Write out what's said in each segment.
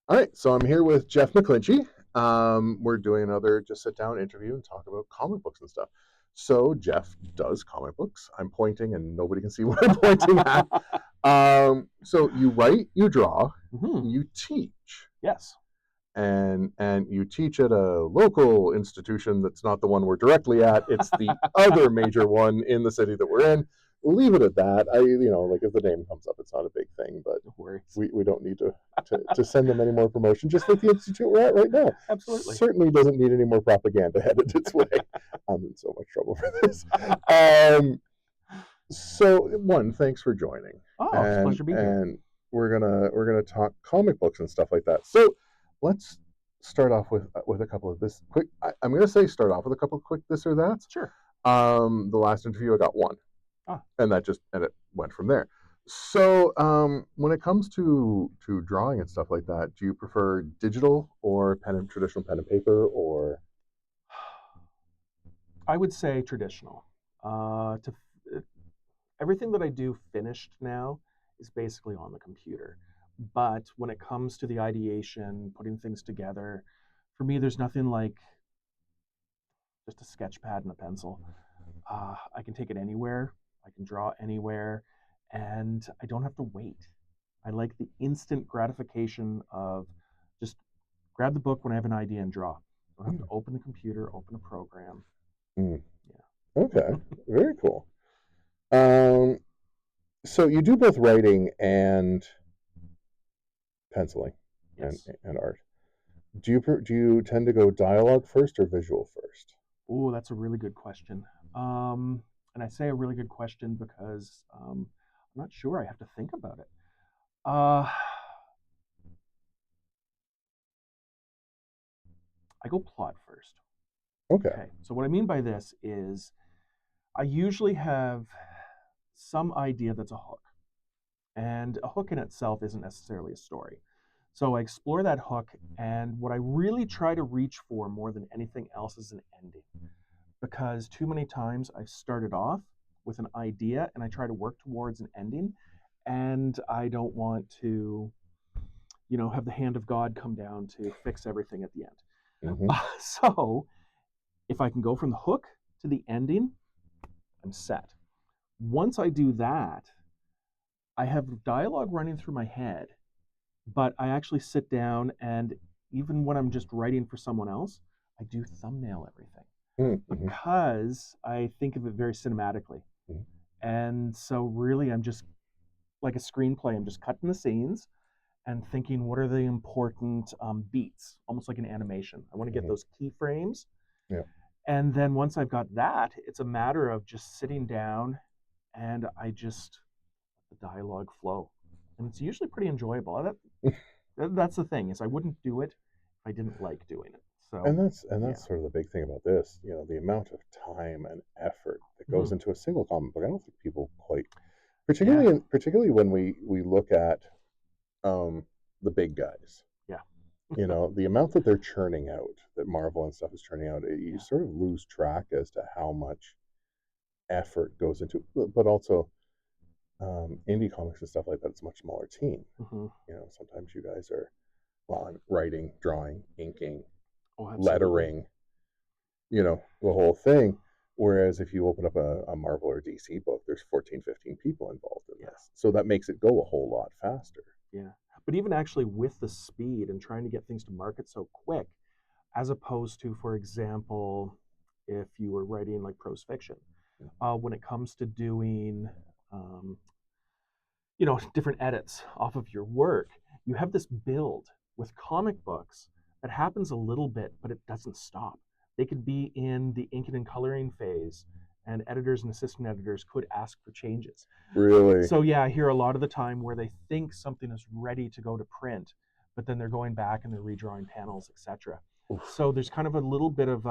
All right, so I'm here with Jeff McClinchey. We're doing another just sit down interview and talk about comic books and stuff. So Jeff does comic books. I'm pointing, and nobody can see what I'm pointing at. So you write, you draw, Mhm. you teach, Yes. and you teach at a local institution that's not the one we're directly at. It's the other major one in the city that we're in. We'll leave it at that. Like if the name comes up, it's not a big thing, but No worries. we don't need to send them any more promotion. Just like the institute we're at right now Absolutely. certainly doesn't need any more propaganda headed its way. I'm in so much trouble for this. So one, thanks for joining, Oh, it's a pleasure and to be here. and we're gonna talk comic books and stuff like that. So let's start off with a couple of this quick. I'm gonna say start off with a couple of quick this or that. Sure. The last interview I got one, Ah, and it went from there. So when it comes to drawing and stuff like that, do you prefer digital or traditional pen and paper or? I would say traditional. Uh, Everything that I do finished now is basically on the computer. But when it comes to the ideation, putting things together, for me, there's nothing like just a sketch pad and a pencil. I can take it anywhere. I can draw anywhere, and I don't have to wait. I like the instant gratification of just grab the book when I have an idea and draw. I don't have to open the computer, open a program. Mm, Yeah. okay, very cool. Um, so you do both writing and penciling Yes. and art. Do you tend to go dialogue first or visual first? Oh, that's a really good question. And I say a really good question because I'm not sure. I have to think about it. Uh, I go plot first. Okay. Okay. So what I mean by this is I usually have some idea that's a hook. And a hook in itself isn't necessarily a story. So I explore that hook, and what I really try to reach for more than anything else is an ending. Because too many times I've started off with an idea and I try to work towards an ending, and I don't want to, have the hand of God come down to fix everything at the end. Hmm. So if I can go from the hook to the ending, I'm set. Once I do that, I have dialogue running through my head, but I actually sit down and even when I'm just writing for someone else, I do thumbnail everything Mm-hmm. because I think of it very cinematically. And so really I'm just like a screenplay, I'm just cutting the scenes and thinking what are the important beats, almost like an animation. I want to get Hmm. those keyframes. Yeah. And then once I've got that, it's a matter of just sitting down and I just let the dialogue flow. And it's usually pretty enjoyable. That's the thing is I wouldn't do it if I didn't like doing it. So And that's yeah. sort of the big thing about this. The amount of time and effort that goes Mhm. into a single comic book. I don't think people quite, Yeah. particularly when we look at um, the big guys. Yeah. The amount that they're churning out, that Marvel and stuff is churning out, you Yeah. sort of lose track as to how much effort goes into. But also indie comics and stuff like that. It's a much smaller team. Hmm. Sometimes you guys are, well, I'm writing, drawing, inking, Oh, absolutely. lettering, the whole thing. Whereas if you open up a Marvel or DC book, there's 14, 15 people involved in Yeah. this. So that makes it go a whole lot faster. Yeah. But even actually with the speed and trying to get things to market so quick, as opposed to, for example, if you were writing like prose fiction, when it comes to doing, um, different edits off of your work, you have this build with comic books that happens a little bit, but it doesn't stop. They could be in the inking and coloring phase, and editors and assistant editors could ask for changes. Really. So yeah, I hear a lot of the time where they think something is ready to go to print, but then they're going back and they're redrawing panels, etc. Oof. So there's kind of a little bit of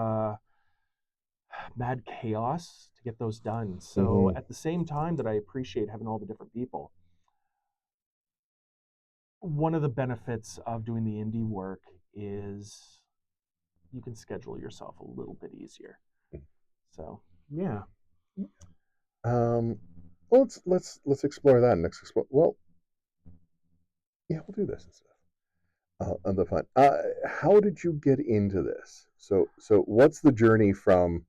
mad chaos to get those done. So Hmm. at the same time that I appreciate having all the different people, one of the benefits of doing the indie work is you can schedule yourself a little bit easier. So yeah. Um, well, let's explore that next. Well, yeah, we'll do this and stuff. On the fun. How did you get into this? So what's the journey from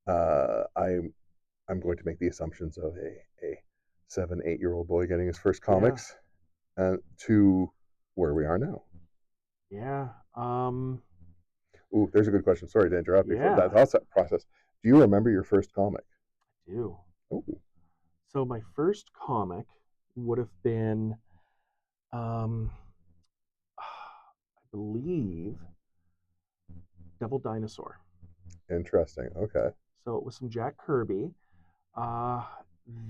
I'm going to make the assumptions of a 7, 8 year old boy getting his first Yeah, comics to where we are now? yeah, Ooh, there's a good question. Sorry to interrupt. Before that yeah, thought process, do you remember your first comic? I do. Oh, So my first comic would have been, um, I believe, Devil Dinosaur. interesting. Okay. So it was some Jack Kirby. Uh,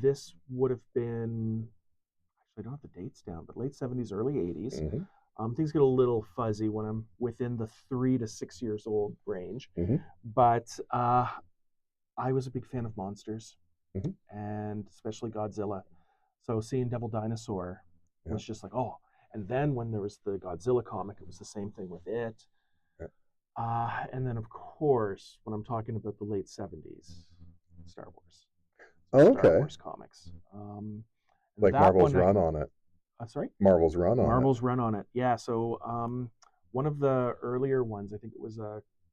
this would have been, actually, I don't have the dates down, but late 70s, early 80s. Mm-hmm. Things get a little fuzzy when I'm within the 3 to 6 years old range. Mm-hmm. But I was a big fan of monsters Mm-hmm. and especially Godzilla. So seeing Devil Dinosaur Yeah. was just like, oh. And then when there was the Godzilla comic, it was the same thing with it. Yeah. And then, of course, when I'm talking about the late 70s, Star Wars. So Oh, Star okay. Wars comics. And Like that Marvel's one, run on it. sorry? Marvel's run on it. Marvel's run on it. Yeah. So one of the earlier ones, I think it was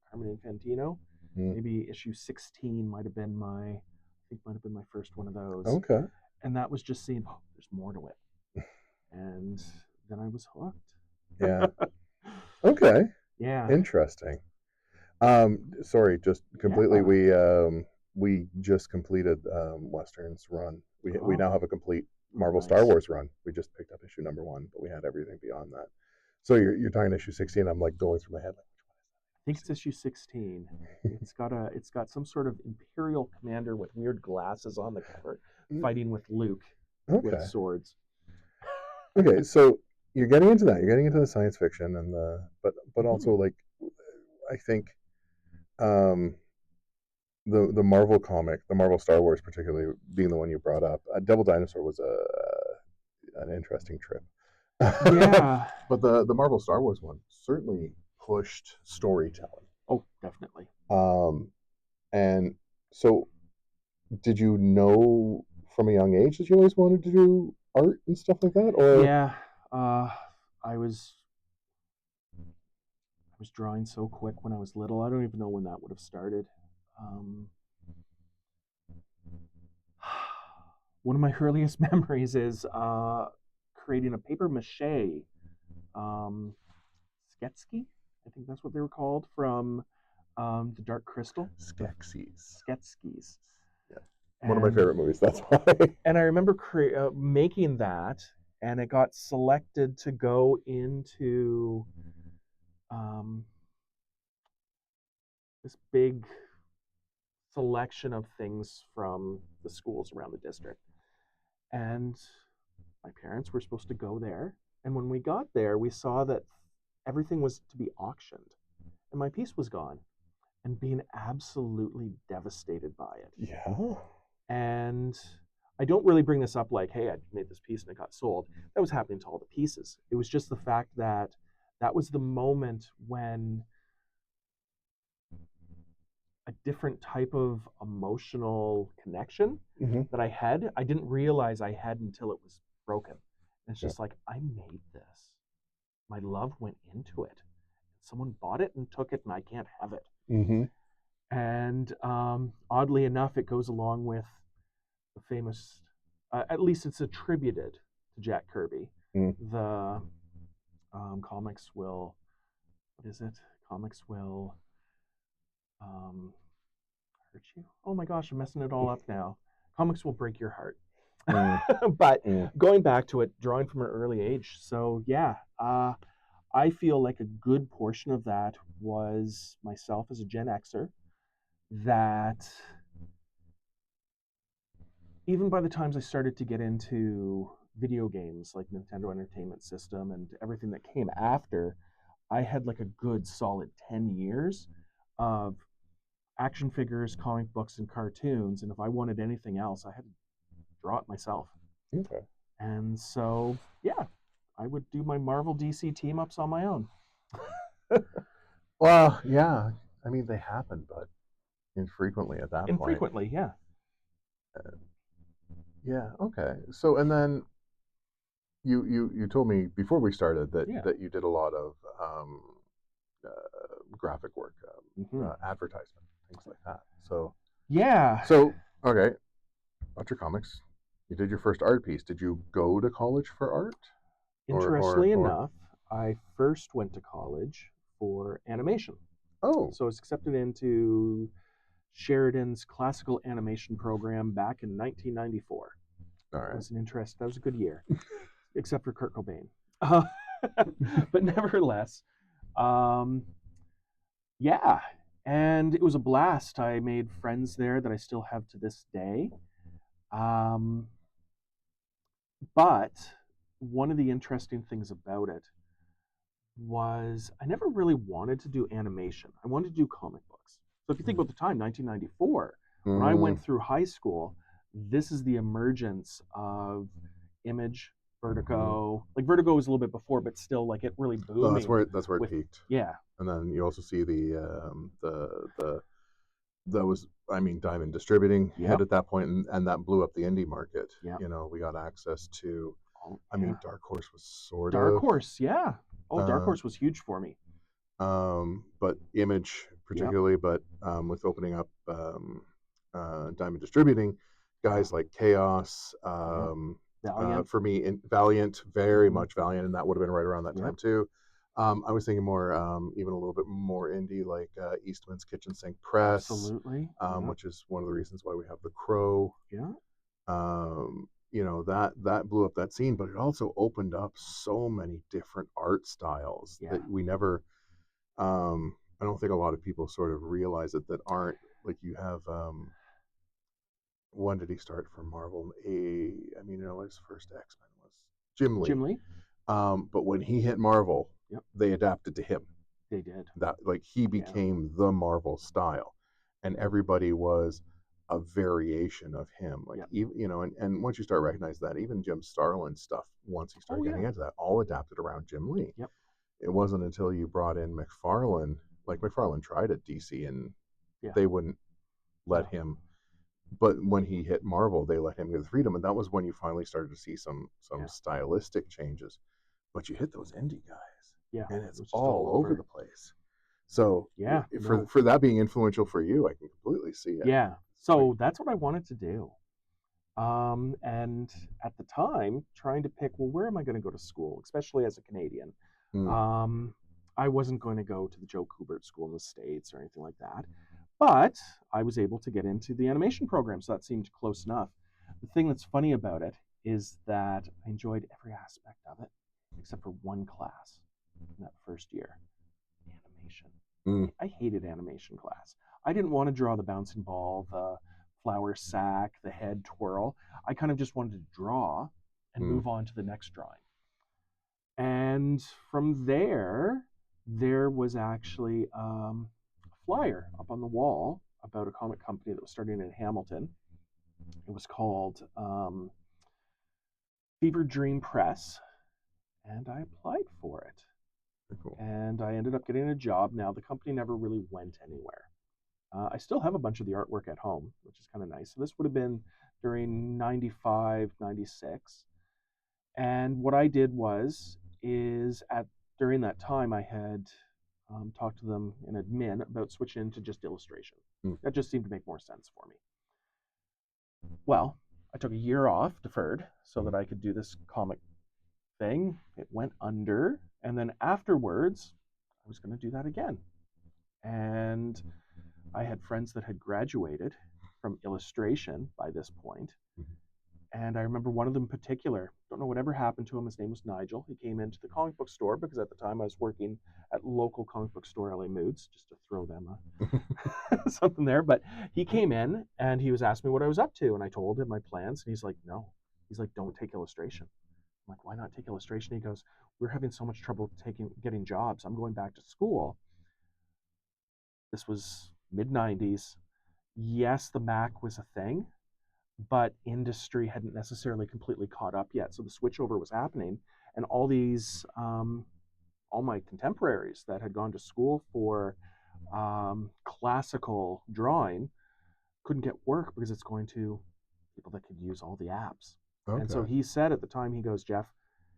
Carmen Infantino. Mm. Maybe issue 16 might have been my first one of those. Okay. And that was just seeing, oh, there's more to it. And then I was Yeah. hooked. Okay. Yeah. Interesting. Sorry, just completely. Yeah. We just completed Western's run. We Oh, now have a complete Marvel Star nice. Wars run. We just picked up issue number 1, but we had everything beyond that. So you're talking issue 16. I'm like going through my head like, I think it's issue 16. It's got some sort of Imperial commander with weird glasses on the cover fighting with Luke with okay. swords. Okay. So you're getting into that. You're getting into the science fiction and but also Mm-hmm. like I think um the Marvel comic, the Marvel Star Wars, particularly being the one you brought up, Devil Dinosaur was an interesting trip. Yeah. But the Marvel Star Wars one certainly pushed storytelling. Oh, definitely. Um, and so, did you know from a young age that you always wanted to do art and stuff like that, or Yeah. Uh, I was I was drawing so quick when I was little. I don't even know when that would have started. Um, one of my earliest memories is creating a paper mache um, sketski. I think that's what they were called from the Dark Crystal. Skeksis? Sketskis. Yeah, one of my And favorite movies. That's why. and I remember making that, and it got selected to go into um, this big selection of things from the schools around the district. And my parents were supposed to go there. And when we got there, we saw that everything was to be auctioned. And my piece was gone and being absolutely devastated by it. Yeah. And I don't really bring this up like, hey, I made this piece and it got sold. That was happening to all the pieces. It was just the fact that that was the moment when a different type of emotional connection Mm-hmm. that I didn't realize I had until it was broken. And it's Yeah. just like, I made this. My love went into it. Someone bought it and took it, and I can't have it. Mm-hmm. And oddly enough, it goes along with the famous, at least it's attributed to Jack Kirby. Mm. The comics will, what is it? Comics will um, hurt you. Oh my gosh, I'm messing it all up now. Comics will break your heart. Mm. But Mm. going back to it, drawing from an early age. So yeah, I feel like a good portion of that was myself as a Gen Xer. That even by the times I started to get into video games like Nintendo Entertainment System and everything that came after, I had like a good solid 10 years of action figures, comic books, and cartoons. And if I wanted anything else, I had to draw it myself. Okay. And so, yeah, I would do my Marvel DC team ups on my own. Well, yeah. I mean, they happen, but infrequently at that point. Infrequently, yeah. Yeah. Okay. So, and then you told me before we started that Yeah. that you did a lot of graphic work, Hmm. advertisement, things like that. So Yeah. so okay, about your comics. You did your first art piece. Did you go to college for art, Interestingly or enough, I first went to college for animation. oh, So I was accepted into Sheridan's classical animation program back in 1994. all That right. was an interest. That was a good year, except for Kurt Cobain. Uh, but nevertheless, um, yeah, and it was a blast. I made friends there that I still have to this day. Um, but one of the interesting things about it was I never really wanted to do animation. I wanted to do comic books. So if you think about the time, 1994, when I Mm, went through high school, this is the emergence of Image, mm-hmm. Vertigo. Like Vertigo was a little bit before, but still like it really No, booming that's where it with peaked. yeah, And then you also see the that was, I mean, Diamond Distributing hit yep, at that point, and that blew up the indie market. yep. You know, we got access to. Oh I yeah. mean, Dark Horse was sort Dark of, Horse, yeah. Oh, Dark uh, Horse was huge for me. but Image Yep, particularly, but with opening up Diamond Distributing, yeah, guys like Chaos. yeah. Valiant. For me, Valiant, very Hmm. much Valiant, and that would have been right around that time Yep, too. I was thinking more, even a little bit more indie, like Eastman's Kitchen Sink Press, absolutely. Yeah, which is one of the reasons why we have the Crow. yeah, You know, that blew up that scene, but it also opened up so many different art styles yeah. that we never. I don't think a lot of people sort of realize it, that aren't like you have. When did he start for Marvel? I mean, you know, his first X Men was Jim Jim Lee. Lee. But when he hit Marvel, Yep, they adapted to him. they did. That like he Yeah, became the Marvel style, and everybody was a variation of him. Like yep. even, you know, and once you start recognizing that, even Jim Starlin stuff, once you Oh start getting yeah. into that, all adapted around Jim Lee. Yep. It wasn't until you brought in McFarlane, like McFarlane tried at DC, and Yeah. they wouldn't let No. him. But when he hit Marvel, they let him get the freedom, and that was when you finally started to see some Yeah. stylistic changes. But you hit those indie guys, Yeah. and It it's was just all all over over. the place. So Yeah. for No. that being influential for you, I can completely see it. Yeah. It's like, So that's what I wanted to do. And at the time, trying to pick, well, where am I going to go to school, especially as a Canadian? mm, Um, I wasn't going to go to the Joe Kubert School in the States or anything like that. But I was able to get into the animation program, so that seemed close enough. The thing that's funny about it is that I enjoyed every aspect of it, except for one class in that first year, animation. mm, I hated animation class. I didn't want to draw the bouncing ball, the flour sack, the head twirl. I kind of just wanted to draw and mm, move on to the next drawing. And from there, there was actually a flyer up on the wall about a comic company that was starting in Hamilton. It was called Fever Dream Press, and I applied for it. cool. And I ended up getting a job. Now, the company never really went anywhere. I still have a bunch of the artwork at home, which is kind of nice. So this would have been during 95, 96. And what I did was, is at during that time, I had talked to them in admin about switching into just illustration. Mm, That just seemed to make more sense for me. Well, I took a year off, deferred, so mm, that I could do this comic thing. It went under, and then afterwards, I was going to do that again. And I had friends that had graduated from illustration by this point. mm. And I remember one of them in particular, don't know whatever happened to him. His name was Nigel. He came into the comic book store because at the time I was working at local comic book store, LA Moods, just to throw them something there. But he came in and he was asking me what I was up to. And I told him my plans. And he's like, no. He's like, don't take illustration. I'm like, why not take illustration? He goes, we're having so much trouble getting jobs. I'm going back to school. This was mid 90s. Yes, the Mac was a thing, but industry hadn't necessarily completely caught up yet. So the switchover was happening, and all my contemporaries that had gone to school for classical drawing couldn't get work because it's going to people that could use all the apps. And so Okay. he said at the time, he goes, Jeff,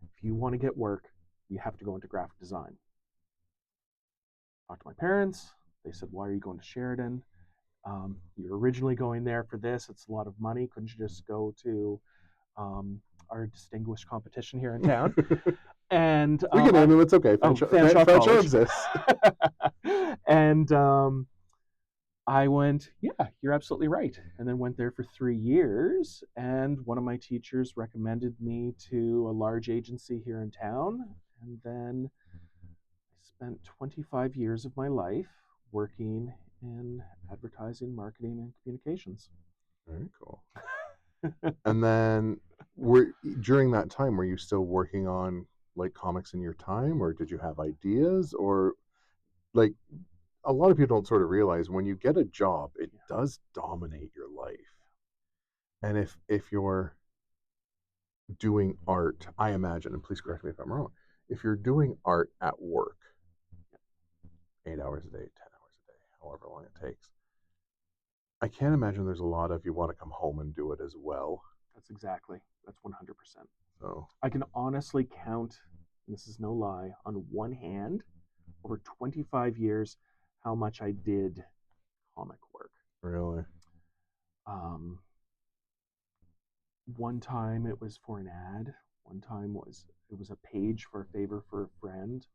If you want to get work, you have to go into graphic design. Talked to my parents. They said, why are you going to Sheridan? You're originally going there for this. It's a lot of money. Couldn't you just go to our distinguished competition here in town? And we can name them. It's okay. Fanshawe exists. And I went, yeah, you're absolutely right. And then went there for 3 years. And one of my teachers recommended me to a large agency here in town. And then I spent 25 years of my life working in advertising, marketing, and communications. Very cool. And then during that time, were you still working on like comics in your time, or did you have ideas, or like a lot of people don't sort of realize when you get a job, it does dominate your life. And if you're doing art, I imagine, and please correct me if I'm wrong, if you're doing art at work, 8 hours a day, 10 hours a day, however long it takes, I can't imagine there's a lot of you want to come home and do it as well. That's 100%. So I can honestly count, and this is no lie, on one hand, over 25 years, how much I did comic work. really, one time it was for an ad. One time it was a page for a favor for a friend.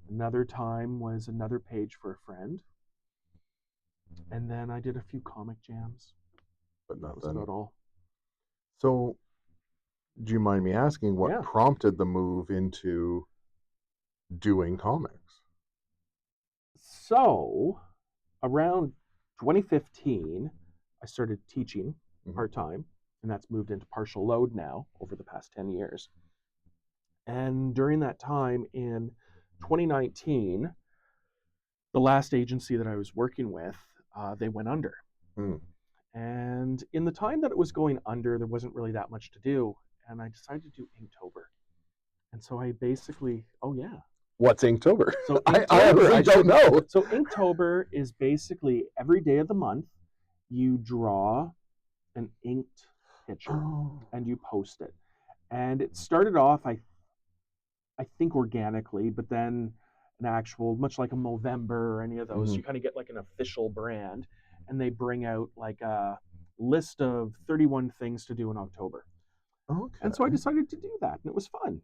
Another time was another page for a friend. And then I did a few comic jams. but That was nothing. about all. So, do you mind me asking what prompted the move into doing comics? So, around 2015, I started teaching part-time, and that's moved into partial load now over the past 10 years. And during that time in 2019, the last agency that I was working with, they went under. And in the time that it was going under, there wasn't really that much to do. And I decided to do Inktober. And so I basically, What's Inktober? So I honestly don't know. So Inktober is basically every day of the month, you draw an inked picture and you post it. And it started off, I think organically, but then an actual, much like a Movember or any of those, you kind of get like an official brand, and they bring out like a list of 31 things to do in October. Okay. And so I decided to do that, and it was fun.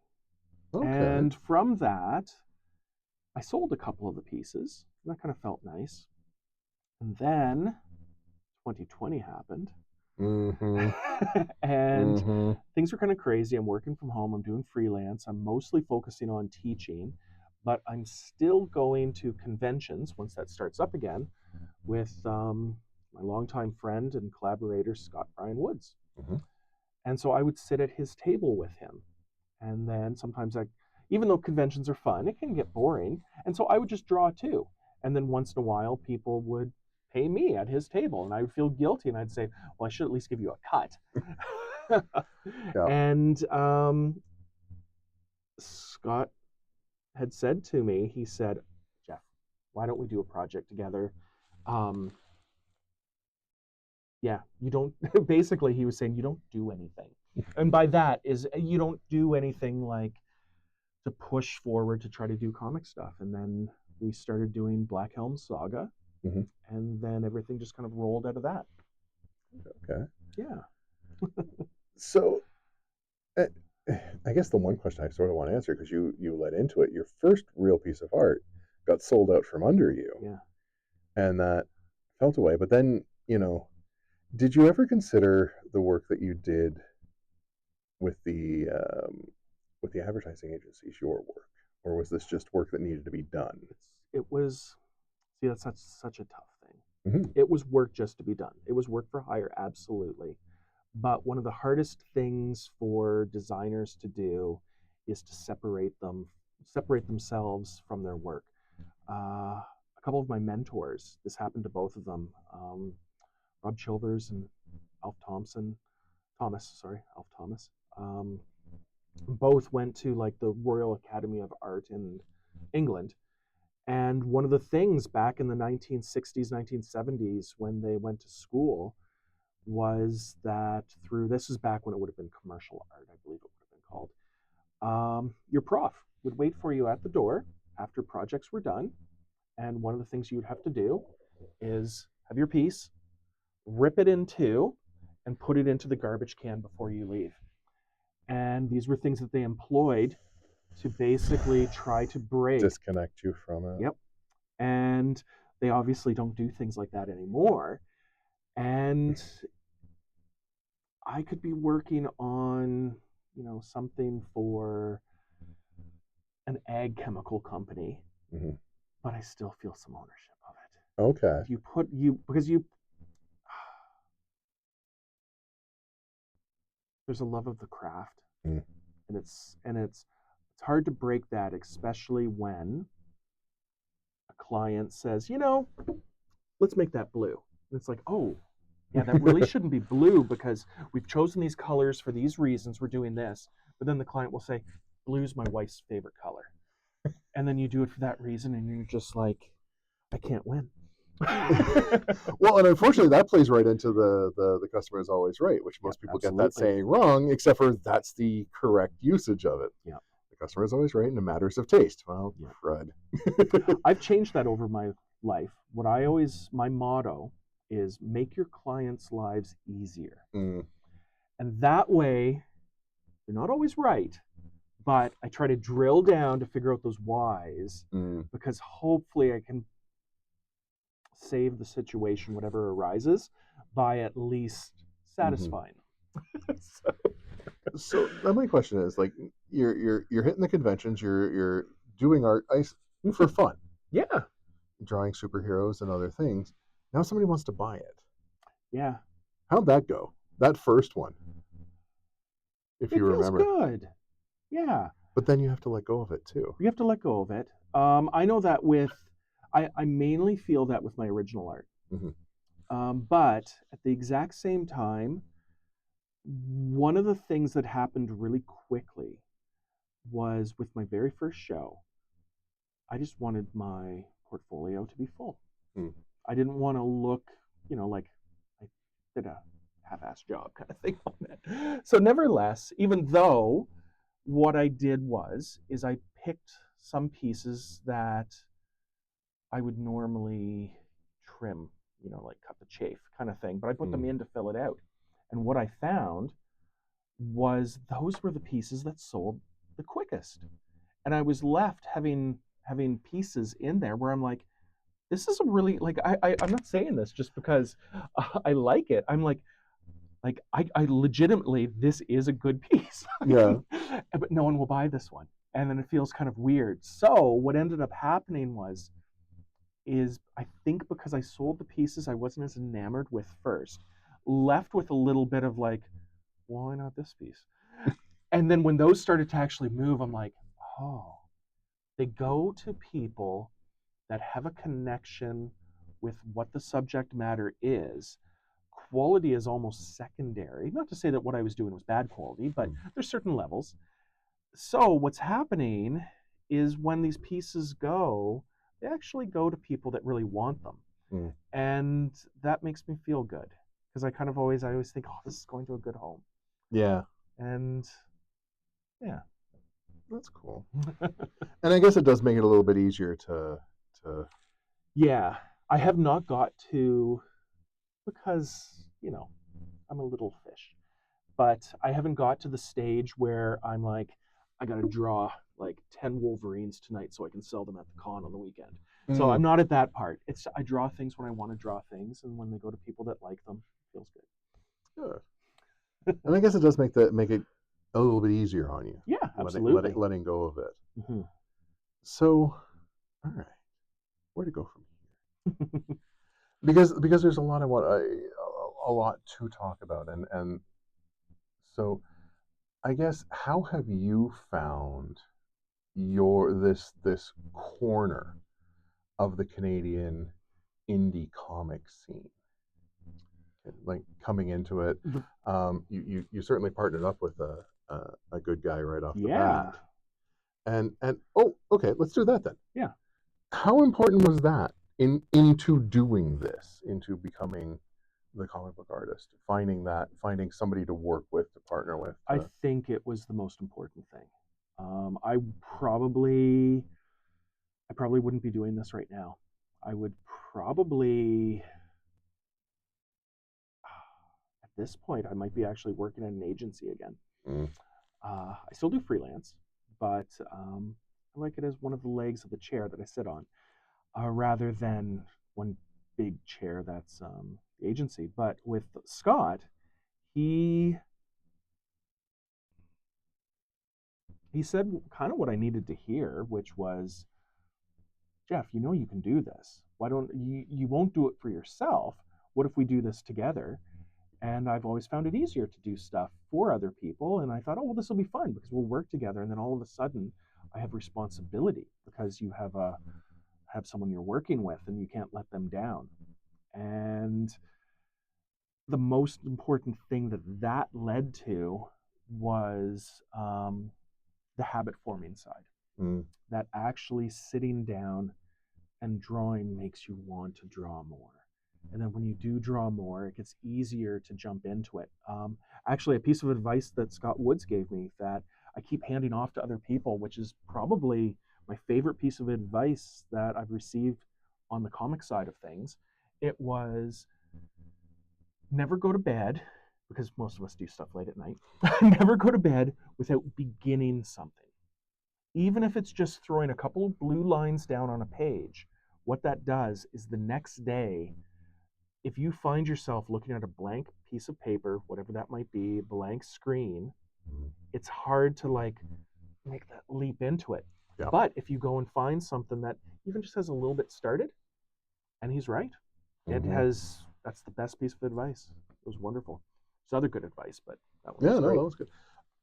Okay. And from that, I sold a couple of the pieces, and that kind of felt nice. And then 2020 happened. And things were kind of crazy. I'm working from home. I'm doing freelance. I'm mostly focusing on teaching, but I'm still going to conventions once that starts up again with my longtime friend and collaborator, Scott Brian Woods. And so I would sit at his table with him. And then sometimes even though conventions are fun, it can get boring. And so I would just draw too. And then once in a while, people would pay me at his table, and I would feel guilty, and I'd say, well, I should at least give you a cut. And Scott had said to me, he said, Jeff, why don't we do a project together? You don't, basically he was saying, you don't do anything. And by that is, you don't do anything like to push forward to try to do comic stuff. And then we started doing Black Helm Saga, and then everything just kind of rolled out of that. Okay. Yeah. So, I guess the one question I sort of want to answer, because you led into it, your first real piece of art got sold out from under you. Yeah. And that felt away. But then, did you ever consider the work that you did with the advertising agencies your work, or was this just work that needed to be done? It was. See, that's such a tough thing. It was work just to be done. It was work for hire, absolutely. But one of the hardest things for designers to do is to separate themselves from their work. A couple of my mentors, this happened to both of them, Rob Chilvers and Alf Thomas. Both went to like the Royal Academy of Art in England. And one of the things back in the 1960s, 1970s, when they went to school, was that this is back when it would have been commercial art, I believe it would have been called. your prof would wait for you at the door after projects were done. And one of the things you'd have to do is have your piece, rip it in two, and put it into the garbage can before you leave. And these were things that they employed to basically try to break. Disconnect you from it. Yep. And they obviously don't do things like that anymore. And I could be working on, something for an ag chemical company, Mm-hmm. but I still feel some ownership of it. Okay. There's a love of the craft, Mm. and it's hard to break that, especially when a client says, let's make that blue. And it's like, oh, yeah, that really shouldn't be blue because we've chosen these colors for these reasons. We're doing this. But then the client will say, blue's my wife's favorite color. And then you do it for that reason, and you're just like, I can't win. Well, and unfortunately, that plays right into the customer is always right, which most people get that absolutely. saying wrong, except for that's the correct usage of it. Yeah. The customer is always right in matters of taste. Well, Yeah. crud. I've changed that over my life. My motto is make your clients' lives easier. Mm. And that way, you're not always right, but I try to drill down to figure out those whys because hopefully I can save the situation, whatever arises, by at least satisfying them. So now my question is, like, you're hitting the conventions, you're doing art for fun, Yeah. drawing superheroes and other things. Now somebody wants to buy it. Yeah. How'd that go? That first one, if you remember. It feels good. Yeah. But then you have to let go of it too. You have to let go of it. I know that I mainly feel that with my original art. Mm-hmm. But at the exact same time, one of the things that happened really quickly was with my very first show, I just wanted my portfolio to be full. Mm. I didn't want to look, like I did a half-assed job kind of thing on it. So nevertheless, even though what I did is I picked some pieces that I would normally trim, like cut the chafe kind of thing, but I put them in to fill it out. And what I found was those were the pieces that sold the quickest. And I was left having pieces in there where I'm like, this is a really like I'm not saying this just because I like it. I'm like I legitimately this is a good piece. Yeah. But no one will buy this one. And then it feels kind of weird. So what ended up happening is I think because I sold the pieces I wasn't as enamored with first, left with a little bit of like, why not this piece? And then when those started to actually move, I'm like, oh, they go to people that have a connection with what the subject matter is. Quality is almost secondary. Not to say that what I was doing was bad quality, but there's certain levels. So what's happening is when these pieces go, they actually go to people that really want them. Mm. And that makes me feel good because I always think, oh, this is going to a good home. Yeah. And yeah. That's cool. And I guess it does make it a little bit easier to Yeah. I have not got to, because, I'm a little fish, but I haven't got to the stage where I'm like, I got to draw like 10 Wolverines tonight so I can sell them at the con on the weekend. So I'm not at that part. I draw things when I want to draw things, and when they go to people that like them, it feels good. Good. And I guess it does make it a little bit easier on you. Yeah, absolutely. Letting go of it. Mm-hmm. So, all right, where to go from here? because there's a lot to talk about, and so I guess how have you found this corner of the Canadian indie comic scene? Like coming into it, you certainly partnered up with a good guy right off the bat. And oh, okay, let's do that then. Yeah. How important was that into doing this, into becoming the comic book artist, finding somebody to work with, to partner with? I think it was the most important thing. I probably wouldn't be doing this right now. I would probably, at this point, I might be actually working at an agency again. Mm. I still do freelance, but I like it as one of the legs of the chair that I sit on, rather than one big chair that's the agency. But with Scott, he he said kind of what I needed to hear, which was, Jeff, you know you can do this. Why don't you won't do it for yourself? What if we do this together? And I've always found it easier to do stuff for other people. And I thought, oh well, this will be fun because we'll work together. And then all of a sudden, I have responsibility because you have someone you're working with, and you can't let them down. And the most important thing that led to was the habit forming side. Mm. That actually sitting down and drawing makes you want to draw more. And then when you do draw more, it gets easier to jump into it. Actually, a piece of advice that Scott Woods gave me that I keep handing off to other people, which is probably my favorite piece of advice that I've received on the comic side of things. It was never go to bed, because most of us do stuff late at night. Never go to bed without beginning something. Even if it's just throwing a couple of blue lines down on a page, what that does is the next day, if you find yourself looking at a blank piece of paper, whatever that might be, blank screen, it's hard to like make that leap into it. Yeah. But if you go and find something that even just has a little bit started, and he's right, it has, that's the best piece of advice. It was wonderful. There's other good advice, but that one was great. That was good.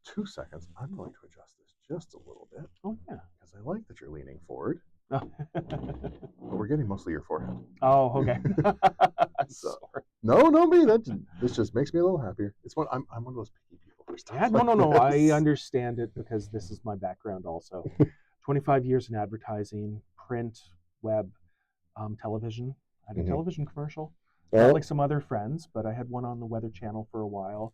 2 seconds. I'm going to adjust this just a little bit. Oh yeah, because I like that you're leaning forward. Oh, But we're getting mostly your forehead. oh okay. So, Sorry. no, me. This just makes me a little happier. It's one. I'm one of those picky people for stuff. Yeah, no. I understand it because this is my background also. 25 years in advertising, print, web, television. I had a television commercial. Not like some other friends, but I had one on the Weather Channel for a while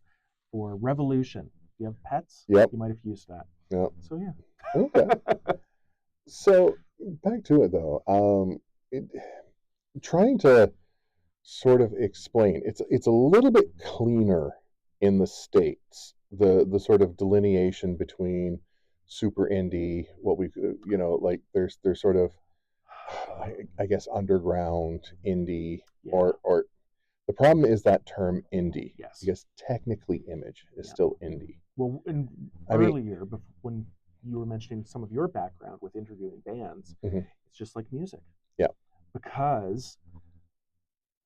for Revolution. Do you have pets? Yep. You might have used that. Yep. So yeah. Okay. So back to it though. Trying to sort of explain. It's a little bit cleaner in the States. The sort of delineation between super indie, what we like there's sort of I guess underground indie or the problem is that term indie. Yes. Because technically Image is still indie. Well, earlier, when you were mentioning some of your background with interviewing bands, it's just like music. Yeah. Because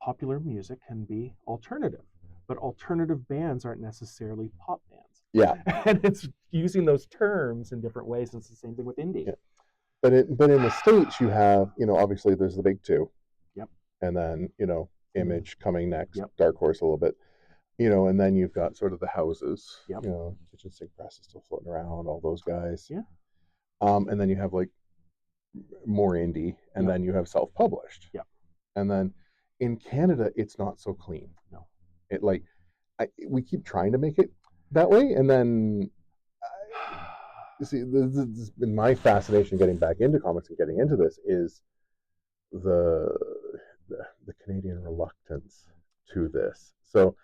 popular music can be alternative, but alternative bands aren't necessarily pop bands. Yeah. And it's using those terms in different ways. It's the same thing with indie. Yeah. But in the States, you have, obviously there's the big two. Yep. And then, Image coming next, Yep. Dark Horse a little bit, and then you've got sort of the houses, Yep. Kitchen Sink Press is still floating around, all those guys. Yeah. And then you have like more indie, and then you have self-published. Yeah. And then in Canada, it's not so clean. No. It we keep trying to make it that way, and then see, this has been my fascination getting back into comics and getting into this is the Canadian reluctance to this. So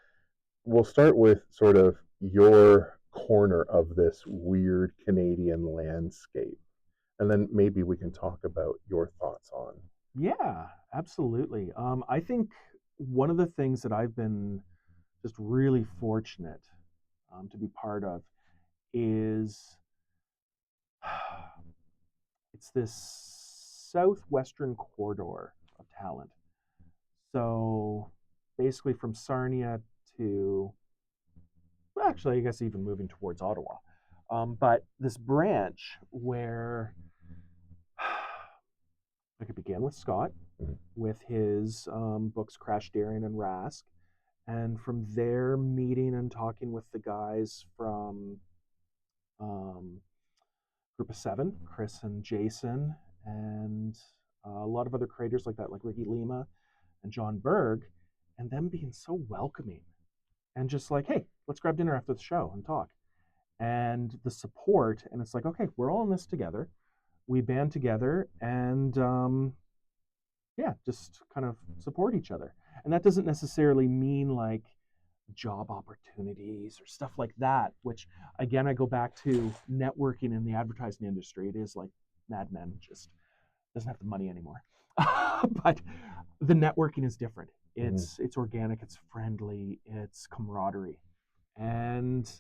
we'll start with sort of your corner of this weird Canadian landscape, and then maybe we can talk about your thoughts on. Yeah, absolutely. I think one of the things that I've been just really fortunate to be part of is it's this southwestern corridor of talent. So basically from Sarnia to, well, actually, I guess even moving towards Ottawa. But this branch where I could begin with Scott, with his books Crash, Darien, and Rask. And from there, meeting and talking with the guys from Group of Seven, Chris and Jason, and a lot of other creators like that, like Ricky Lima and John Berg, and them being so welcoming and just like, hey, let's grab dinner after the show and talk. and the support. And it's like, okay, we're all in this together. We band together and yeah, just kind of support each other. And that doesn't necessarily mean like job opportunities or stuff like that, which again, I go back to networking in the advertising industry. It is like Mad Men, just doesn't have the money anymore. But the networking is different. It's organic, it's friendly, it's camaraderie. And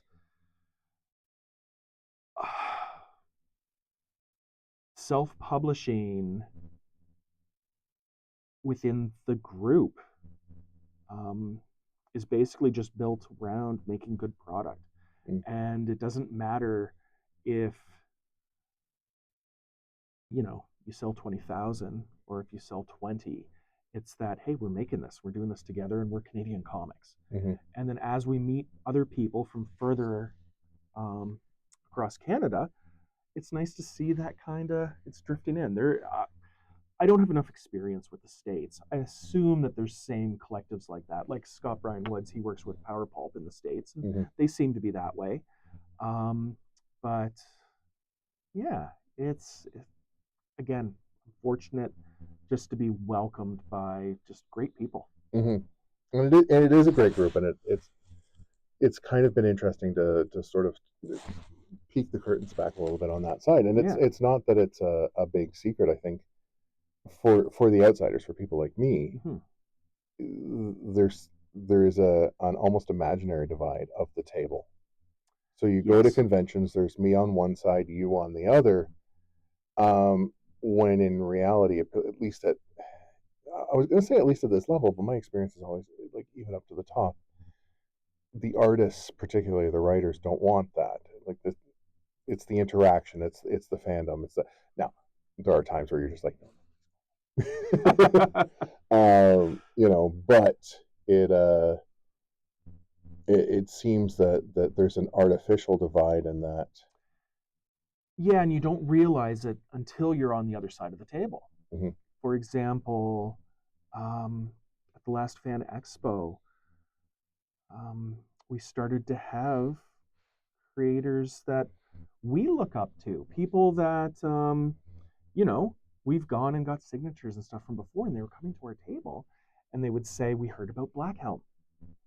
self-publishing within the group um, is basically just built around making good product. And it doesn't matter if you sell 20,000 or if you sell 20. It's that, hey, we're making this, we're doing this together, and we're Canadian comics. And then as we meet other people from further across Canada, it's nice to see that kind of it's drifting in there. I don't have enough experience with the States. I assume that there's same collectives like that, like Scott Brian Woods. He works with Power Pulp in the States, and they seem to be that way. But yeah, it's again, fortunate just to be welcomed by just great people. And it is a great group, and it's kind of been interesting to sort of peek the curtains back a little bit on that side. And it's not that it's a big secret. I think for the outsiders, for people like me, there is an almost imaginary divide of the table. So you go to conventions, there's me on one side, you on the other. When in reality, at least I was going to say at least at this level, but my experience is always like even up to the top. The artists, particularly the writers, don't want that. Like it's the interaction, it's the fandom, now there are times where you're just like, but it seems that there's an artificial divide in that. Yeah, and you don't realize it until you're on the other side of the table. For example, at the last Fan Expo, we started to have creators that we look up to, people that we've gone and got signatures and stuff from before, and they were coming to our table, and they would say, "We heard about Black Helm,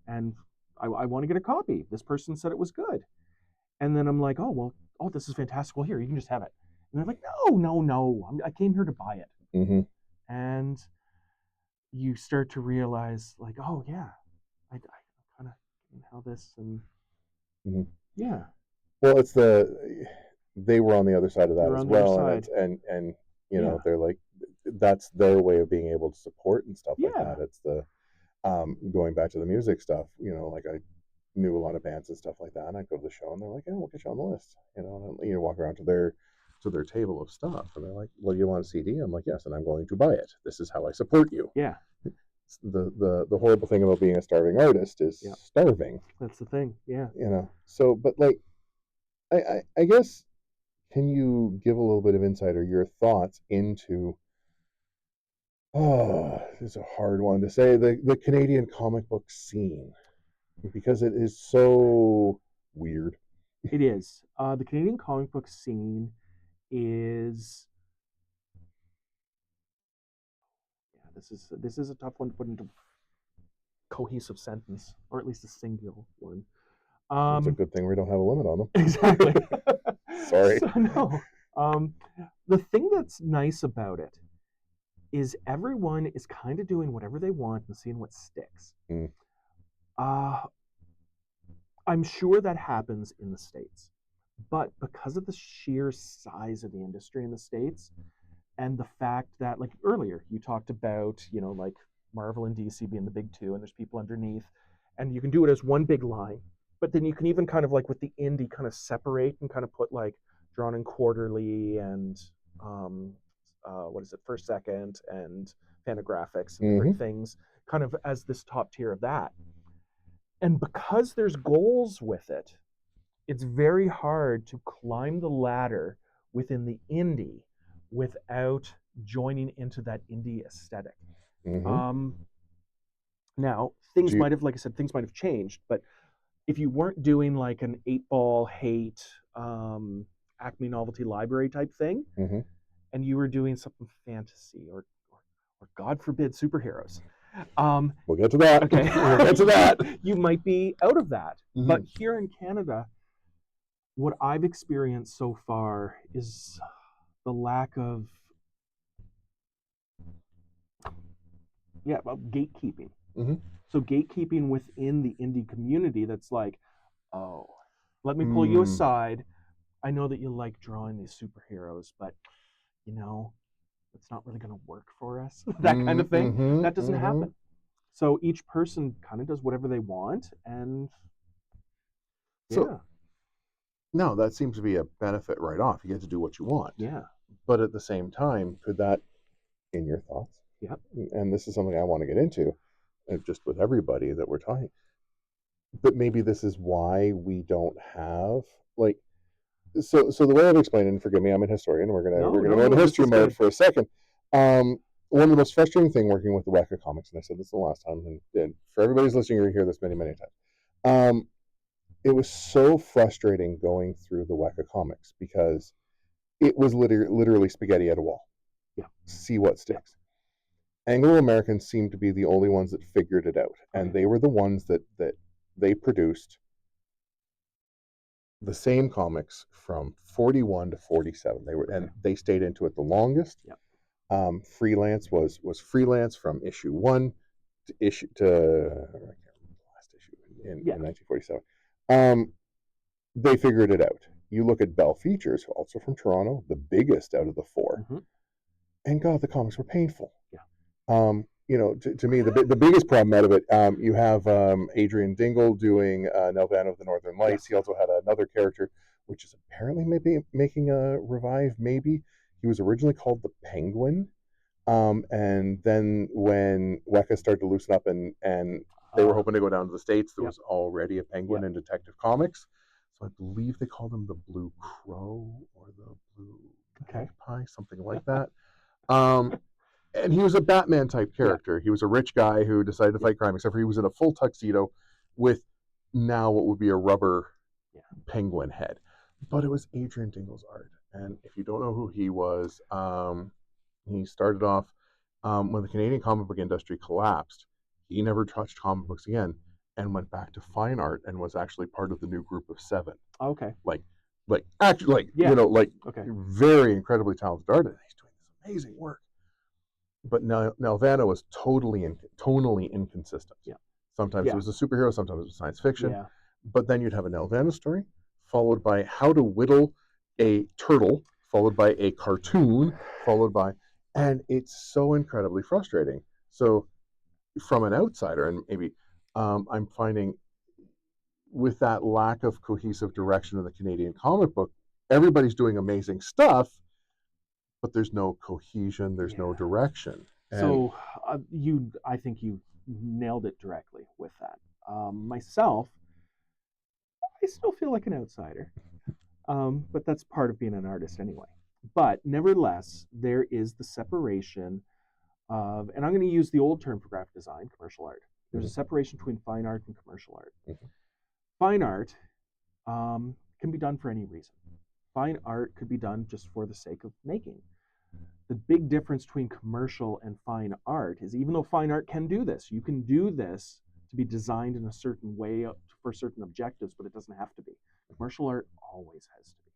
and I want to get a copy. This person said it was good." And then I'm like, "Oh, this is fantastic. Well, here, you can just have it." And they're like, "No, I came here to buy it." And you start to realize, like, oh yeah, I kind of how this and yeah. Well, they were on the other side of that as well, and they're like, that's their way of being able to support and stuff like that. It's the going back to the music stuff, like I knew a lot of bands and stuff like that, and I'd go to the show and they're like, "Yeah, we'll get you on the list," and walk around to their table of stuff, and they're like, "Well, you want a CD?" I'm like, "Yes, and I'm going to buy it. This is how I support you." Yeah. The horrible thing about being a starving artist is starving. That's the thing. Yeah. So, but like, I guess, can you give a little bit of insight or your thoughts into, this is a hard one to say, the Canadian comic book scene, because it is so weird. It is. The Canadian comic book scene is, this is a tough one to put into cohesive sentence, or at least a singular one. It's a good thing we don't have a limit on them. Exactly. Sorry. So, no. The thing that's nice about it is everyone is kind of doing whatever they want and seeing what sticks. I'm sure that happens in the States, but because of the sheer size of the industry in the States, and the fact that, like earlier, you talked about, like Marvel and DC being the big two, and there's people underneath, and you can do it as one big line, but then you can even kind of like with the indie kind of separate and kind of put like Drawn and Quarterly and what is it, First Second and Fantagraphics and different things kind of as this top tier of that. And because there's goals with it, it's very hard to climb the ladder within the indie without joining into that indie aesthetic. Now, things might have, like I said, things might have changed, but if you weren't doing like an 8-ball hate Acme Novelty Library type thing, Mm-hmm. and you were doing something fantasy or God forbid superheroes, We'll get to that. okay, We'll get to that. you might be out of that. Mm-hmm. But here in Canada, what I've experienced so far is the lack of gatekeeping. Mm-hmm. So gatekeeping within the indie community that's like, oh, let me pull you aside. I know that you like drawing these superheroes, but you know, it's not really going to work for us. That kind of thing. Mm-hmm. That doesn't Mm-hmm. happen. So each person kind of does whatever they want, and So no, that seems to be a benefit right off. You get to do what you want. yeah, But at the same time, could that, in your thoughts, yeah, and this is something I want to get into, just with everybody that we're talking, but maybe this is why we don't have like so the way I've explained it, and forgive me, I'm a historian. We're gonna go into history mode for a second. One of the most frustrating thing working with the Weka comics, and I said this the last time, and for everybody's listening, you hear this many times. It was so frustrating going through the Weka comics because it was literally spaghetti at a wall. Yeah. See what sticks. Anglo-Americans seemed to be the only ones that figured it out, and they were the ones that they produced the same comics from 41 to 47. They were and they stayed into it the longest. Yeah. Freelance was freelance from issue 1 to I can't remember the last issue in 1947. They figured it out. You look at Bell Features, also from Toronto, the biggest out of the 4, and God, the comics were painful. Yeah. To me, the biggest problem out of it, you have Adrian Dingle doing Nelvana of the Northern Lights. He also had another character, which is apparently maybe making a revive. Maybe he was originally called the Penguin, and then when Weka started to loosen up and they were hoping to go down to the States, there was already a Penguin in Detective Comics. So I believe they called him the Blue Crow or the Blue Magpie, something like that. And he was a Batman type character. He was a rich guy who decided to fight crime, except for he was in a full tuxedo with now what would be a rubber penguin head. But it was Adrian Dingle's art. And if you don't know who he was, he started off when the Canadian comic book industry collapsed. He never touched comic books again and went back to fine art and was actually part of the new group of 7. Okay. Very incredibly talented artist. He's doing this amazing work. But Nelvana was tonally inconsistent. Yeah. Sometimes it was a superhero, sometimes it was science fiction. Yeah. But then you'd have a Nelvana story, followed by how to whittle a turtle, followed by a cartoon, and it's so incredibly frustrating. So from an outsider, and maybe I'm finding with that lack of cohesive direction in the Canadian comic book, everybody's doing amazing stuff, but there's no cohesion, there's no direction. So I think you nailed it directly with that. Myself, I still feel like an outsider, but that's part of being an artist anyway. But nevertheless, there is the separation of, and I'm going to use the old term for graphic design, commercial art. There's a separation between fine art and commercial art. Fine art can be done for any reason. Fine art could be done just for the sake of making. The big difference between commercial and fine art is, even though fine art can do this, you can do this to be designed in a certain way for certain objectives, but it doesn't have to be. Commercial art always has to be.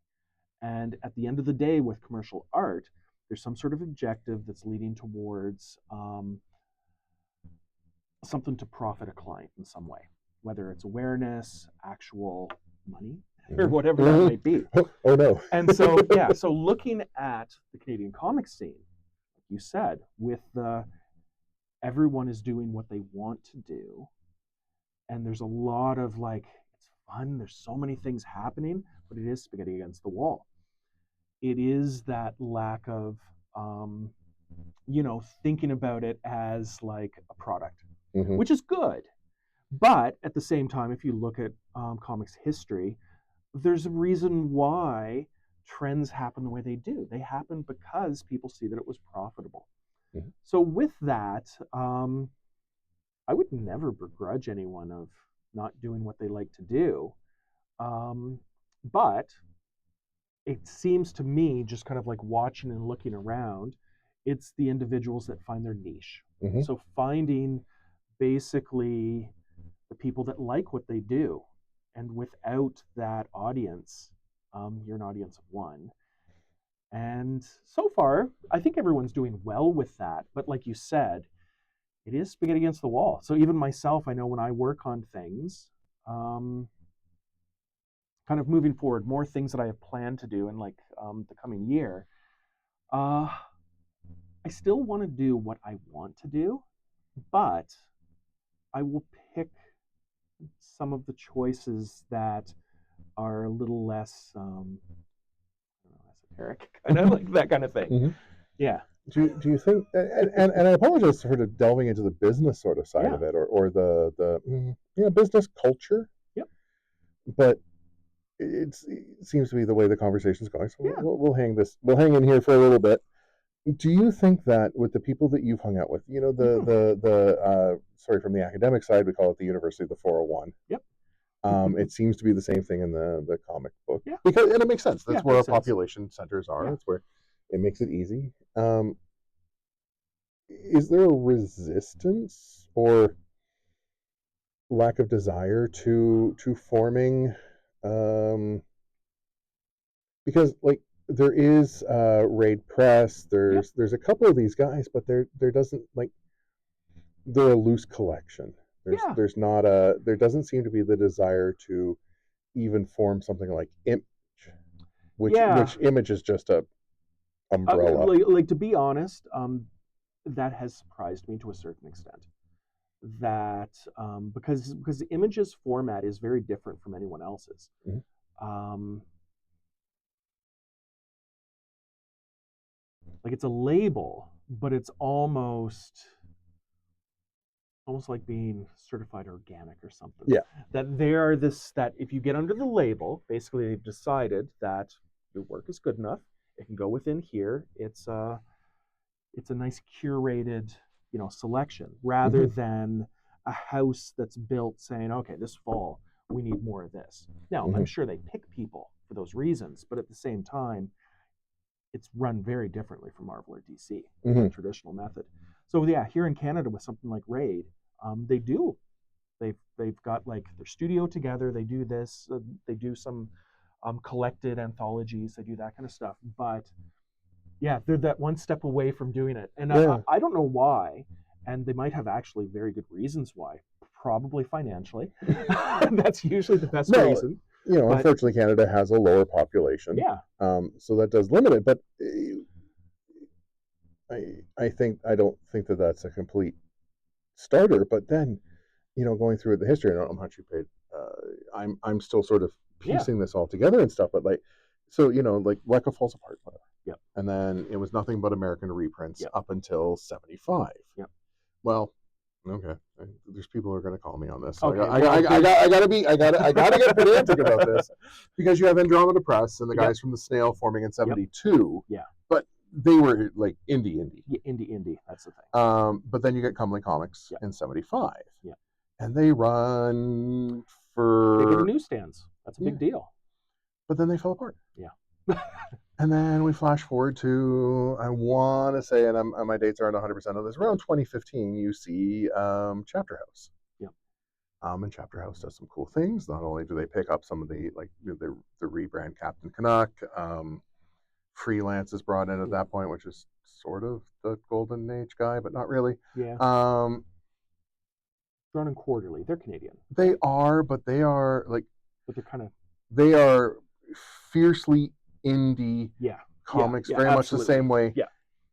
And at the end of the day, with commercial art, there's some sort of objective that's leading towards something to profit a client in some way, whether it's awareness, actual money, or whatever that might be. Oh no. And so, so looking at the Canadian comic scene, like you said, with everyone is doing what they want to do, and there's a lot of it's fun, there's so many things happening, but it is spaghetti against the wall. It is that lack of thinking about it as like a product, which is good. But at the same time, if you look at comics history, there's a reason why trends happen the way they do. They happen because people see that it was profitable. So with that, I would never begrudge anyone of not doing what they like to do. But it seems to me, just kind of like watching and looking around, it's the individuals that find their niche. Mm-hmm. So finding basically the people that like what they do. And without that audience, you're an audience of one. And so far, I think everyone's doing well with that. But like you said, it is spaghetti against the wall. So even myself, I know when I work on things, kind of moving forward, more things that I have planned to do in like the coming year, I still want to do what I want to do, but I will pick some of the choices that are a little less esoteric, kind of like that kind of thing. Mm-hmm. Yeah. Do you think, and I apologize for sort of delving into the business sort of side Yeah. of it, or the business culture, Yep. but it seems to be the way the conversation's going. So Yeah. we'll hang in here for a little bit. Do you think that with the people that you've hung out with, sorry, from the academic side, we call it the University of the 401. Yep. It seems to be the same thing in the comic book, Yeah. and it makes sense. That's Yeah, where our makes sense. population centers are. Yeah. That's where it makes it easy. Is there a resistance or lack of desire to forming, because like there is Raid Press, there's a couple of these guys, but there doesn't, like, they're a loose collection. Yeah. There doesn't seem to be the desire to even form something like Image, which Image is just a umbrella. Like to be honest, that has surprised me to a certain extent. That because the Image's format is very different from anyone else's. Mm-hmm. Like it's a label, but it's almost like being certified organic or something. Yeah. That they are that if you get under the label, basically they've decided that your work is good enough. It can go within here. It's a nice curated, selection, rather Mm-hmm. than a house that's built saying, okay, this fall we need more of this. Now, Mm-hmm. I'm sure they pick people for those reasons, but at the same time, it's run very differently from Marvel or DC, Mm-hmm. the traditional method. So yeah, here in Canada with something like Raid, they do. They've got like their studio together. They do this. They do some collected anthologies. They do that kind of stuff. But yeah, they're that one step away from doing it, and I don't know why. And they might have actually very good reasons why. Probably financially. That's usually the best reason. Unfortunately, Canada has a lower population. Yeah. So that does limit it. But I don't think that that's a complete starter. But then, going through the history, I don't know how much you paid. I'm still sort of piecing this all together and stuff. But like, so like Weka falls apart, whatever. Yep. And then it was nothing but American reprints up until 75. Yep. Well, okay. There's people who are going to call me on this. So okay, I gotta get pedantic about this, because you have Andromeda Press and the guys from the Snail forming in 72. Yeah. But they were like indie. Yeah, indie. That's the thing. But then you get Comely Comics in 75. Yeah. And they run for. They go to newsstands. That's a big deal. But then they fell apart. Yeah. And then we flash forward to, I want to say, and my dates aren't 100% on this, around 2015, you see Chapter House. Yeah. And Chapter House does some cool things. Not only do they pick up some of the, like, the rebrand Captain Canuck, Freelance is brought in at that point, which is sort of the Golden Age guy, but not really. Yeah. Running quarterly. They're Canadian. They are, but they are like. But they're kind of. They are fiercely indie comics, very absolutely. much the same way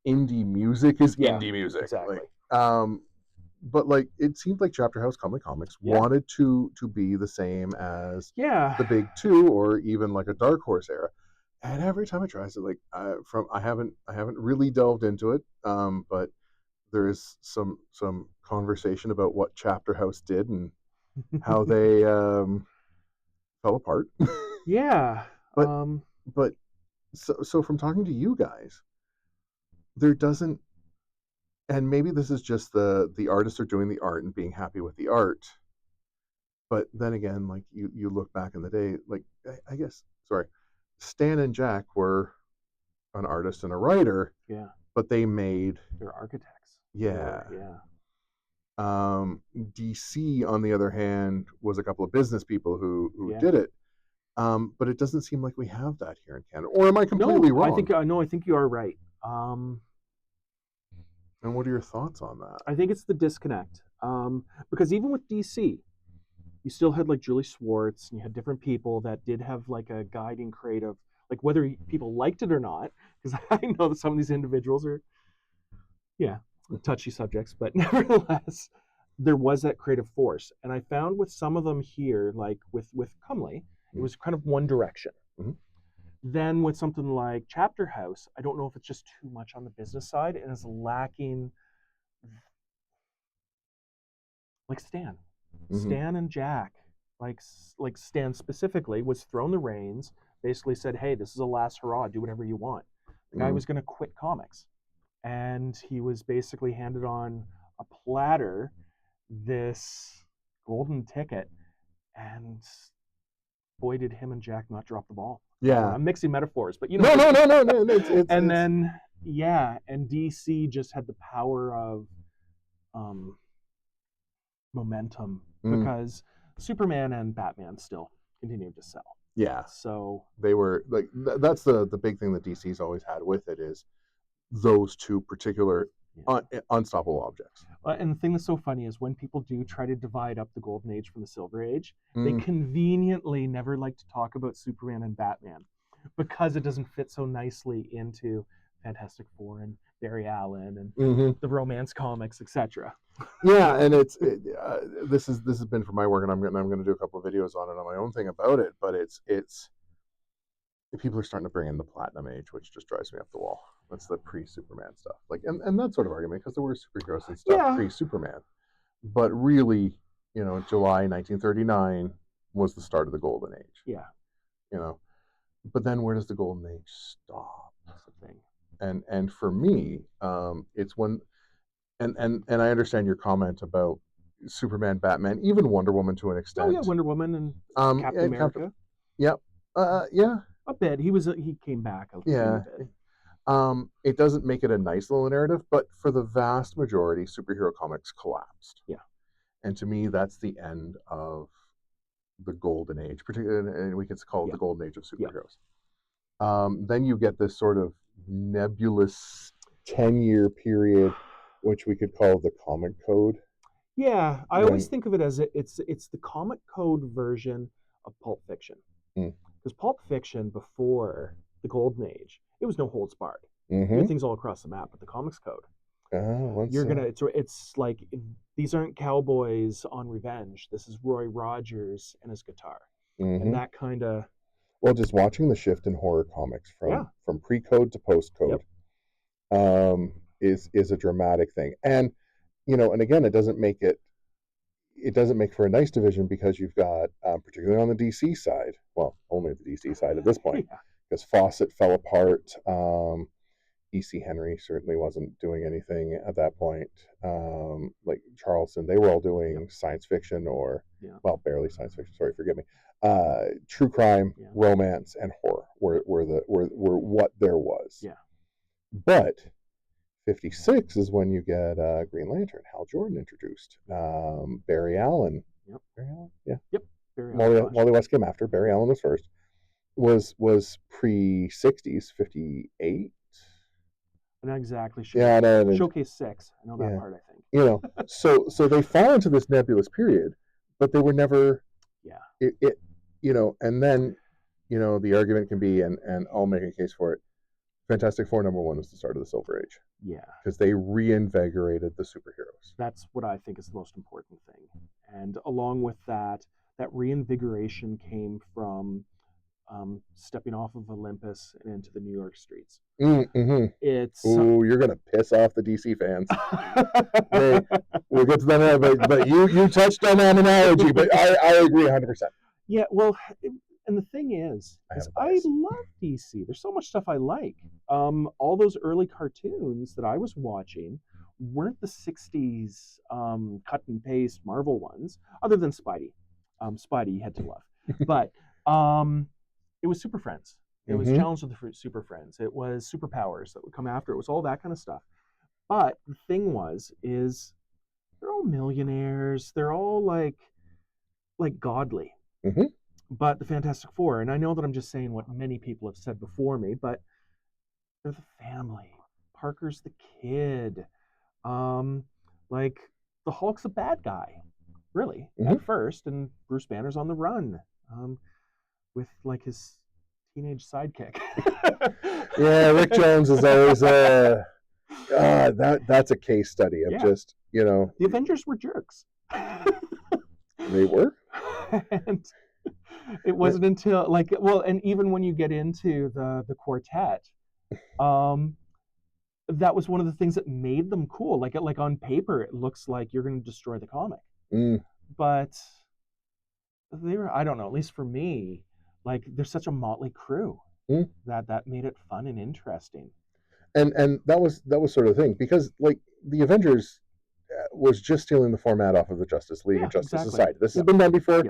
indie music is indie music. Exactly. But like it seemed like Chapter House Comics wanted to be the same as the big two, or even like a Dark Horse era. And every time I try to, like, I haven't really delved into it, but there is some conversation about what Chapter House did and how they fell apart. Yeah. But so from talking to you guys, there doesn't, and maybe this is just the artists are doing the art and being happy with the art. But then again, like you look back in the day, like I guess sorry, Stan and Jack were an artist and a writer, Yeah, but they made they're architects. yeah. Yeah. DC, on the other hand, was a couple of business people who Yeah. did it. But it doesn't seem like we have that here in Canada. Or am I completely No, I wrong? think no, I think you are right. And what are your thoughts on that? I think it's the disconnect. Because even with DC, you still had like Julie Swartz, and you had different people that did have like a guiding creative, like whether people liked it or not. Because I know that some of these individuals are, yeah, touchy subjects, but nevertheless, there was that creative force. And I found with some of them here, like with Cumley, it was kind of one direction. Mm-hmm. Then with something like Chapter House, I don't know if it's just too much on the business side and is lacking, like Stan. Mm-hmm. Stan and Jack, like Stan specifically, was thrown the reins, basically said, "Hey, this is a last hurrah. Do whatever you want." The guy was going to quit comics, and he was basically handed on a platter this golden ticket, and boy, did him and Jack not drop the ball. Yeah. I'm mixing metaphors, but you know. No. And then yeah, and DC just had the power of momentum because Superman and Batman still continued to sell. Yeah. So they were like that's the big thing that DC's always had with it is those two particular unstoppable objects. And the thing that's so funny is when people do try to divide up the Golden Age from the Silver Age, they conveniently never like to talk about Superman and Batman because it doesn't fit so nicely into Fantastic Four and Barry Allen and the romance comics, etc. Yeah, and this has been for my work, and I'm going to do a couple of videos on it on my own thing about it. But it's people are starting to bring in the Platinum Age, which just drives me up the wall. That's the pre-Superman stuff, like and that sort of argument because there were superheroes and stuff pre-Superman, but really, July 1939 was the start of the Golden Age. Yeah, but then where does the Golden Age stop? That's the thing. And for me, it's when, and I understand your comment about Superman, Batman, even Wonder Woman to an extent. Oh yeah, Wonder Woman and Captain America. Yep. Yeah. A bit. He came back a bit. It doesn't make it a nice little narrative, but for the vast majority, superhero comics collapsed. Yeah. And to me, that's the end of the Golden Age, particularly, and we could call it the Golden Age of superheroes. Then you get this sort of nebulous 10-year period, which we could call the Comic Code. Yeah, I always think of it as it's the Comic Code version of Pulp Fiction. Because Pulp Fiction, before the Golden Age, it was no holds barred. Things all across the map, but the Comics Code. It's like, these aren't cowboys on revenge. This is Roy Rogers and his guitar, and that kind of. Well, just watching the shift in horror comics from pre-code to post-code is a dramatic thing, and and again, it doesn't make for a nice division because you've got particularly on the DC side, well, only the DC side at this point, because Fawcett fell apart. E.C. Henry certainly wasn't doing anything at that point. Like Charleston, they were all doing science fiction or, well, barely science fiction. Sorry, forgive me. True crime, romance, and horror were what there was. Yeah. But 56 is when you get Green Lantern, Hal Jordan introduced. Barry Allen. Yep. Barry Allen. Yeah. Yep. Barry Allen. Wally West came after. Barry Allen was first. Was pre-60s, 58. I'm not exactly sure. Yeah, Showcase 6. I know that part, I think. So they fall into this nebulous period, but they were never. Yeah. And then, the argument can be, and I'll make a case for it. Fantastic Four #1 is the start of the Silver Age. Yeah. Because they reinvigorated the superheroes. That's what I think is the most important thing. And along with that reinvigoration came from stepping off of Olympus and into the New York streets. It's you're gonna piss off the DC fans. We'll get to that, but you touched on that analogy, but I agree 100%. Yeah, well, and the thing is I love DC. There's so much stuff I like. All those early cartoons that I was watching weren't the 60s cut and paste Marvel ones, other than Spidey. Spidey you had to love. But it was Super Friends. It was Mm-hmm. Challenge of the Super Friends. It was Superpowers that would come after. It was all that kind of stuff. But the thing is they're all millionaires. They're all like godly. Mm-hmm. But the Fantastic Four, and I know that I'm just saying what many people have said before me, but they're the family. Parker's the kid. Like the Hulk's a bad guy, really, Mm-hmm. at first, and Bruce Banner's on the run, with like his teenage sidekick. Yeah, Rick Jones is always that's a case study of Yeah. just, The Avengers were jerks. they were. And it wasn't until and even when you get into the quartet, that was one of the things that made them cool. Like on paper, it looks like you're going to destroy the comic, but they were, I don't know, at least for me, like they're such a motley crew that made it fun and interesting. And that was sort of the thing, because like the Avengers was just stealing the format off of the Justice League and Justice Society. This has been done before.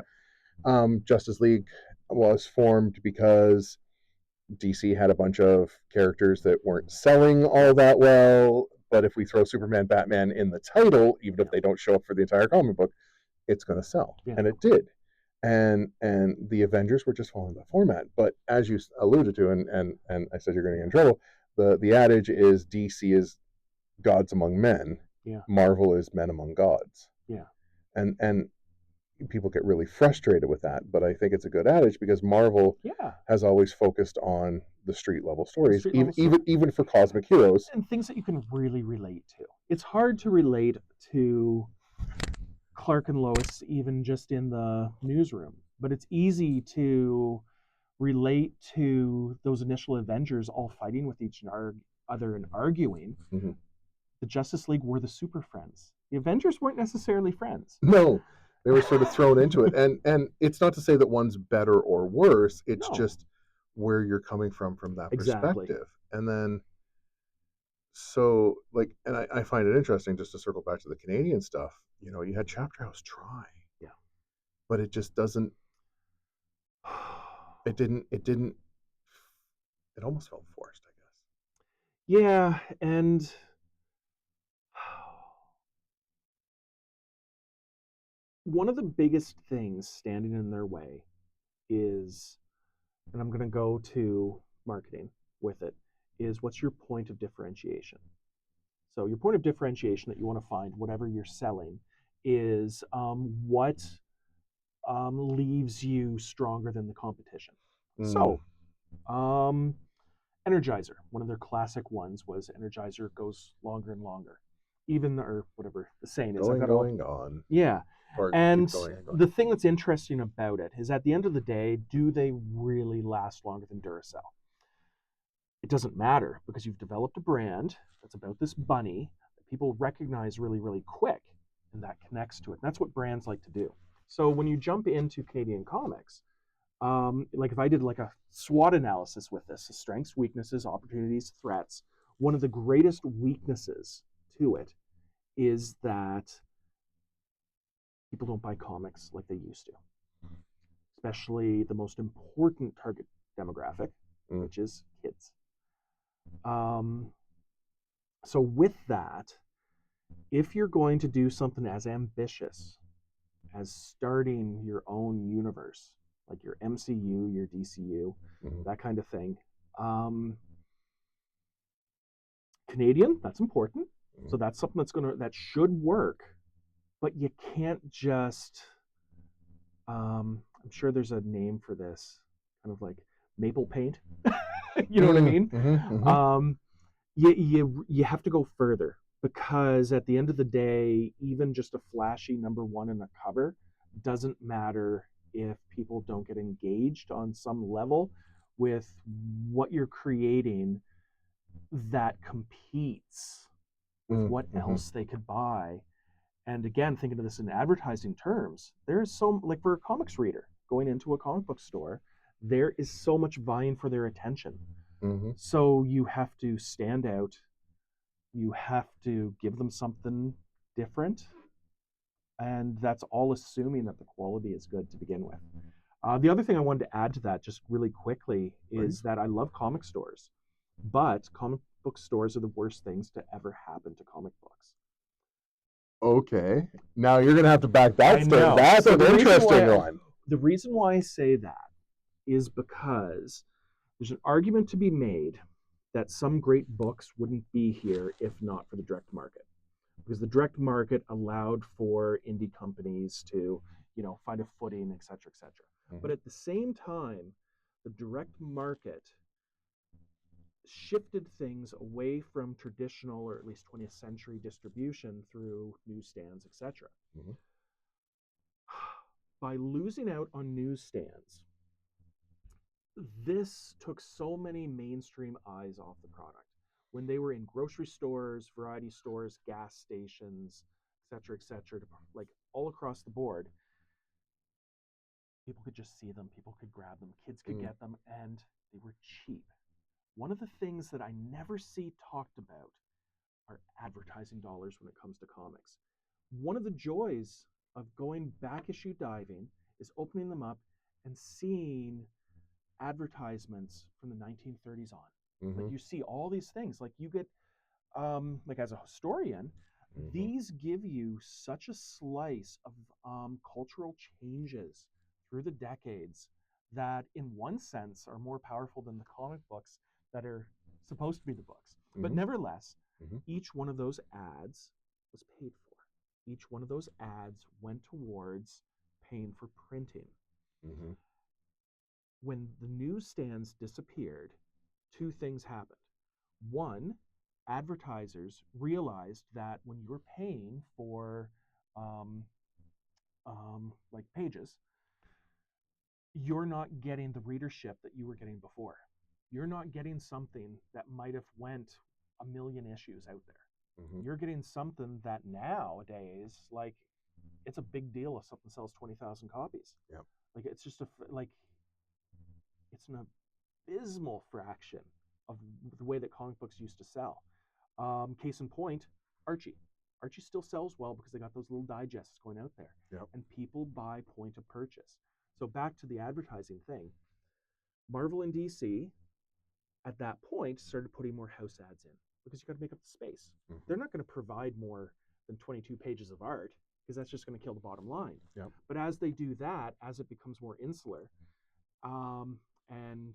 Justice League was formed because DC had a bunch of characters that weren't selling all that well, but if we throw Superman, Batman in the title, even if they don't show up for the entire comic book, it's going to sell. And it did. And the Avengers were just following the format. But as you alluded to, and I said you're going to get in trouble, the adage is DC is gods among men. Marvel is men among gods. And people get really frustrated with that, but I think it's a good adage, because Marvel has always focused on the street level stories, even for cosmic heroes, and things that you can really relate to. It's hard to relate to Clark and Lois even just in the newsroom, but it's easy to relate to those initial Avengers all fighting with each other and arguing. The Justice League were the super friends. The Avengers weren't necessarily friends. No, they were sort of thrown into it, and it's not to say that one's better or worse. It's just where you're coming from that perspective. And then, so like, and I find it interesting, just to circle back to the Canadian stuff. You had Chapter House try, but it just doesn't. It didn't. It almost felt forced, I guess. Yeah, and one of the biggest things standing in their way is, and I'm going to go to marketing with it, is what's your point of differentiation? So your point of differentiation that you want to find, whatever you're selling, is what leaves you stronger than the competition. So, Energizer, one of their classic ones was Energizer goes longer and longer, or whatever the saying is. Going on. Yeah. And the thing that's interesting about it is, at the end of the day, do they really last longer than Duracell? It doesn't matter, because you've developed a brand that's about this bunny that people recognize really, really quick, and that connects to it. And that's what brands like to do. So when you jump into Canadian comics, like if I did like a SWOT analysis with this, strengths, weaknesses, opportunities, threats, one of the greatest weaknesses to it is that people don't buy comics like they used to, especially the most important target demographic, which is kids. So with that, if you're going to do something as ambitious as starting your own universe, like your MCU, your DCU, that kind of thing, Canadian, that's important. So that's something that should work, but you can't just, I'm sure there's a name for this, kind of like maple paint. You know what I mean? You have to go further, because at the end of the day, even just a flashy #1 in a cover doesn't matter if people don't get engaged on some level with what you're creating that competes with what else they could buy. And again, thinking of this in advertising terms, there is so, like for a comics reader going into a comic book store, there is so much vying for their attention. So you have to stand out. You have to give them something different. And that's all assuming that the quality is good to begin with. The other thing I wanted to add to that, just really quickly, is that I love comic stores, but comic book stores are the worst things to ever happen to comic books. Okay. Now you're going to have to back that I story. know. That's So an interesting one. the reason why I say that is because there's an argument to be made that some great books wouldn't be here if not for the direct market. Because the direct market allowed for indie companies to, find a footing, et cetera, et cetera. Mhm. But at the same time, the direct market shifted things away from traditional or at least 20th century distribution through newsstands, et cetera. Mhm. By losing out on newsstands, this took so many mainstream eyes off the product. When they were in grocery stores, variety stores, gas stations, et cetera, like all across the board, people could just see them, people could grab them, kids could get them, and they were cheap. One of the things that I never see talked about are advertising dollars when it comes to comics. One of the joys of going back issue diving is opening them up and seeing advertisements from the 1930s on. Mhm. Like you see all these things. Like you get, like as a historian, Mhm. these give you such a slice of cultural changes through the decades that, in one sense, are more powerful than the comic books that are supposed to be the books. But Mhm. nevertheless, Mhm. each one of those ads was paid for. Each one of those ads went towards paying for printing. Mhm. When the newsstands disappeared, two things happened. One, advertisers realized that when you're paying for um, like pages, you're not getting the readership that you were getting before. You're not getting something that might have went a million issues out there. Mhm. You're getting something that nowadays, like, it's a big deal if something sells 20,000 copies. Yep. Like, it's just it's an abysmal fraction of the way that comic books used to sell. Case in point, Archie. Archie still sells well because they got those little digests going out there, Yep. and people buy point of purchase. So back to the advertising thing, Marvel and DC at that point started putting more house ads in because you got to make up the space. Mhm. They're not going to provide more than 22 pages of art because that's just going to kill the bottom line. Yep. But as they do that, as it becomes more insular, and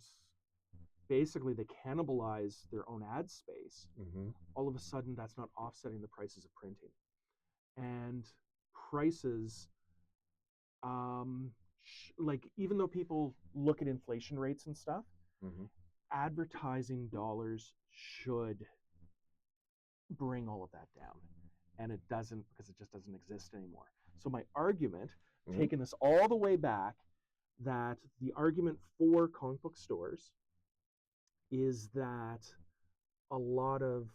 basically they cannibalize their own ad space, Mhm. all of a sudden that's not offsetting the prices of printing. And prices, like, even though people look at inflation rates and stuff, Mhm. advertising dollars should bring all of that down. And it doesn't, because it just doesn't exist anymore. So my argument, Mhm. taking this all the way back, that the argument for comic book stores is that a lot of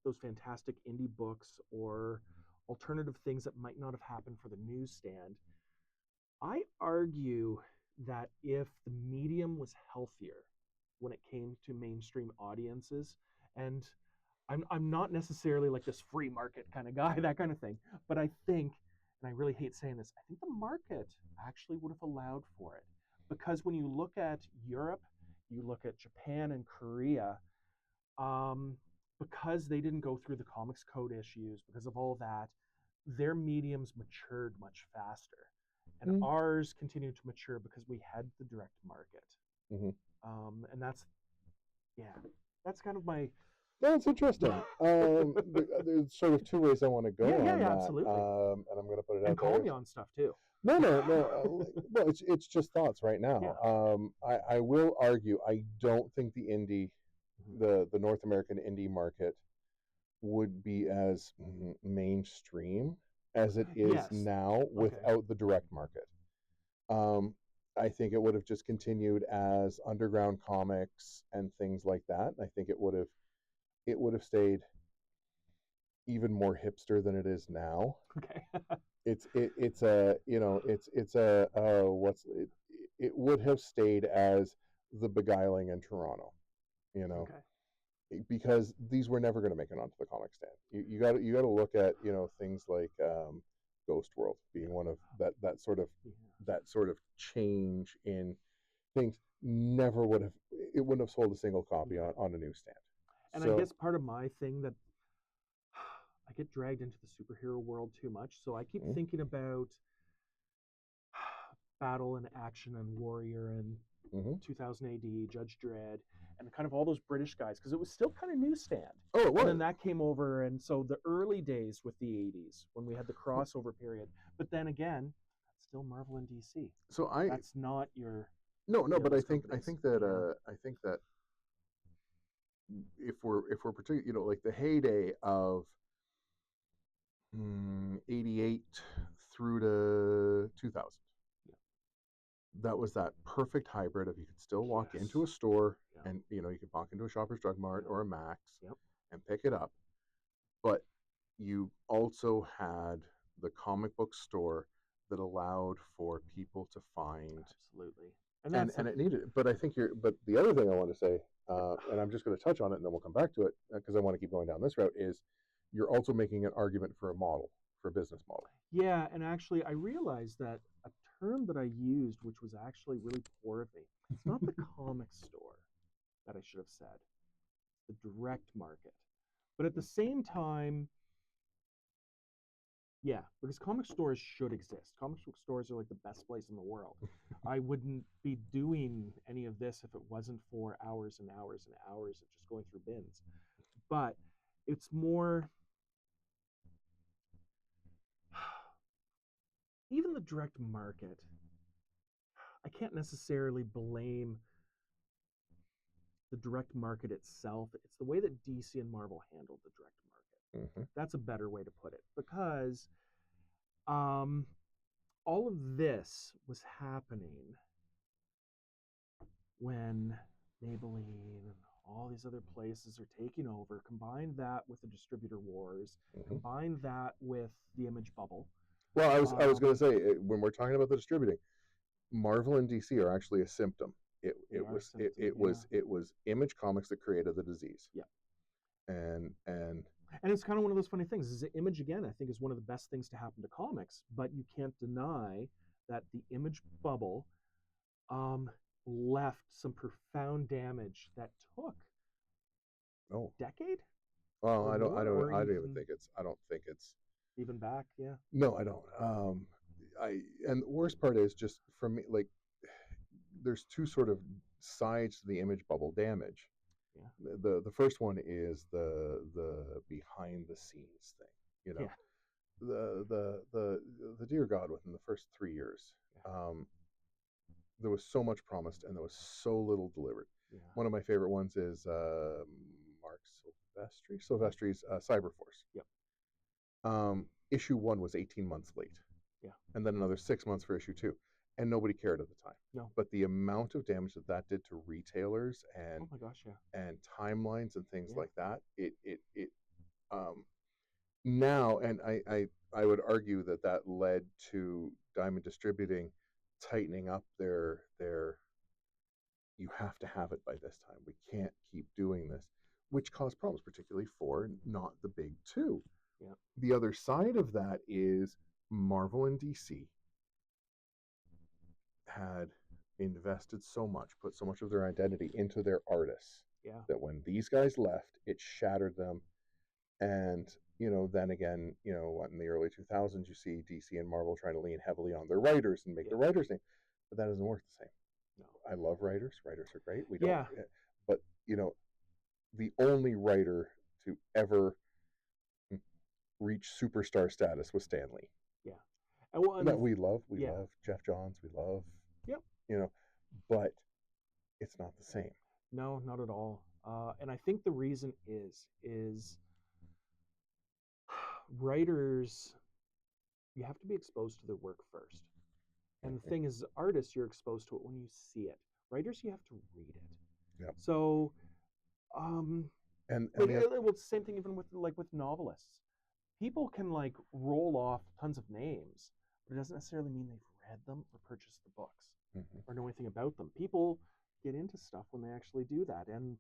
those fantastic indie books or alternative things that might not have happened for the newsstand, I argue that if the medium was healthier when it came to mainstream audiences, and I'm not necessarily like this free market kind of guy, that kind of thing, but I think, and I really hate saying this, I think the market actually would have allowed for it. Because when you look at Europe, you look at Japan and Korea, um, because they didn't go through the comics code issues, because of all that, their mediums matured much faster. And Mhm. ours continued to mature because we had the direct market. Mhm. And that's, yeah, that's kind of my. That's interesting. There's sort of two ways I want to go on Yeah, that, absolutely. and I'm going to put it And out call there. me on stuff too. No, no, no. Well, it's just thoughts right now. Yeah. I will argue. I don't think the Mhm. the North American indie market would be as mainstream as it is Yes. now Okay. without the direct market. Um, I think it would have just continued as underground comics and things like that. I think it would have stayed even more hipster than it is now. Okay. It's a it's a it would have stayed as the beguiling in Toronto, you know, Okay. because these were never going to make it onto the comic stand. You got to look at things like Ghost World being one of that sort of change in things. Never would have it wouldn't have sold a single copy on a newsstand. And So, I guess part of my thing that I get dragged into the superhero world too much, so I keep thinking about Battle and Action and Warrior and 2000 AD, Judge Dredd, and kind of all those British guys, because it was still kind of newsstand. Oh, it was. And then that came over, and so the early days with the 80s, when we had the crossover period. But then again, that's still Marvel and DC. So that's not your but I think that if we're particular, like the heyday of 88 through to 2000. That was that perfect hybrid of you could still walk into a store and you could walk into a Shoppers Drug Mart or a Max and pick it up, but you also had the comic book store that allowed for people to find and it needed it. But I think but the other thing I want to say, and I'm just going to touch on it and then we'll come back to it because I want to keep going down this route, is you're also making an argument for a model, for a business model. Yeah, and actually I realized that a term that I used, which was actually really poor of me, it's not the comic store that I should have said, the direct market. But at the same time, yeah, because comic stores should exist. Comic book stores are like the best place in the world. I wouldn't be doing any of this if it wasn't for hours and hours and hours of just going through bins. But it's more, even the direct market, I can't necessarily blame the direct market itself. It's the way that DC and Marvel handled the direct market. That's a better way to put it, because all of this was happening when Maybelline and all these other places are taking over. Combine that with the distributor wars, combine that with the image bubble. Well, I was going to say, when we're talking about the distributing, Marvel and DC are actually a symptom. It was Image Comics that created the disease. Yeah. And it's kind of one of those funny things. Is Image, again, I think, is one of the best things to happen to comics, but you can't deny that the Image bubble left some profound damage that took a decade. Well, I don't think it's even back. Yeah. No, I don't. And the worst part is, just for me, like, there's two sort of sides to the image bubble damage. Yeah. The first one is the behind the scenes thing. Yeah. The dear God, within the first 3 years, there was so much promised and there was so little delivered. Yeah. One of my favorite ones is Mark Silvestri's Cyberforce. Yep. Issue 1 was 18 months late. Yeah. And then another 6 months for issue 2. And nobody cared at the time. No. But the amount of damage that did to retailers and oh my gosh, yeah. and timelines and things like that, it now, and I would argue that led to Diamond Distributing tightening up their you have to have it by this time. We can't keep doing this, which caused problems, particularly for not the big two. Yeah. The other side of that is Marvel and DC had invested so much, put so much of their identity into their artists, that when these guys left, it shattered them. And then again, in the early 2000s, you see DC and Marvel trying to lean heavily on their writers and make the writers name, but that doesn't work the same. No. I love writers. Writers are great. We don't, but the only writer to ever reach superstar status was Stan Lee. Yeah. And that we love Jeff Johns. We love, but it's not the same. No, not at all. And I think the reason is writers, you have to be exposed to their work first. And the thing is, artists, you're exposed to it when you see it. Writers, you have to read it. Yep. So, it's the same thing even with novelists. People can roll off tons of names, but it doesn't necessarily mean they've read them or purchased the books or know anything about them. People get into stuff when they actually do that. And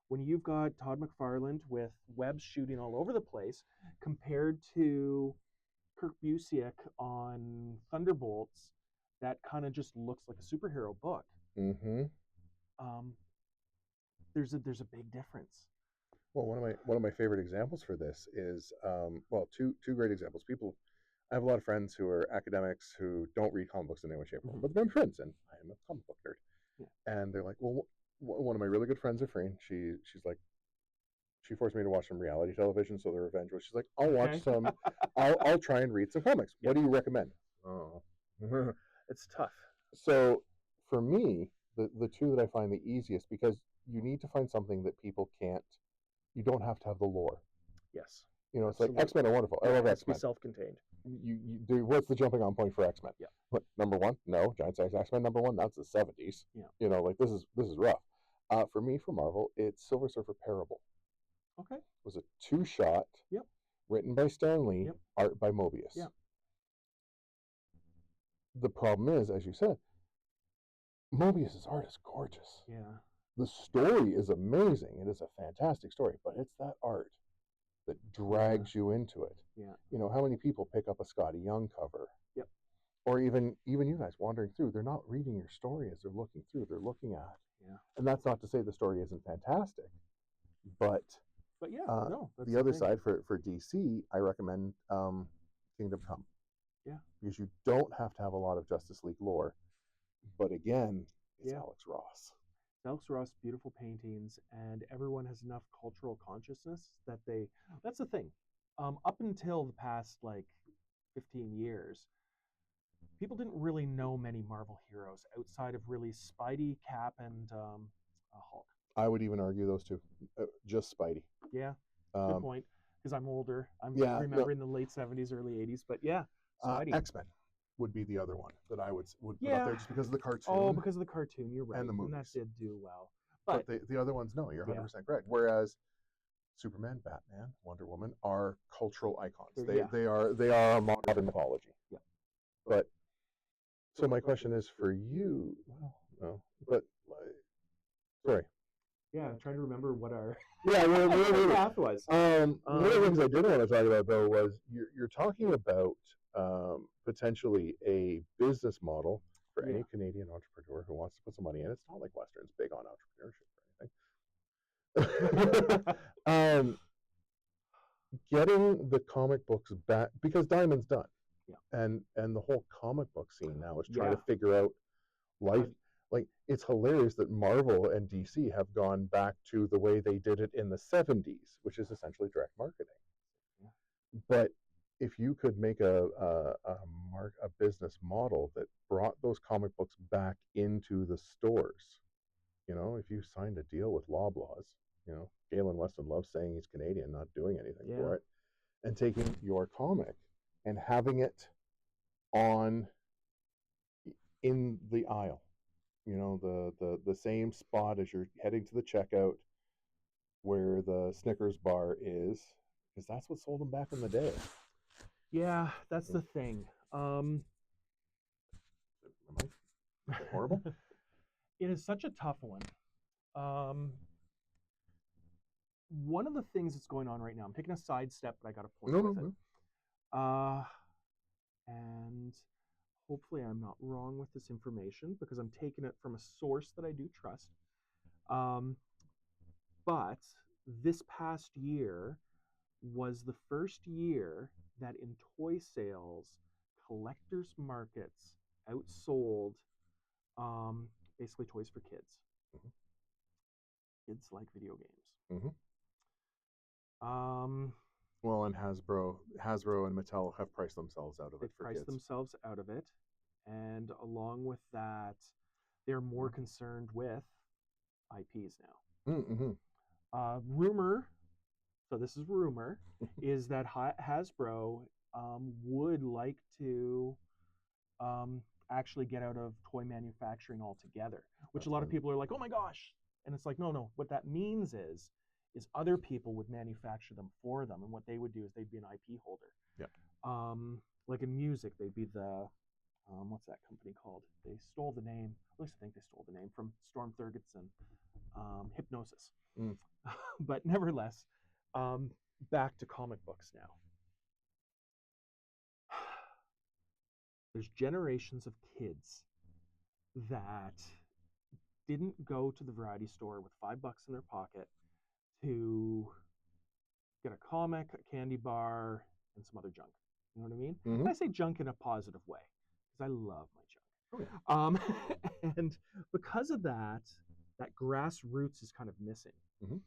when you've got Todd McFarlane with webs shooting all over the place compared to Kurt Busiek on Thunderbolts that kind of just looks like a superhero book. Mm-hmm. There's a big difference. Well, one of my favorite examples for this is two great examples. I have a lot of friends who are academics who don't read comic books in any way, shape, or form, but they're my friends, and I am a comic book nerd. Yeah. And they're like, well, one of my really good friends, Afreen, she's like, she forced me to watch some reality television, so the revenge was. She's like, I'll watch some, I'll try and read some comics. What do you recommend? Oh, It's tough. So for me, the two that I find the easiest, because you need to find something that people can't. You don't have to have the lore. Yes. You know, it's Absolutely. like X-Men are wonderful. I love X-Men. Self-contained. What's the jumping on point for X-Men? Yeah. What, number one? No, Giant Size X-Men number one. That's the 70s. Yeah. You know, like this is rough. For me, for Marvel, it's Silver Surfer Parable. Okay. It was a 2-shot. Yep. Written by Stan Lee, yep. art by Mobius. Yeah. The problem is, as you said, Mobius's art is gorgeous. Yeah. The story is amazing. It is a fantastic story, but it's that art that drags you into it. Yeah. You know, how many people pick up a Scotty Young cover? Yep. Or even you guys wandering through, they're not reading your story as they're looking through, they're looking at. Yeah. And that's not to say the story isn't fantastic, but yeah, no. That's the other side for DC, I recommend Kingdom Come. Yeah. Because you don't have to have a lot of Justice League lore, but again, it's Alex Ross. Alex Ross, beautiful paintings, and everyone has enough cultural consciousness that that's the thing. Up until the past, 15 years, people didn't really know many Marvel heroes outside of really Spidey, Cap, and Hulk. I would even argue those two. Just Spidey. Yeah, good point. Because I'm older. I'm remembering the late 70s, early 80s, but yeah, Spidey. X-Men would be the other one that I would put up there just because of the cartoon. Oh, because of the cartoon, you're right. And the movies. And that did do well. But the other ones, no, you're 100% correct. Whereas Superman, Batman, Wonder Woman are cultural icons. They are a modern mythology. Yeah. But so my question is for you. Well, no, but sorry. Yeah, I'm trying to remember what our path was. One of the things I did want to talk about though was you're talking about potentially a business model for any Canadian entrepreneur who wants to put some money in. It's not like Western's big on entrepreneurship or anything. Getting the comic books back, because Diamond's done. Yeah. And the whole comic book scene now is trying to figure out life. Like, it's hilarious that Marvel and DC have gone back to the way they did it in the 70s, which is essentially direct marketing. Yeah. But if you could make a business model that brought those comic books back into the stores, you know, if you signed a deal with Loblaws, you know, Galen Weston loves saying he's Canadian, not doing anything for it, and taking your comic and having it in the aisle. You know, the same spot as you're heading to the checkout where the Snickers bar is, because that's what sold them back in the day. Yeah, that's the thing. Am I horrible? It is such a tough one. One of the things that's going on right now, I'm taking a side step, but I got a point with it. And hopefully I'm not wrong with this information because I'm taking it from a source that I do trust. But this past year was the first year that in toy sales, collectors markets outsold basically toys for kids. Mm-hmm. Kids like video games. Mm-hmm. Well, and Hasbro and Mattel have priced themselves out of it for kids. They've priced themselves out of it. And along with that, they're more concerned with IPs now. Mm-hmm. Rumor, so this is rumor, is that Hasbro would like to actually get out of toy manufacturing altogether, which a lot of people are like, oh my gosh. And it's like, no. What that means is other people would manufacture them for them. And what they would do is they'd be an IP holder. Yeah. Like in music, they'd be the, what's that company called? They stole the name, at least I think they stole the name from Storm Thurgood, Hypnosis. Mm. But nevertheless, back to comic books now. there's generations of kids that didn't go to the variety store with $5 in their pocket to get a comic, a candy bar, and some other junk. You know what I mean? Mm-hmm. And I say junk in a positive way because I love my junk. Oh, yeah. And because of that, that grassroots is kind of missing. Mm-hmm.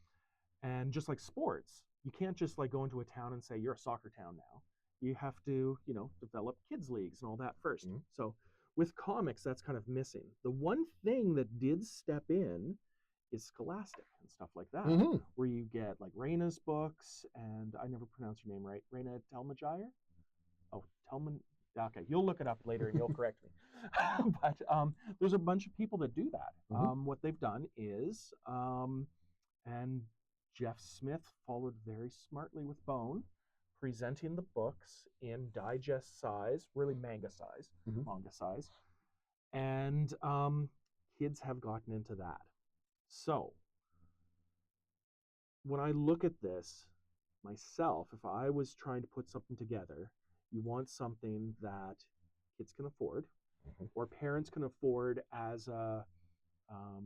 And just like sports, you can't just like go into a town and say you're a soccer town now. You have to, develop kids leagues and all that 1st. Mm-hmm. So with comics, that's kind of missing. The one thing that did step in is Scholastic and stuff like that, Mm-hmm. where you get like Raina's books, and I never pronounce her name right. Raina Telmagyr? Oh, Telman. Okay, you'll look it up later and you'll correct me. But there's a bunch of people that do that. Mm-hmm. What they've done is, and Jeff Smith followed very smartly with Bone, presenting the books in digest size, really manga size, and kids have gotten into that. So when I look at this myself, if I was trying to put something together, you want something that kids can afford, Mm-hmm. or parents can afford as a I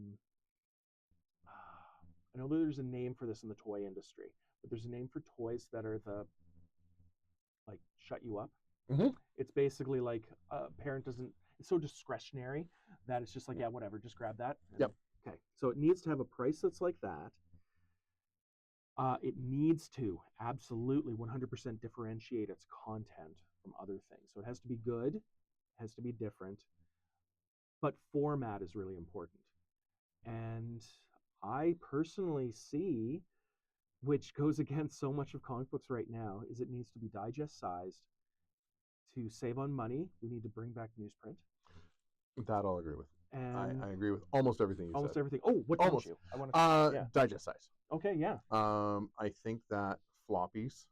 know there's a name for this in the toy industry, but there's a name for toys that are the like shut you up. Mm-hmm. It's basically like a parent doesn't. It's so discretionary that it's just like, yeah, whatever, just grab that. Yep. Okay, so it needs to have a price that's like that. It needs to absolutely 100% differentiate its content from other things. So it has to be good, it has to be different, but format is really important. And I personally see, which goes against so much of comic books right now, is it needs to be digest sized. To save on money, we need to bring back newsprint. That I'll agree with. And I agree with almost everything you almost said. everything. Oh, what Almost. don't you? I want to. Digest size. Okay, yeah. I think that floppies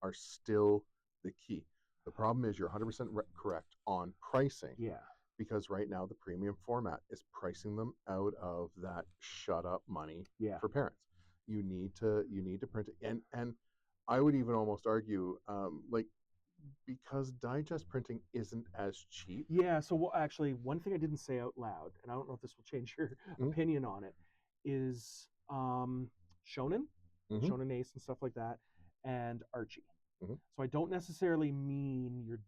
are still the key. The problem is you're 100% correct on pricing. Yeah. Because right now the premium format is pricing them out of that shut up money for parents. You need to print it, and I would even almost argue because digest printing isn't as cheap. Yeah, so actually one thing I didn't say out loud, and I don't know if this will change your opinion on it, is Shonen, Shonen Ace and stuff like that, and Archie. Mm-hmm. So I don't necessarily mean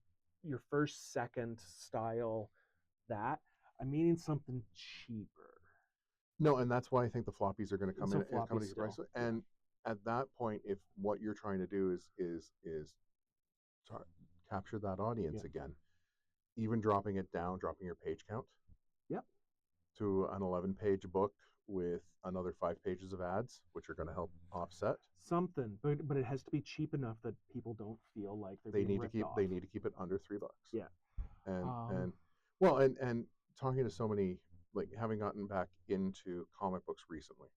your first, second style that. I'm meaning something cheaper. No, and that's why I think the floppies are going to come in at your price. And at that point, if what you're trying to do is capture that audience again, even dropping your page count, to an 11-page book with another 5 pages of ads, which are going to help offset something. But it has to be cheap enough that people don't feel like they need to keep it under $3. Yeah, and talking to so many, like having gotten back into comic books recently,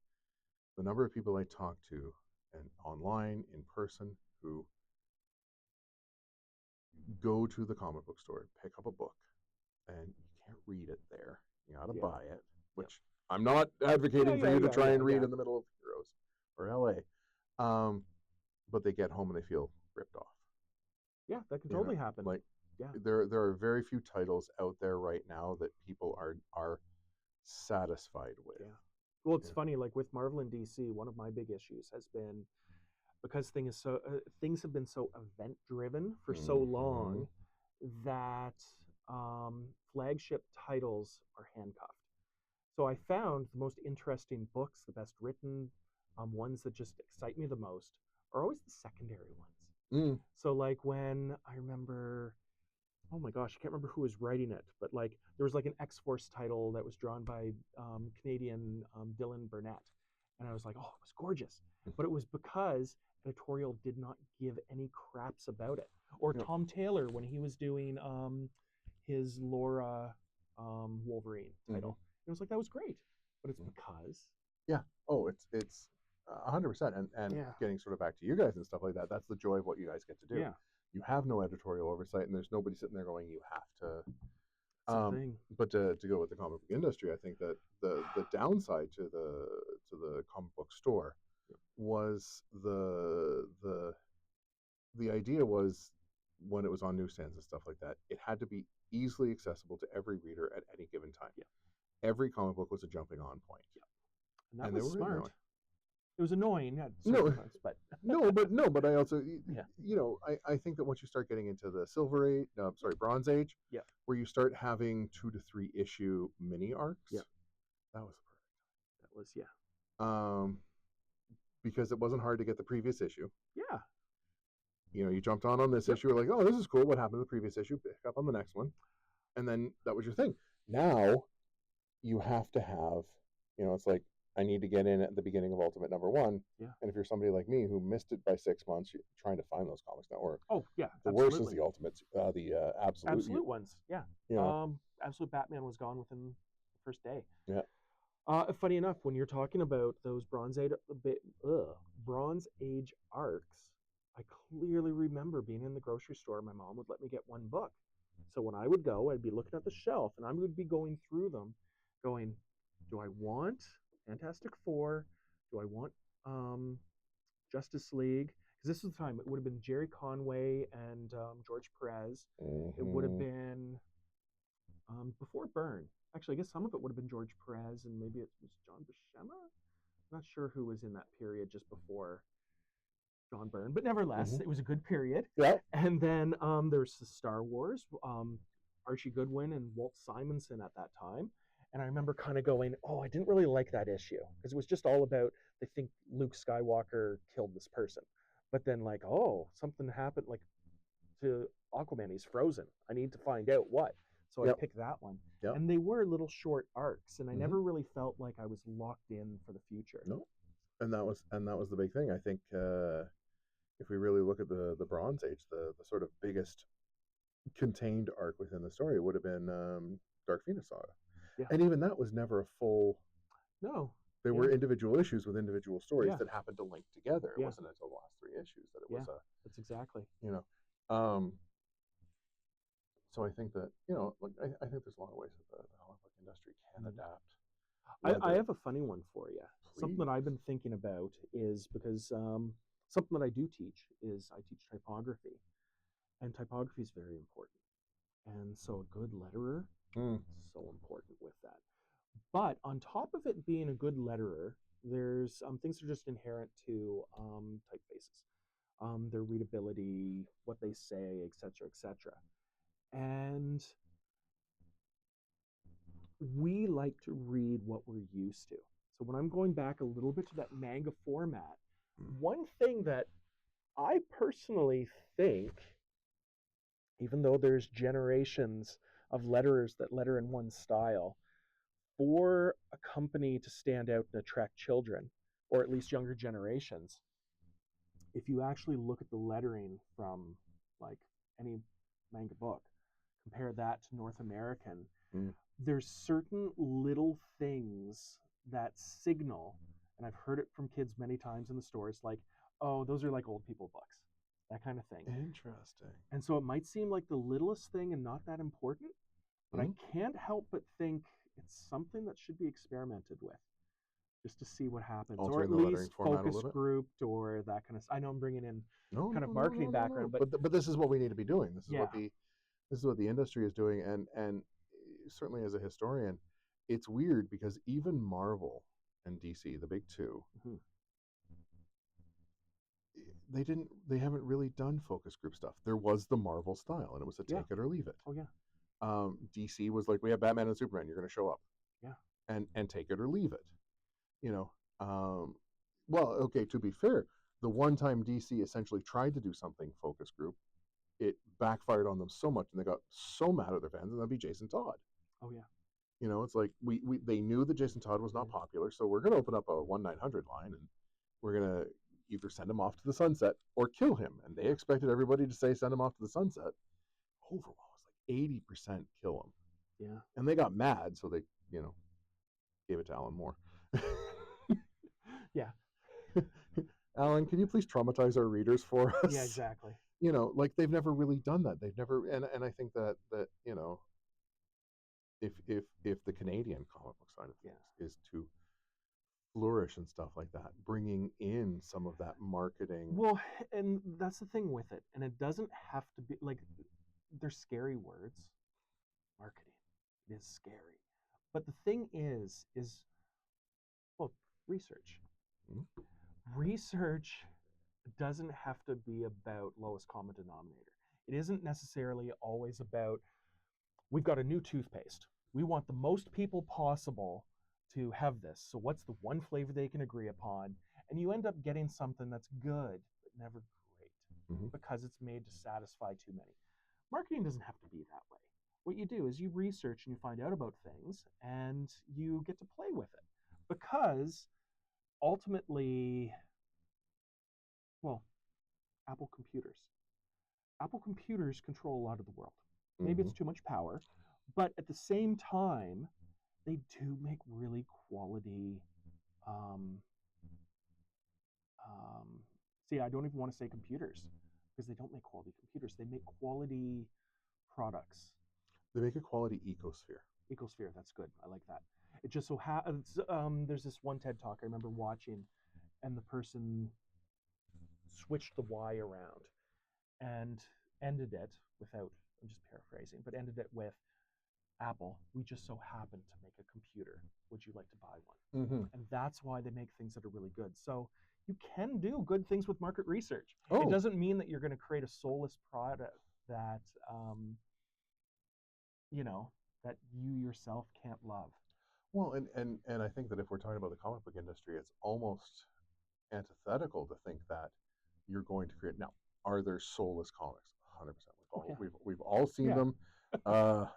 the number of people I talk to and online, in person, who go to the comic book store, pick up a book, and you can't read it there. You got to buy it, which I'm not advocating for you to try and read in the middle of Heroes or LA. But they get home and they feel ripped off. Yeah, that can totally happen. There are very few titles out there right now that people are satisfied with. Yeah. Well, it's funny, like with Marvel and DC, one of my big issues has been because things have been so event driven for so long that flagship titles are handcuffed. So I found the most interesting books, the best written ones that just excite me the most, are always the secondary ones. So like when I remember, oh my gosh, I can't remember who was writing it, but like there was like an X-Force title that was drawn by Canadian Dylan Burnett, and I was like, oh, it was gorgeous. But it was because editorial did not give any craps about it. Or Tom Taylor when he was doing his Laura Wolverine title. It was like, that was great, but it's because it's 100%, and getting sort of back to you guys and stuff like that. That's the joy of what you guys get to do. Yeah. You have no editorial oversight, and there's nobody sitting there going, you have to. But to go with the comic book industry, I think that the downside to the comic book store was the idea was when it was on newsstands and stuff like that, it had to be easily accessible to every reader at any given time. Yeah. Every comic book was a jumping on point. Yeah. And that And they was were written that smart. way. It was annoying at No. certain times, but No, but I also, Yeah. you know, I think that once you start getting into the Silver Age, Bronze Age, Yeah. where you start having 2 to 3 issue mini arcs, Yeah. that was the perfect. that was, yeah. Because it wasn't hard to get the previous issue. Yeah. You know, you jumped on this Yep. issue, you're like, oh, this is cool. What happened to the previous issue? Pick up on the next one, and then that was your thing. Now you have to have, you know, it's like I need to get in at the beginning of Ultimate #1. Yeah. And if you're somebody like me who missed it by 6 months, you're trying to find those comics now. Or Oh yeah, the absolutely. worst is the Ultimates, the Absolute ones. Yeah. You know, Absolute Batman was gone within the first day. Yeah. Funny enough, when you're talking about those Bronze Age arcs, I clearly remember being in the grocery store. My mom would let me get one book. So when I would go, I'd be looking at the shelf and I would be going through them, going, do I want Fantastic Four? Do I want Justice League? Because this was the time, it would have been Jerry Conway and George Perez. It would have been before Byrne. Actually, I guess some of it would have been George Perez and maybe it was John Buscema. I'm not sure who was in that period just before John Byrne, but nevertheless, it was a good period. Yeah. And then there's the Star Wars, Archie Goodwin and Walt Simonson at that time. And I remember kind of going, oh, I didn't really like that issue because it was just all about they think Luke Skywalker killed this person. But then like, oh, something happened like to Aquaman, he's frozen. I need to find out what. So I picked that one. Yep. And they were little short arcs, and I never really felt like I was locked in for the future. No. And that was the big thing. I think if we really look at the Bronze Age, the sort of biggest contained arc within the story would have been Dark Phoenix Saga. Yeah. And even that was never a full. No. There were individual issues with individual stories that happened to link together. It Yeah. wasn't until the last 3 issues that it was a. That's exactly. You know, so I think that, you know, look, I think there's a lot of ways that the comic book industry can adapt. I have a funny one for you. Please. Something that I've been thinking about is because something that I do teach is I teach typography, and typography is very important. And so a good letterer is so important with that. But on top of it being a good letterer, there's things that are just inherent to typefaces, their readability, what they say, etc., etc. And we like to read what we're used to. So when I'm going back a little bit to that manga format, one thing that I personally think, even though there's generations of letterers that letter in one style, for a company to stand out and attract children, or at least younger generations, if you actually look at the lettering from like any manga book, compare that to North American, there's certain little things that signal, and I've heard it from kids many times in the stores, like, oh, those are like old people books, that kind of thing. Interesting. And so it might seem like the littlest thing and not that important, but I can't help but think it's something that should be experimented with, just to see what happens, or at least focus grouped or that kind of. I know I'm bringing in kind of marketing background, but this is what we need to be doing. This is what the industry is doing, and certainly as a historian, it's weird because even Marvel and DC, the big two, they haven't really done focus group stuff. There was the Marvel style, and it was a take it or leave it. Oh yeah. DC was like, we have Batman and Superman, you're going to show up, and take it or leave it. You know, well, okay. To be fair, the one time DC essentially tried to do something focus group, it backfired on them so much, and they got so mad at their fans, and that'd be Jason Todd. Oh yeah. You know, it's like they knew that Jason Todd was not popular, so we're going to open up a 1-900 line, and we're going to either send him off to the sunset or kill him. And they expected everybody to say send him off to the sunset. Overall, it was like 80% kill him. Yeah. And they got mad, so they, you know, gave it to Alan Moore. Yeah. Alan, can you please traumatize our readers for us? Yeah, exactly. You know, like they've never really done that. They've never, and I think that you know, if the Canadian comic book side of things is to Flourish and stuff like that, bringing in some of that marketing. Well, and that's the thing with it. And it doesn't have to be like they're scary words. Marketing. It is scary. But the thing is well, research. Mhm. Research doesn't have to be about lowest common denominator. It isn't necessarily always about we've got a new toothpaste. We want the most people possible to have this. So what's the one flavor they can agree upon? And you end up getting something that's good, but never great Mm-hmm. because it's made to satisfy too many. Marketing doesn't have to be that way. What you do is you research and you find out about things and you get to play with it because ultimately, well, Apple computers. Apple computers control a lot of the world. Maybe it's too much power, but at the same time, they do make really quality. Um, See, I don't even want to say computers because they don't make quality computers. They make quality products. They make a quality ecosphere. Ecosphere, that's good. I like that. It just so happens there's this one TED talk I remember watching, and the person switched the Y around and ended it without, I'm just paraphrasing, but ended it with Apple, we just so happen to make a computer. Would you like to buy one? Mm-hmm. And that's why they make things that are really good. So you can do good things with market research. Oh. It doesn't mean that you're going to create a soulless product that, that you yourself can't love. Well, and I think that if we're talking about the comic book industry, it's almost antithetical to think that you're going to create. Now, are there soulless comics? 100%. We've all seen them. I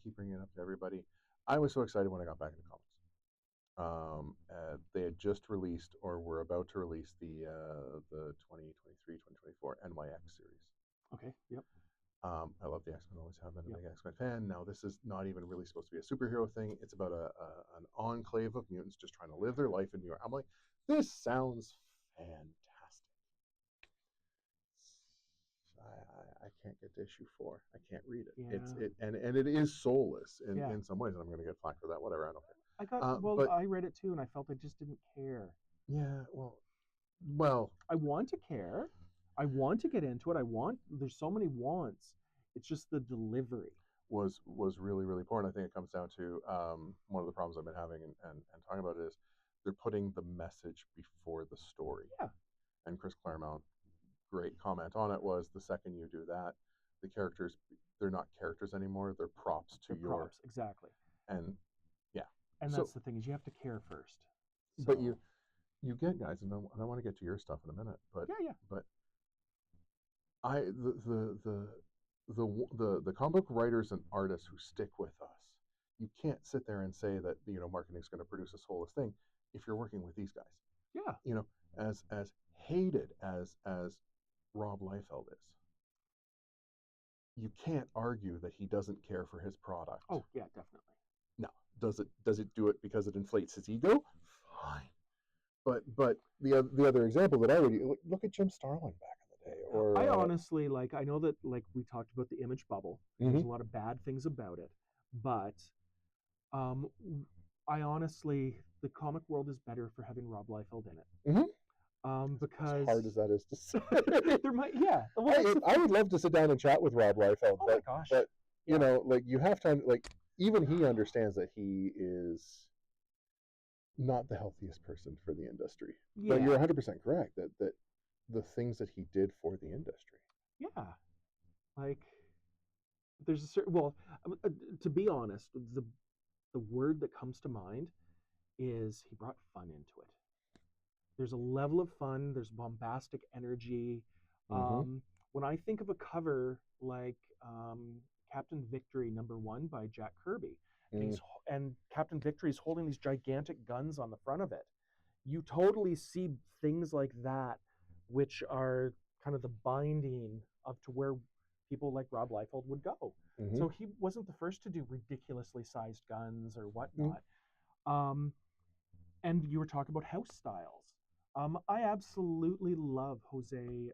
keep bringing it up to everybody. I was so excited when I got back into comics. They had just released, or were about to release, the 2023-2024 NYX series. Okay. Yep. I love the X-Men. Always have been a big X-Men fan. Now, this is not even really supposed to be a superhero thing. It's about an enclave of mutants just trying to live their life in New York. I'm like, this sounds fantastic. I can't get to issue 4. I can't read it. Yeah. And it is soulless in some ways, and I'm going to get flack for that. Whatever, I don't care. I read it too, and I felt I just didn't care. Yeah, well, I want to care. I want to get into it. There's so many wants. It's just the delivery was really, really poor. And I think it comes down to one of the problems I've been having and talking about it is they're putting the message before the story. Yeah. And Chris Claremont, great comment on it, was the second you do that, the characters, they're not characters anymore. They're props to your props. Exactly. And yeah. And that's the thing, is you have to care first. So. But you get, guys, and I want to get to your stuff in a minute, but yeah. But the comic book writers and artists who stick with us, you can't sit there and say that marketing is going to produce a soulless thing if you're working with these guys. Yeah. As hated as Rob Liefeld is, you can't argue that he doesn't care for his product. Oh yeah, definitely. Now, does it do it because it inflates his ego? Fine. But the other example that I would look at Jim Starlin back in the day. Or I honestly I know that we talked about the image bubble. Mm-hmm. There's a lot of bad things about it, but I honestly, the comic world is better for having Rob Liefeld in it. Mm-hmm. Because as hard as that is to say, there might, yeah. Well, I would love to sit down and chat with Rob Liefeld. Oh my gosh! But you have to even he understands that he is not the healthiest person for the industry. Yeah. But you're 100% correct that the things that he did for the industry. Yeah, there's a certain, to be honest, the word that comes to mind is he brought fun into it. There's a level of fun. There's bombastic energy. Mm-hmm. When I think of a cover like Captain Victory #1 by Jack Kirby, and Captain Victory is holding these gigantic guns on the front of it, you totally see things like that, which are kind of the binding up to where people like Rob Liefeld would go. Mm-hmm. So he wasn't the first to do ridiculously sized guns or whatnot. Mm-hmm. And you were talking about house styles. I absolutely love Jose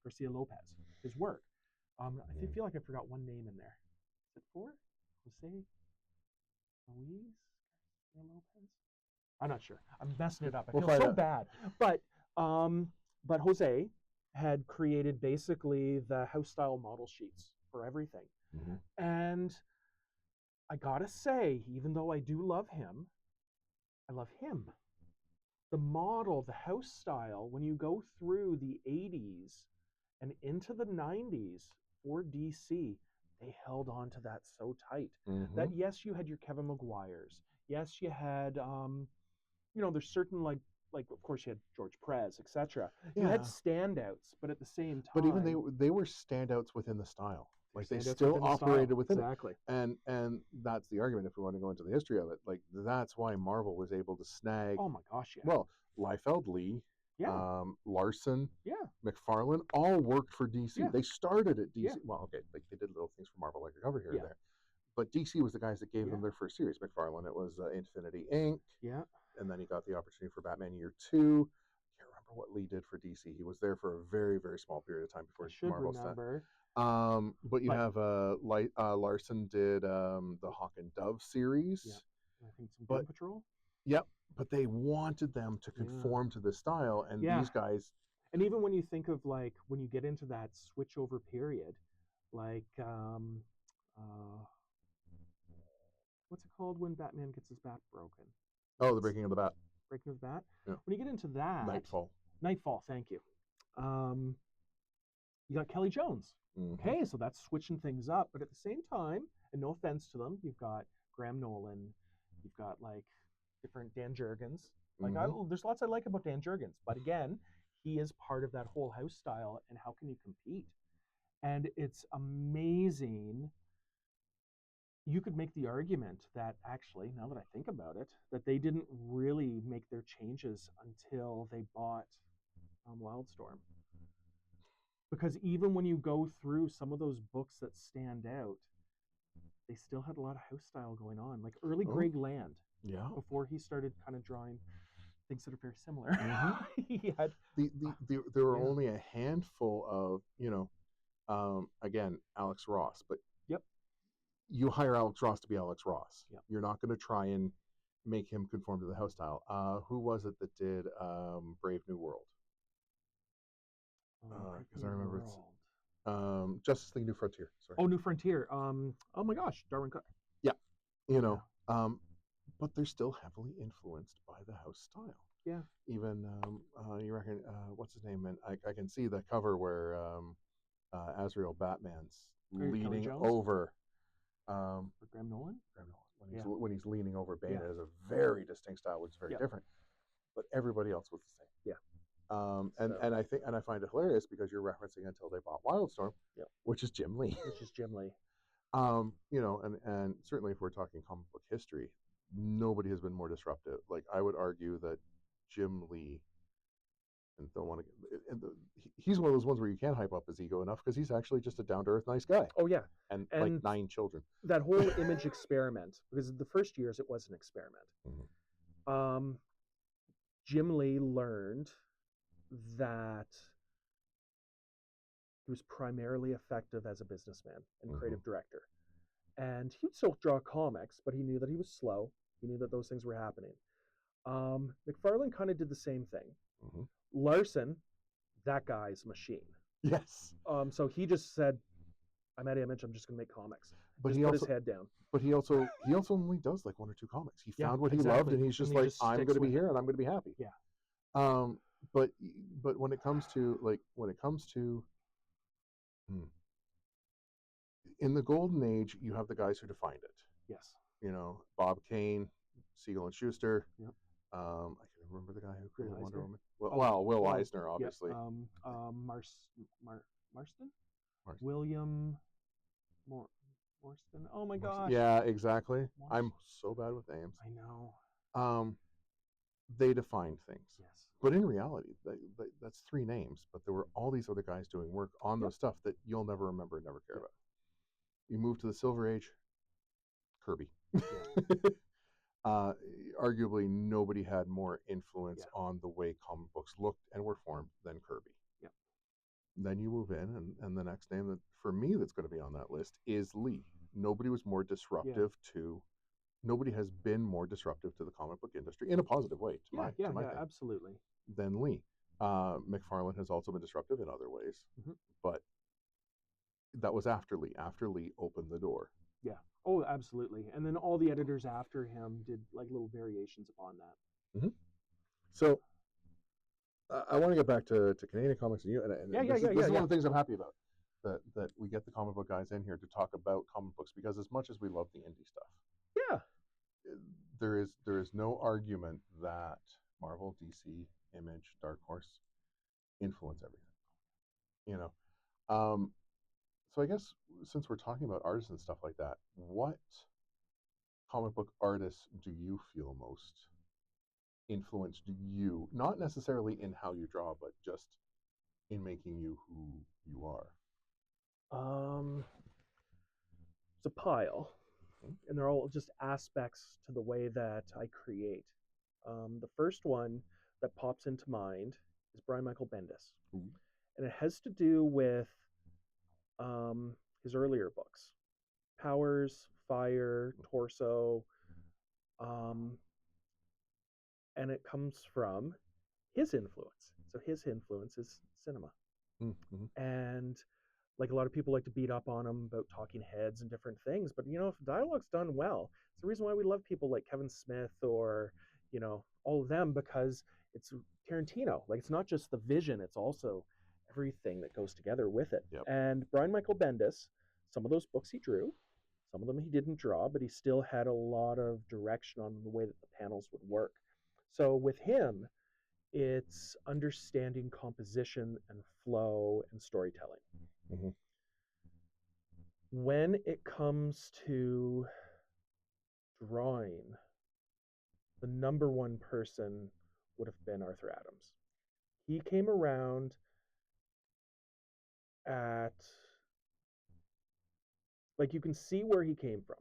Garcia Lopez, his work. I feel like I forgot one name in there. Is it for Jose Luis Garcia Lopez? I'm not sure. I'm messing it up. I We'll feel find so out. bad. But Jose had created basically the house style model sheets for everything. Mhm. And I gotta say, even though I do love him, I love him. The model, the house style, when you go through the 80s and into the 90s for DC, they held on to that so tight that Mhm. yes, you had your Kevin Maguires. Yes, you had there's certain like of course you had George Perez, etc. You had Yeah, standouts, but at the same but even time, they were standouts within the style. they're Like they standouts still within the style. operated within it, Exactly. and that's the argument. If we want to go into the history of it, like that's why Marvel was able to snag. Oh my gosh, yeah. Well, Liefeld, Lee, Yeah, Larson, yeah, McFarlane all worked for DC. yeah, They started at yeah, DC. Well, okay, like they did little things for Marvel, like a cover here or yeah, there. But DC was the guys that gave them yeah, their first series. McFarlane, it was Infinity Inc., yeah. and then he got the opportunity for Batman Year Two. Can't remember what Lee did for DC. He was there for a very, very small period of time I before should Marvel started. remember. But you But have Larson did the Hawk and Dove yeah, series. I think some But Doom Patrol. yep, but they wanted them to Yeah, conform to the style, and yeah. these guys. And even when you think of like when you get into that switchover period, like uh, what's it called when Batman gets his bat broken? Oh, the It's Breaking of the Bat. Breaking of the Bat. Yeah. When you get into that, Nightfall. Nightfall. Thank you. Um, you got Kelly Jones. Mm-hmm. Okay, so that's switching things up, but at the same time, and no offense to them, you've got Graham Nolan, you've got like different Dan Jurgens. Like Mm-hmm. there's lots I like about Dan Jurgens, but again, he is part of that whole house style, and how can you compete? And it's amazing. You could make the argument that actually, now that I think about it, that they didn't really make their changes until they bought Wildstorm. Because even when you go through some of those books that stand out, they still had a lot of house style going on. Like early Oh, Greg Land, yeah. before he started kind of drawing things that are very similar. Mm-hmm. He had There were yeah. only a handful of, again, Alex Ross, but Yep. you hire Alex Ross to be Alex Ross. Yep. You're not going to try and make him conform to the house style. Who was it that did Brave New World? Because I remember it's Justice League New Frontier. Sorry. Oh, New Frontier. Oh my gosh, Darwin Cook. Yeah, you Yeah. know, but they're still heavily influenced by the house style. Yeah. Even you reckon what's his name? And I can see the cover where Azrael Batman's leaning over For Graham Nolan. when he's leaning over Bane. Yeah. It is a very distinct style, which is very Yeah. different. But everybody else was the same. Yeah. And I find it hilarious because you're referencing until they bought Wildstorm, Yep. which is Jim Lee. Which is Jim Lee. And certainly if we're talking comic book history, nobody has been more disruptive. Like I would argue that Jim Lee, and don't want to, he's one of those ones where you can't hype up his ego enough because he's actually just a down to earth nice guy. Oh yeah, and like 9 children. That whole image experiment, because the first years it was an experiment. Mm-hmm. Jim Lee learned that he was primarily effective as a businessman and creative director. And he'd still draw comics, but he knew that he was slow. He knew that those things were happening. McFarlane kind of did the same thing. Mm-hmm. Larson, that guy's a machine. Yes. So he just said, I'm at Image, I'm just going to make comics. But just put his head down. But he also only does like 1 or 2 comics. He found what he loved, and he's just like, I'm going to be here, and I'm going to be happy. Yeah. But when it comes to in the golden age, you have the guys who defined it. Yes. Bob Kane, Siegel and Schuster. Yep. I can remember the guy who created Wonder Woman. Will Eisner, obviously. Marston? William Morstan. Oh my gosh. Yeah, exactly. I'm so bad with names. I know. They defined things. Yes. But in reality, that's 3 names. But there were all these other guys doing work on those stuff that you'll never remember and never care about. You move to the Silver Age, Kirby. Arguably, nobody had more influence on the way comic books looked and were formed than Kirby. Yep. Then you move in, and the next name that for me that's going to be on that list is Lee. Nobody was more disruptive to nobody has been more disruptive to the comic book industry in a positive way, to my Yeah, thinking, absolutely. than Lee. McFarlane has also been disruptive in other ways, Mhm. but that was after Lee. After Lee opened the door. Yeah. Oh, absolutely. And then all the editors after him did like little variations upon that. So I want to get back to Canadian comics and you. And this is one of the things I'm happy about, that we get the comic book guys in here to talk about comic books, because as much as we love the indie stuff, Yeah. there is no argument that Marvel, DC, Image, Dark Horse influence everything. You know, so I guess since we're talking about artists and stuff like that, what comic book artists do you feel most influenced you? Not necessarily in how you draw, but just in making you who you are. It's a pile, Mhm. and they're all just aspects to the way that I create. The first one that pops into mind is Brian Michael Bendis, Ooh. and it has to do with his earlier books, Powers, Fire, Torso, um, and it comes from his influence. So his influence is cinema, Mm-hmm. and like a lot of people like to beat up on him about talking heads and different things, but if dialogue's done well, it's the reason why we love people like Kevin Smith or all of them, because it's Tarantino. Like, it's not just the vision, it's also everything that goes together with it. Yep. And Brian Michael Bendis, some of those books he drew, some of them he didn't draw, but he still had a lot of direction on the way that the panels would work. So with him, it's understanding composition and flow and storytelling. Mm-hmm. When it comes to drawing, the number one person would have been Arthur Adams. He came around at, like, you can see where he came from.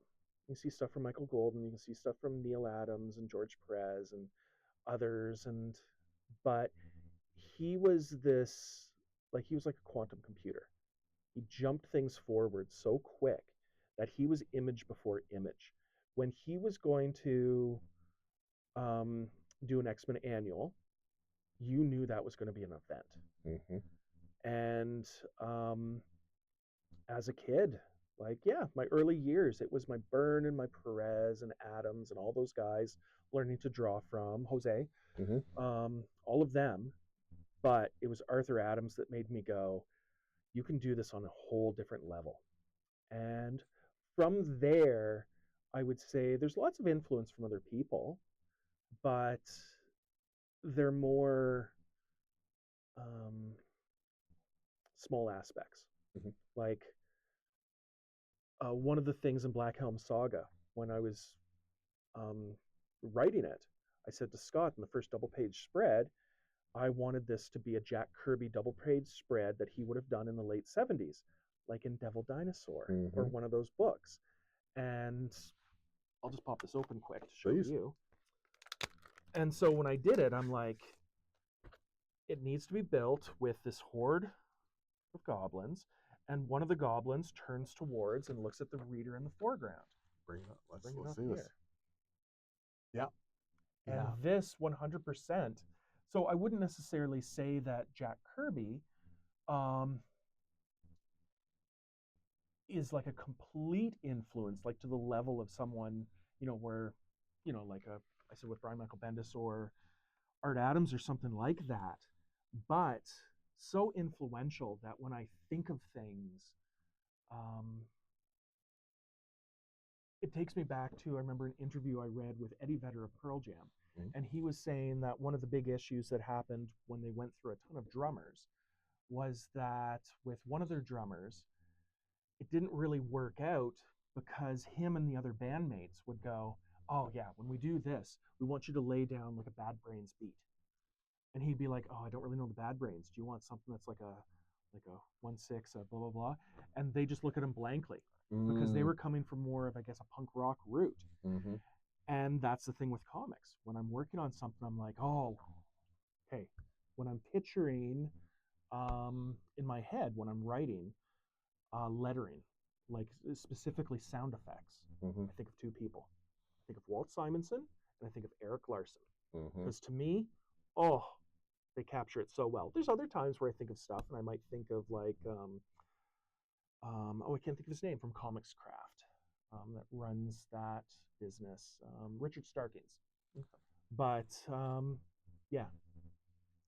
You can see stuff from Michael Golden, you can see stuff from Neil Adams and George Perez and others, but he was he was like a quantum computer. He jumped things forward so quick that he was image before image. When he was going to do an X-Men annual, you knew that was going to be an event. Mm-hmm. And as a kid, my early years, it was my Byrne and my Perez and Adams and all those guys learning to draw from, Jose, all of them. But it was Arthur Adams that made me go, you can do this on a whole different level. And from there, I would say there's lots of influence from other people, but they're more small aspects. Mm-hmm. Like one of the things in Black Helm Saga, when I was writing it, I said to Scott in the first double page spread, I wanted this to be a Jack Kirby double page spread that he would have done in the late 70s, like in Devil Dinosaur or one of those books. And I'll just pop this open quick to show you. And so when I did it, I'm like, it needs to be built with this horde of goblins, and one of the goblins turns towards and looks at the reader in the foreground. Bring it up. Let's see this. Yeah. And this 100%. So I wouldn't necessarily say that Jack Kirby is like a complete influence, like to the level of someone, where, I said with Brian Michael Bendis or Art Adams or something like that, but so influential that when I think of things, it takes me back to, I remember an interview I read with Eddie Vedder of Pearl Jam, and he was saying that one of the big issues that happened when they went through a ton of drummers was that with one of their drummers, it didn't really work out because him and the other bandmates would go, oh yeah, when we do this, we want you to lay down like a Bad Brains beat. And he'd be like, oh, I don't really know the Bad Brains. Do you want something that's like a 1/6, blah, blah, blah? And they just look at him blankly because they were coming from more of, I guess, a punk rock route. Mm-hmm. And that's the thing with comics. When I'm working on something, I'm like, oh, okay. When I'm picturing in my head, when I'm writing lettering, like specifically sound effects, I think of two people. I think of Walt Simonson, and I think of Eric Larson. Mm-hmm. Because to me, they capture it so well. There's other times where I think of stuff, and I might think of like, I can't think of his name, from Comics Craft, that runs that business, Richard Starkings. But yeah,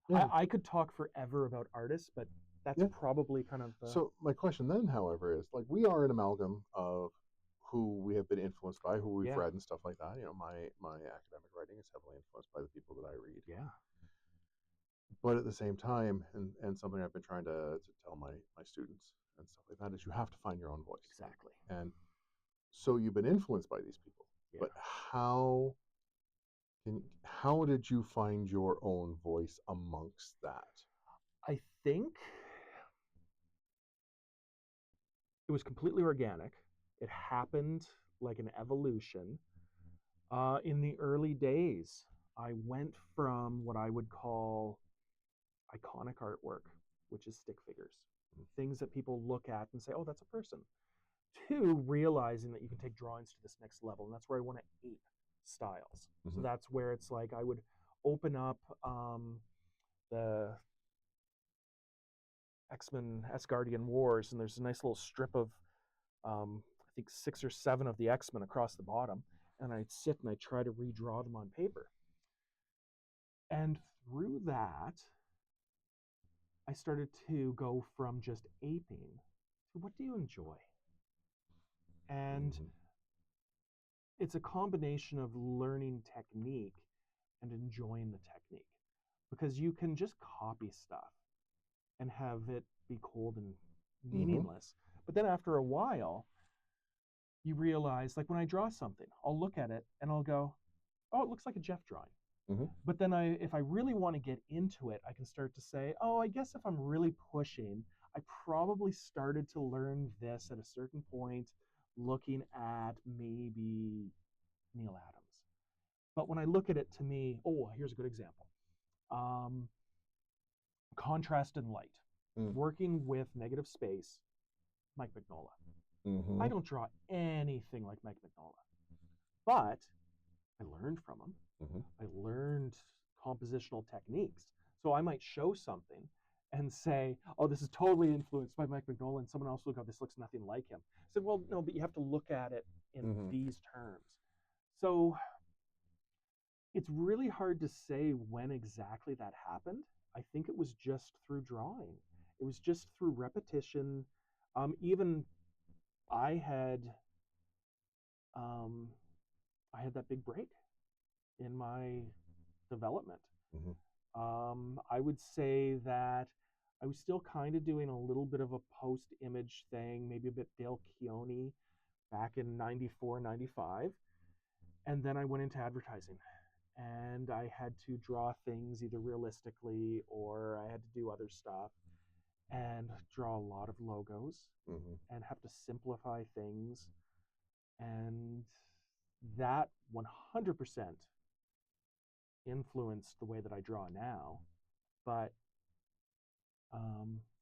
Yeah. I could talk forever about artists, but that's Yeah. probably kind of. So my question then, however, is like we are an amalgam of who we have been influenced by, who we've Yeah. read and stuff like that. You know, my academic writing is heavily influenced by the people that I read. Yeah. But at the same time, and something I've been trying to tell my students and stuff like that is you have to find your own voice. Exactly. And so you've been influenced by these people, Yeah. but how did you find your own voice amongst that? I think it was completely organic. It happened like an evolution. In the early days, I went from what I would call iconic artwork, which is stick figures, things that people look at and say, oh, that's a person, to realizing that you can take drawings to this next level. And that's where I want to ape styles. Mm-hmm. So that's where it's like I would open up the X-Men Asgardian Wars, and there's a nice little strip of, I think 6 or 7 of the X-Men across the bottom, and I'd sit and I'd try to redraw them on paper. And through that, I started to go from just aping to what do you enjoy? And it's a combination of learning technique and enjoying the technique, because you can just copy stuff and have it be cold and meaningless. But then after a while, you realize, like when I draw something, I'll look at it and I'll go, oh, it looks like a Jeff drawing. But then if I really want to get into it, I can start to say, oh, I guess if I'm really pushing, I probably started to learn this at a certain point, looking at maybe Neil Adams. But when I look at it, to me, here's a good example. Contrast and light. Working with negative space, Mike Mignola. I don't draw anything like Mike Mignola, but I learned from him. I learned compositional techniques. So I might show something and say, oh, this is totally influenced by Mike Mignola, and someone else will go, this looks nothing like him. I said, well, no, but you have to look at it in these terms. So it's really hard to say when exactly that happened. I think it was just through drawing. It was just through repetition. Even I had that big break in my development. I would say that I was still kind of doing a little bit of a post-image thing, maybe a bit Dale Keone back in 94, 95. And then I went into advertising. And I had to draw things either realistically or I had to do other stuff and draw a lot of logos and have to simplify things. And that 100% influenced the way that I draw now. But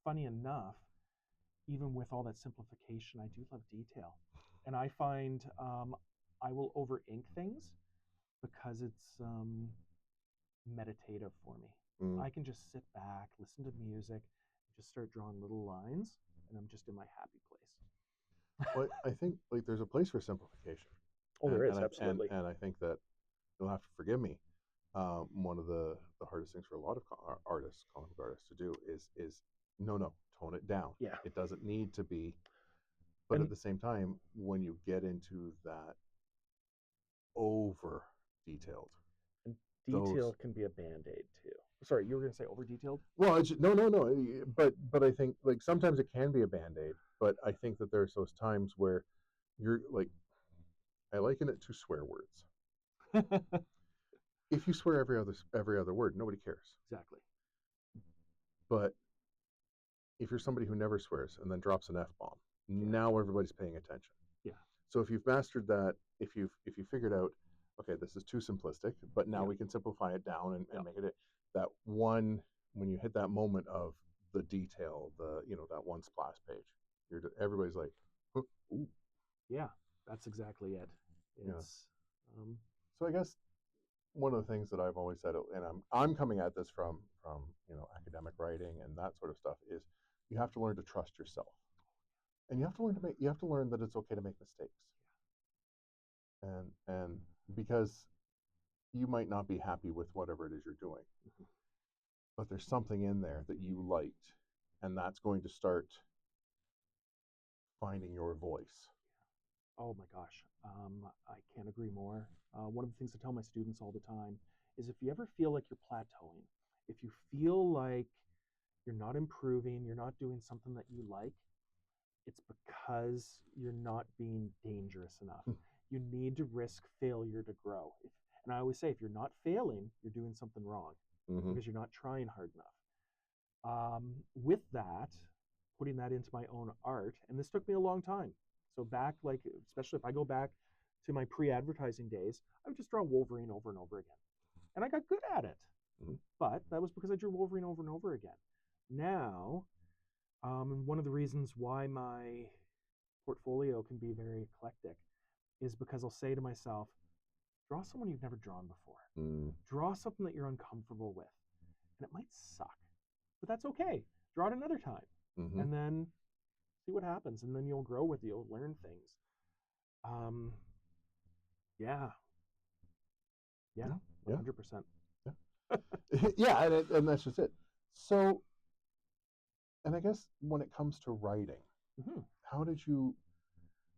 funny enough, even with all that simplification, I do love detail. And I find I will over ink things because it's meditative for me. I can just sit back, listen to music, just start drawing little lines, and I'm just in my happy place. Well, I think like there's a place for simplification. There is, absolutely. And I think that you'll have to forgive me. One of the hardest things for a lot of artists, comic book artists, to do is no, tone it down. Yeah. It doesn't need to be. But at the same time, when you get into that over detailed, and detail can be a band-aid too. Sorry, you were going to say over detailed? Well, it's, no. But I think like sometimes it can be a band-aid. But I think that there's those times where you're like, I liken it to swear words. If you swear every other word, nobody cares. Exactly. But if you're somebody who never swears and then drops an F-bomb, now everybody's paying attention. Yeah. So if you've mastered that, if you figured out, okay, this is too simplistic, but now we can simplify it down and make it that one, when you hit that moment of the detail, that one splash page, everybody's like, ooh. Yeah, that's exactly it. It's So I guess one of the things that I've always said, and I'm coming at this from academic writing and that sort of stuff, is you have to learn to trust yourself, and you have to learn that it's okay to make mistakes, and because you might not be happy with whatever it is you're doing, Mhm. but there's something in there that you liked, and that's going to start finding your voice. Oh my gosh, I can't agree more. One of the things I tell my students all the time is if you ever feel like you're plateauing, if you feel like you're not improving, you're not doing something that you like, it's because you're not being dangerous enough. You need to risk failure to grow. And I always say, if you're not failing, you're doing something wrong Mm-hmm. because you're not trying hard enough. With that, putting that into my own art, and this took me a long time. So back, like especially if I go back to my pre-advertising days, I would just draw Wolverine over and over again, and I got good at it. Mm-hmm. But that was because I drew Wolverine over and over again. Now, and one of the reasons why my portfolio can be very eclectic is because I'll say to myself, draw someone you've never drawn before. Mm. Draw something that you're uncomfortable with. And it might suck, but that's okay. Draw it another time. Mm-hmm. And then see what happens. And then you'll grow with it. You'll learn things. Um, yeah. Yeah. Yeah. 100%. Yeah. Yeah. And that's just it. So, and I guess when it comes to writing, Mm-hmm. how did you,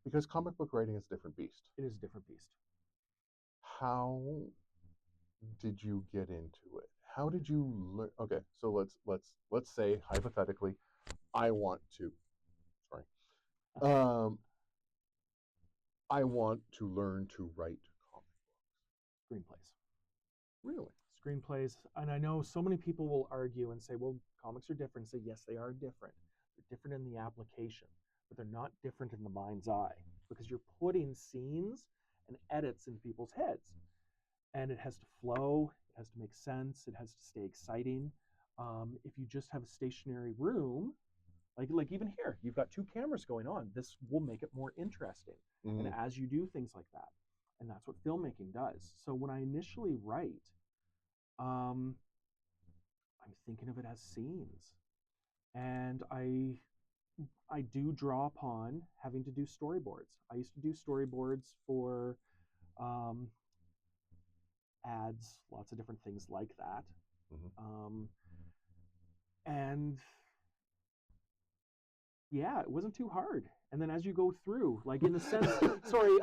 because comic book writing is a different beast. It is a different beast. How did you get into it? How did you learn? Okay, so let's say hypothetically, I want to. Sorry, um, I want to learn to write comic books. Screenplays. Really? Screenplays. And I know so many people will argue and say, well, comics are different. Say, yes, they are different. They're different in the application, but they're not different in the mind's eye because you're putting scenes and edits in people's heads. And it has to flow, it has to make sense, it has to stay exciting. If you just have a stationary room, like even here, you've got two cameras going on. This will make it more interesting. Mm-hmm. And as you do things like that, and that's what filmmaking does. So when I initially write, I'm thinking of it as scenes, and I do draw upon having to do storyboards. I used to do storyboards for um, ads, lots of different things like that. Mm-hmm. And yeah, it wasn't too hard. And then as you go through, like in the sense, sorry,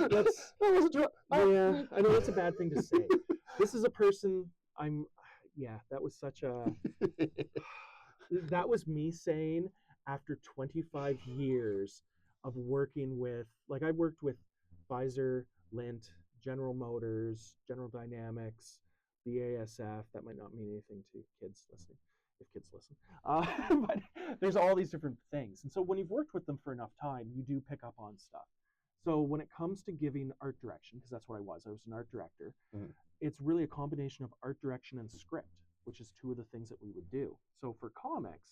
that's yeah, I know that's a bad thing to say. This is a person yeah, that was such a that was me saying after 25 years of working with, like I worked with Pfizer, Lint, General Motors, General Dynamics, BASF. That might not mean anything to kids listening, if kids listen. But there's all these different things. And so when you've worked with them for enough time, you do pick up on stuff. So when it comes to giving art direction, because that's what I was an art director, Mm-hmm. it's really a combination of art direction and script, which is two of the things that we would do. So for comics,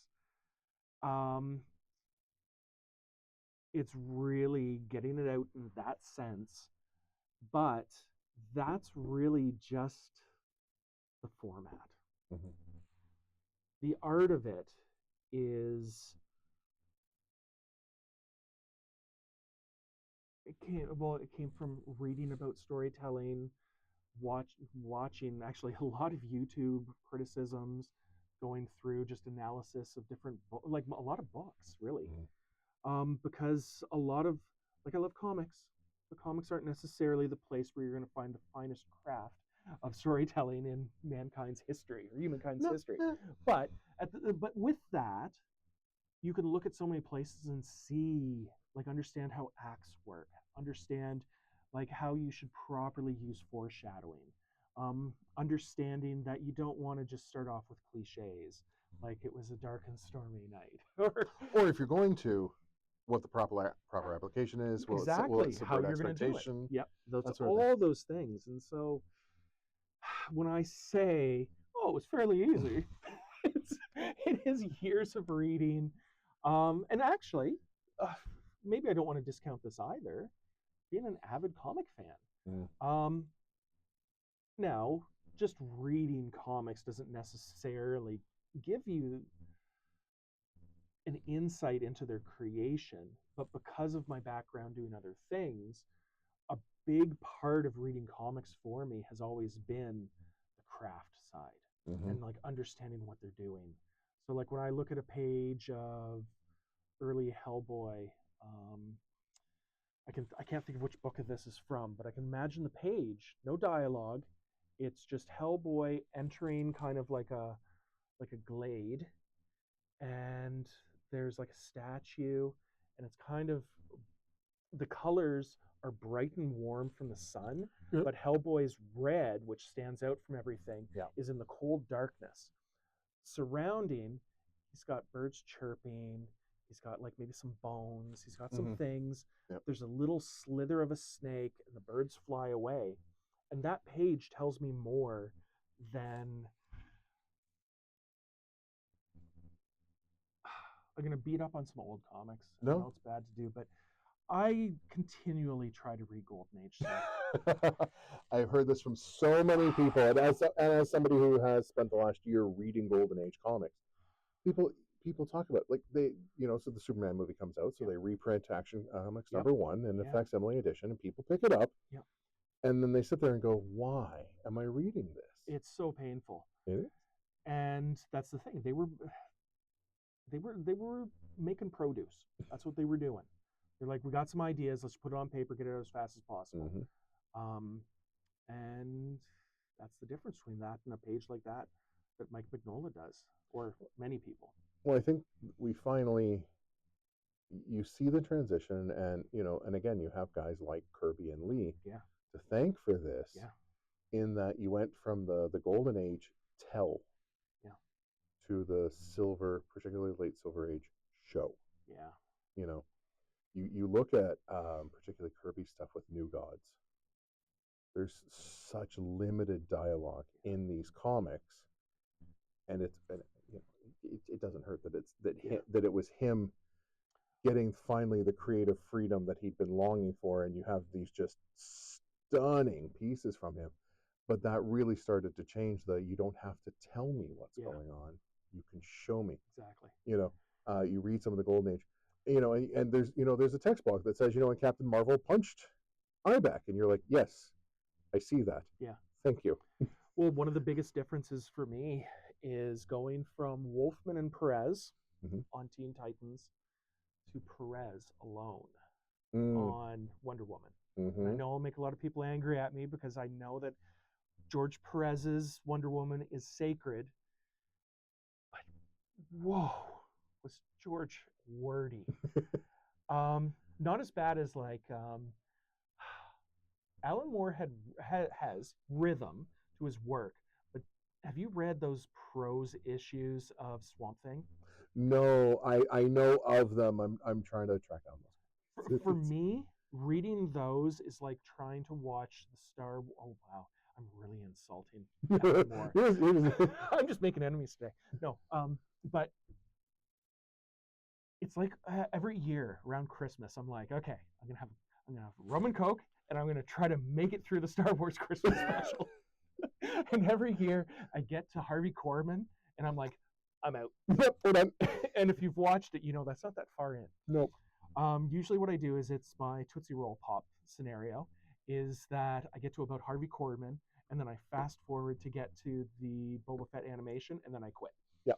it's really getting it out in that sense, but that's really just the format. Mm-hmm. The art of it is it came from reading about storytelling, watching actually a lot of YouTube criticisms, going through just analysis of different like a lot of books really. Because a lot of, like, I love comics. The comics aren't necessarily the place where you're going to find the finest craft of storytelling in mankind's history or humankind's history. But but with that, you can look at so many places and see, like, understand how acts work, understand like how you should properly use foreshadowing, understanding that you don't want to just start off with cliches like it was a dark and stormy night Or if you're going to, what the proper application is. Will exactly it how subvert you're going to do it. expectation? Yep, that's That sort of all those things. And so when I say, oh, it was fairly easy, it is years of reading. And actually, maybe I don't want to discount this either. Being an avid comic fan, Um, Now, just reading comics doesn't necessarily give you an insight into their creation, but because of my background doing other things, a big part of reading comics for me has always been the craft side and like understanding what they're doing. So like when I look at a page of early Hellboy, um, I can't think of which book of this is from, but I can imagine the page, no dialogue. It's just Hellboy entering kind of like a glade, and there's like a statue, and it's kind of the colors are bright and warm from the sun, but Hellboy's red, which stands out from everything, is in the cold darkness. Surrounding, he's got birds chirping, he's got like maybe some bones, he's got some things. There's a little slither of a snake, and the birds fly away. And that page tells me more than I'm going to beat up on some old comics. I know it's bad to do, but I continually try to read Golden Age stuff. I've heard this from so many people, and as somebody who has spent the last year reading Golden Age comics, people talk about like so the Superman movie comes out, so they reprint Action Comics #1 in the facsimile edition, and people pick it up, and then they sit there and go, "Why am I reading this?" It's so painful. It is. And that's the thing. They were making produce. That's what they were doing. They're like, we got some ideas. Let's put it on paper, get it out as fast as possible. And that's the difference between that and a page like that Mike Mignola does, or many people. Well, I think you see the transition, and and again, you have guys like Kirby and Lee to thank for this. In that you went from the Golden Age tell to the silver, particularly late Silver Age show. You look at particularly Kirby stuff with New Gods. There's such limited dialogue in these comics, and it doesn't hurt that it was him getting finally the creative freedom that he'd been longing for, and you have these just stunning pieces from him. But that really started to change you don't have to tell me what's going on. You can show me. Exactly. You read some of the Golden Age, and there's a text block that says, when Captain Marvel punched Ryback, and you're like, yes, I see that. Yeah. Thank you. Well, one of the biggest differences for me is going from Wolfman and Perez on Teen Titans to Perez alone on Wonder Woman. And I know I'll make a lot of people angry at me because I know that George Perez's Wonder Woman is sacred. But whoa, was George wordy. Not as bad as like Alan Moore has rhythm to his work, but have you read those prose issues of Swamp Thing? No, I know of them. I'm trying to track down those. For me, reading those is like trying to watch the Star. Oh wow, I'm really insulting Alan Moore. I'm just making enemies today. No, but it's like every year around Christmas, I'm like, okay, I'm gonna have rum and Coke, and I'm gonna try to make it through the Star Wars Christmas special. And every year I get to Harvey Korman, and I'm like, I'm out. Yep, we're done. And if you've watched it, that's not that far in. Nope. Usually what I do is it's my Tootsie Roll Pop scenario, is that I get to about Harvey Korman, and then I fast forward to get to the Boba Fett animation, and then I quit. Yeah.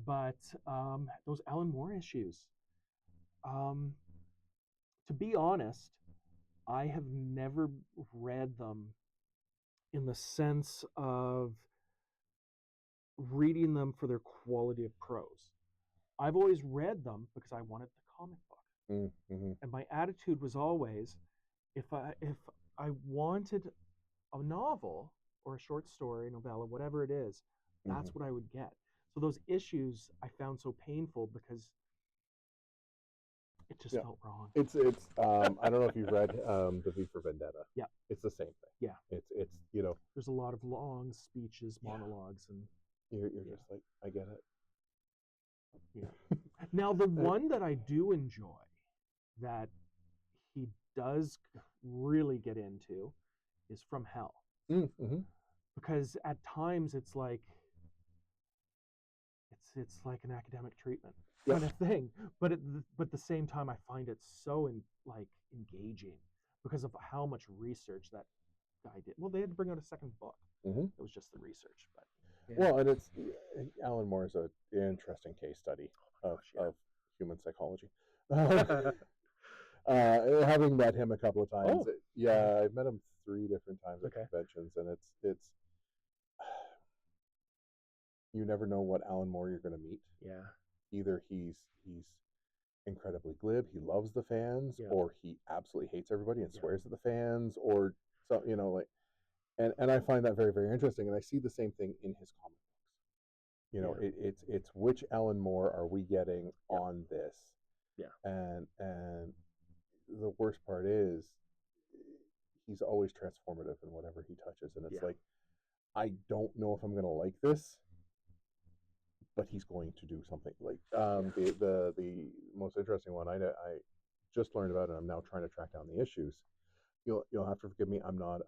But those Alan Moore issues, to be honest, I have never read them in the sense of reading them for their quality of prose. I've always read them because I wanted the comic book. And my attitude was always, if I wanted a novel or a short story, novella, whatever it is, that's what I would get. So those issues I found so painful because it just felt wrong. It's I don't know if you've read the V for Vendetta. Yeah. It's the same thing. Yeah. It's there's a lot of long speeches, monologues, and you're just like, I get it. Yeah. Now the one that I do enjoy that he does really get into is From Hell, Mm-hmm. because at times it's like an academic treatment Yep. kind of thing, but at the same time I find it so engaging because of how much research that guy did. Well, they had to bring out a second book. Mm-hmm. It was just the research, but yeah. Well, and it's Alan Moore is an interesting case study of human psychology. Having met him a couple of times, I've met him 3 different times at conventions, and it's you never know what Alan Moore you're going to meet. Yeah. Either he's incredibly glib, he loves the fans, or he absolutely hates everybody and swears at the fans, or so like. And I find that very, very interesting, and I see the same thing in his comic books. It's which Alan Moore are we getting on this? Yeah. And the worst part is he's always transformative in whatever he touches, and it's like, I don't know if I'm going to like this, but he's going to do something. Like the most interesting one I just learned about, and I'm now trying to track down the issues. You'll have to forgive me. I'm not.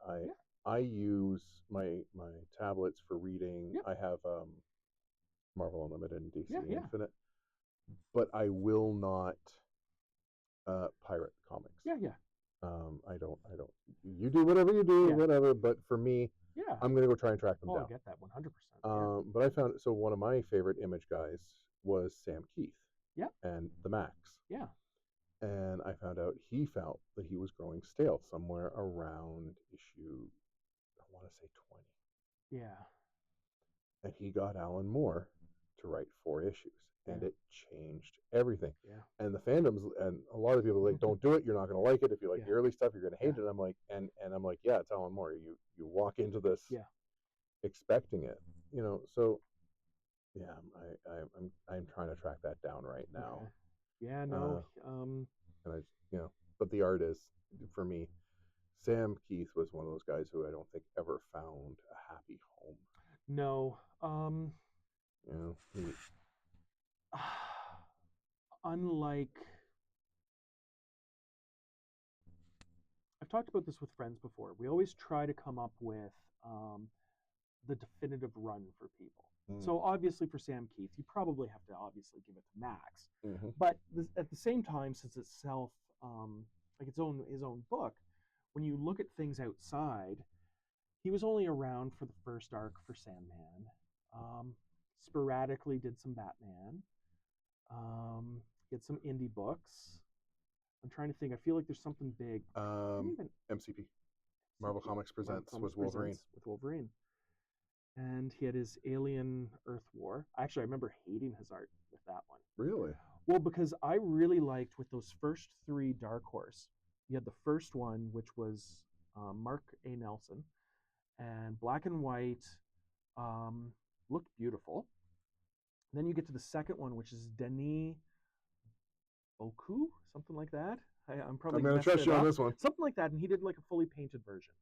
I use my tablets for reading. I have Marvel Unlimited and DC Infinite, but I will not pirate comics. I don't. You do whatever you do, whatever. But for me, I'm going to go try and track them down. I get that 100%. But I found one of my favorite Image guys was Sam Keith. And the Max. And I found out he felt that he was growing stale somewhere around issue, I want to say 20. And he got Alan Moore to write 4 issues, and it changed everything. And the fandoms, and a lot of people are like, don't do it, you're not going to like it. If you like the early stuff, you're going to hate it. I'm like, and I'm like, yeah, it's Alan Moore. You walk into this expecting it, so yeah, I'm trying to track that down right now. And but the art is, for me, Sam Keith was one of those guys who I don't think ever found a happy home. No. Unlike, I've talked about this with friends before, we always try to come up with the definitive run for people. So obviously for Sam Keith, you probably have to obviously give it to Max. But at the same time, since it's like his own book, when you look at things outside, he was only around for the first arc for Sandman. Sporadically did some Batman. Get some indie books. I'm trying to think. I feel like there's something big. MCP. Marvel Comics Presents with Wolverine. And he had his Alien Earth War. Actually, I remember hating his art with that one. Really? Well, because I really liked with those first 3 Dark Horse. You had the first one, which was Mark A. Nelson, and black and white, looked beautiful. Then you get to the second one, which is Denis Boku, something like that. I'm going to trust you on this one. Something like that, and he did like a fully painted version.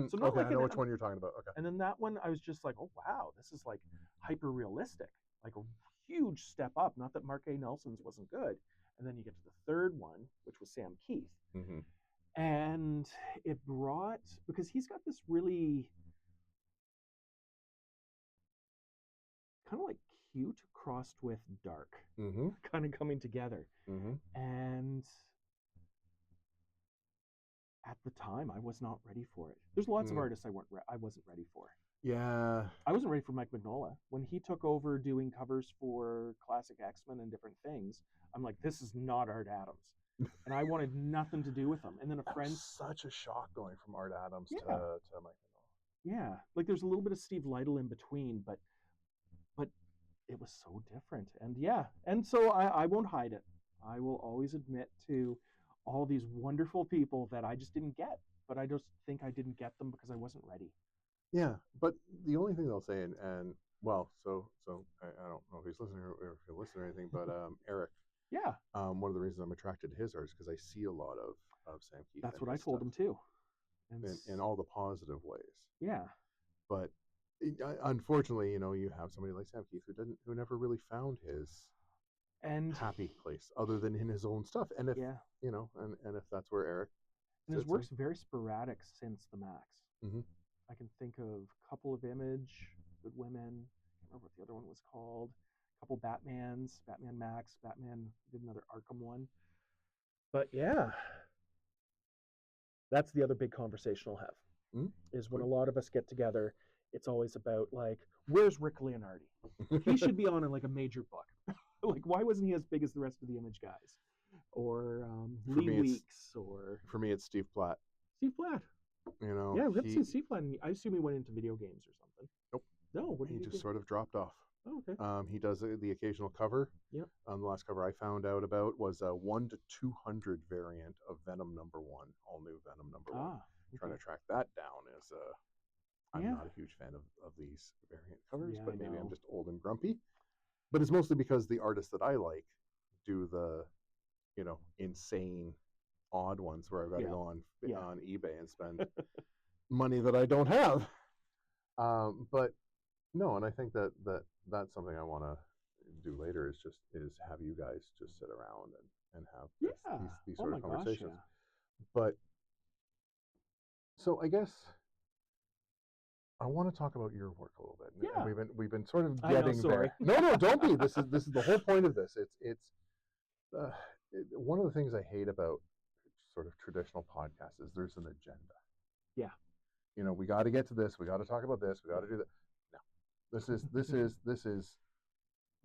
So not I know which one you're talking about. Okay. And then that one, I was just like, oh wow, this is like hyper realistic, like a huge step up. Not that Mark A. Nelson's wasn't good. And then you get to the third one, which was Sam Keith, and it brought, because he's got this really kind of like cute crossed with dark, kind of coming together, and at the time, I was not ready for it. There's lots of artists I wasn't ready for. Yeah. I wasn't ready for Mike Mignola. When he took over doing covers for Classic X-Men and different things, I'm like, this is not Art Adams. And I wanted nothing to do with him. And then a friend... such a shock going from Art Adams to Mike Mignola. Yeah. Like there's a little bit of Steve Lytle in between, but it was so different. And and so I won't hide it. I will always admit to all these wonderful people that I just didn't get, but I just think I didn't get them because I wasn't ready. Yeah, but the only thing they'll say, and well, so I don't know if he's listening or if he'll listen or anything, but Eric. One of the reasons I'm attracted to his art is because I see a lot of Sam Keith. That's what I told him too. In all the positive ways. Yeah. But unfortunately, you have somebody like Sam Keith who never really found his happy place other than in his own stuff. And if and if that's where Eric And his work's very sporadic since the Max. Mm-hmm. I can think of a couple of Image, Good Women. I can't remember what the other one was called. A couple Batmans, Batman Max, Batman did another Arkham one. But yeah, that's the other big conversation I'll have. Is when a lot of us get together, it's always about like, where's Rick Leonardi? He should be on in like a major book. Like, why wasn't he as big as the rest of the Image guys? Or Lee Weeks, or for me, it's Steve Platt. Steve Platt. You know, yeah, we haven't seen Steve Platt. I assume he went into video games or something. Nope. No, what did he just sort of dropped off. Oh, okay. He does the occasional cover. Yeah. The last cover I found out about was a 1 to 200 variant of Venom #1, all new Venom #1. Okay. Trying to track that down is I'm not a huge fan of these variant covers, but maybe I'm just old and grumpy. But it's mostly because the artists that I like do the, insane odd ones where I've got to go on eBay and spend money that I don't have. But no, and I think that's something I want to do later is have you guys just sit around and have these sort of conversations. Gosh, yeah. But so I guess I want to talk about your work a little bit. Yeah. And we've been sort of getting there. No, don't be. This is the whole point of this. It's one of the things I hate about sort of traditional podcasts is there's an agenda. Yeah. We got to get to this. We got to talk about this. We got to do that. No, this is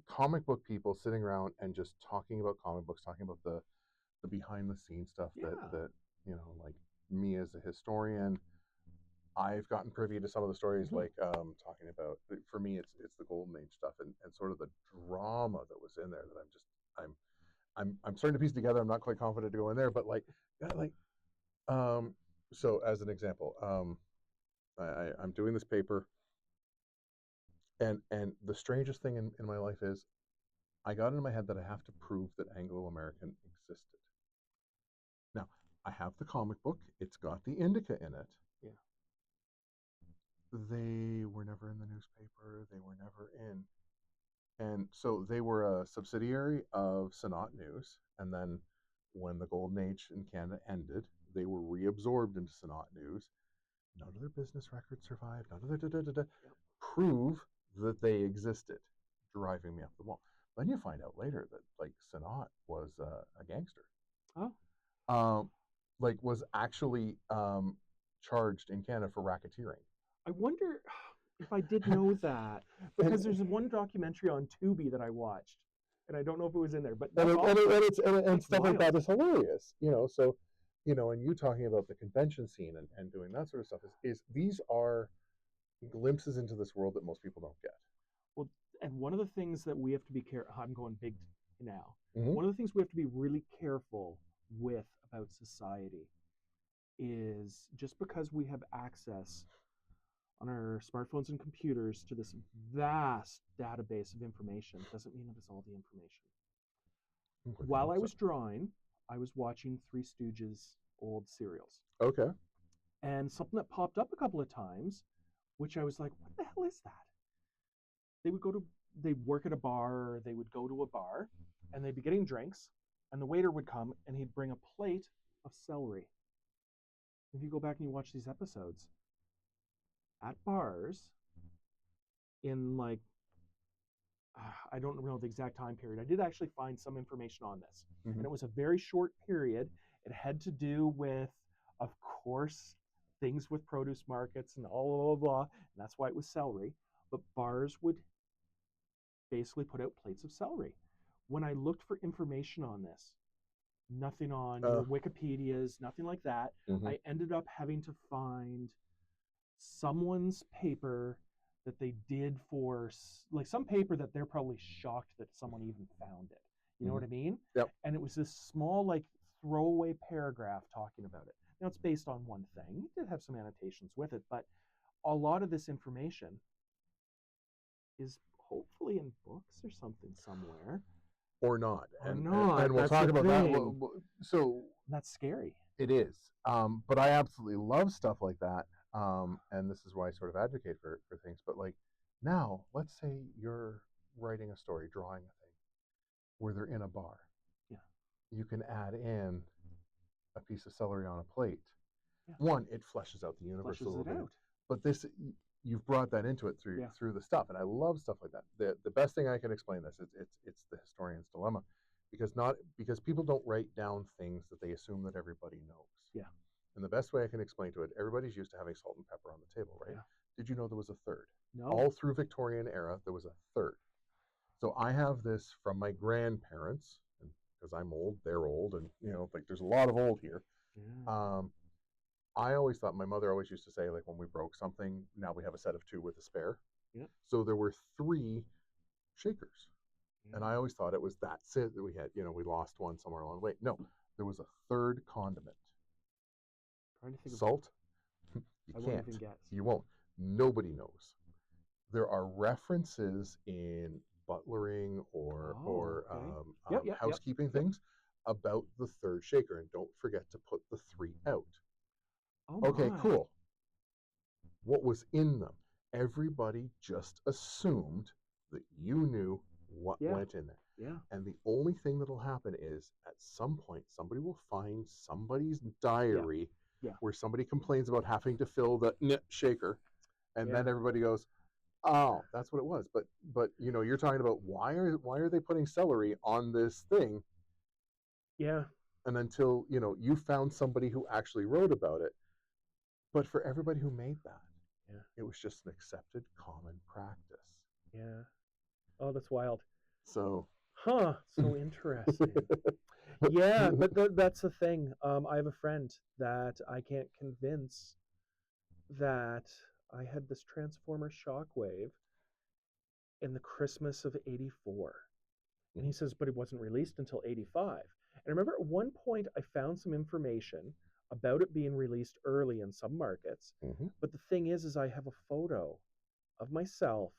comic book people sitting around and just talking about comic books, talking about the behind the scenes stuff that like me as a historian, I've gotten privy to some of the stories, like talking about, for me, it's the Golden Age stuff and sort of the drama that was in there that I'm starting to piece together. I'm not quite confident to go in there, but so as an example, I'm doing this paper, and the strangest thing in my life is I got into my head that I have to prove that Anglo-American existed. Now, I have the comic book. It's got the indica in it. Yeah. They were never in the newspaper. They were never in. And so they were a subsidiary of Sanat News. And then when the Golden Age in Canada ended, they were reabsorbed into Sanat News. None of their business records survived. None of their prove that they existed, driving me up the wall. Then you find out later that Sanat was a gangster. Oh. Was actually charged in Canada for racketeering. I wonder if I did know that, because there's one documentary on Tubi that I watched, and I don't know if it was in there, but and stuff like that is hilarious. So and you talking about the convention scene and doing that sort of stuff is these are glimpses into this world that most people don't get. Well, and one of the things that we have to be careful, I'm going big now. Mm-hmm. One of the things we have to be really careful with about society is just because we have access on our smartphones and computers to this vast database of information doesn't mean it is all the information. While I was drawing, I was watching Three Stooges old serials. Okay. And something that popped up a couple of times, which I was like, what the hell is that? They'd work at a bar, or they would go to a bar, and they'd be getting drinks, and the waiter would come, and he'd bring a plate of celery. If you go back and you watch these episodes, at bars, in I don't know the exact time period. I did actually find some information on this. Mm-hmm. And it was a very short period. It had to do with, of course, things with produce markets and blah, blah, blah. And that's why it was celery. But bars would basically put out plates of celery. When I looked for information on this, nothing on your Wikipedias, nothing like that. Mm-hmm. I ended up having to find someone's paper that they did for some paper that they're probably shocked that someone even found it. You know what I mean? Yep. And it was this small throwaway paragraph talking about it. Now it's based on one thing. It did have some annotations with it, but a lot of this information is hopefully in books or something somewhere. Or not. And we'll talk about that. So that's scary. It is. But I absolutely love stuff like that. And this is why I sort of advocate for things. But now, let's say you're writing a story, drawing a thing, where they're in a bar. Yeah. You can add in a piece of celery on a plate, Yeah. one, it fleshes out the universe a Fleshes little it bit. out. But you've brought that into it through Yeah. through the stuff, and I love stuff like that. The best thing I can explain this is it's the historian's dilemma, because people don't write down things that they assume that everybody knows. Yeah. And the best way I can explain to it, everybody's used to having salt and pepper on the table, right? Yeah. Did you know there was a third? No. All through Victorian era, there was a third. So I have this from my grandparents, because I'm old, they're old, and like there's a lot of old here. Yeah. I always thought, my mother always used to say, like, when we broke something, now we have a set of two with a spare. Yeah. So there were 3 shakers. Yeah. And I always thought it was that's it that we had, we lost one somewhere along the way. No, there was a third condiment. Trying to think Salt, you I won't can't. even guess. You won't. Nobody knows. There are references in butlering or okay. Yep. housekeeping things about the third shaker, and don't forget to put the 3 out. Oh Okay, my. cool. What was in them? Everybody just assumed that you knew what Yeah. went in there. Yeah. And the only thing that'll happen is at some point somebody will find somebody's diary Yeah. where somebody complains about having to fill the shaker, and then Yeah. everybody goes, "Oh, that's what it was." But you're talking about why are they putting celery on this thing? Yeah. And until you found somebody who actually wrote about it. But for everybody who made that, Yeah. it was just an accepted common practice. Yeah. Oh, that's wild. So, Huh. So interesting. Yeah, but that's the thing. I have a friend that I can't convince that I had this Transformer shockwave in the Christmas of '84. And he says, but it wasn't released until '85. And I remember at one point I found some information about it being released early in some markets. mm-hmm. But the thing is I have a photo of myself,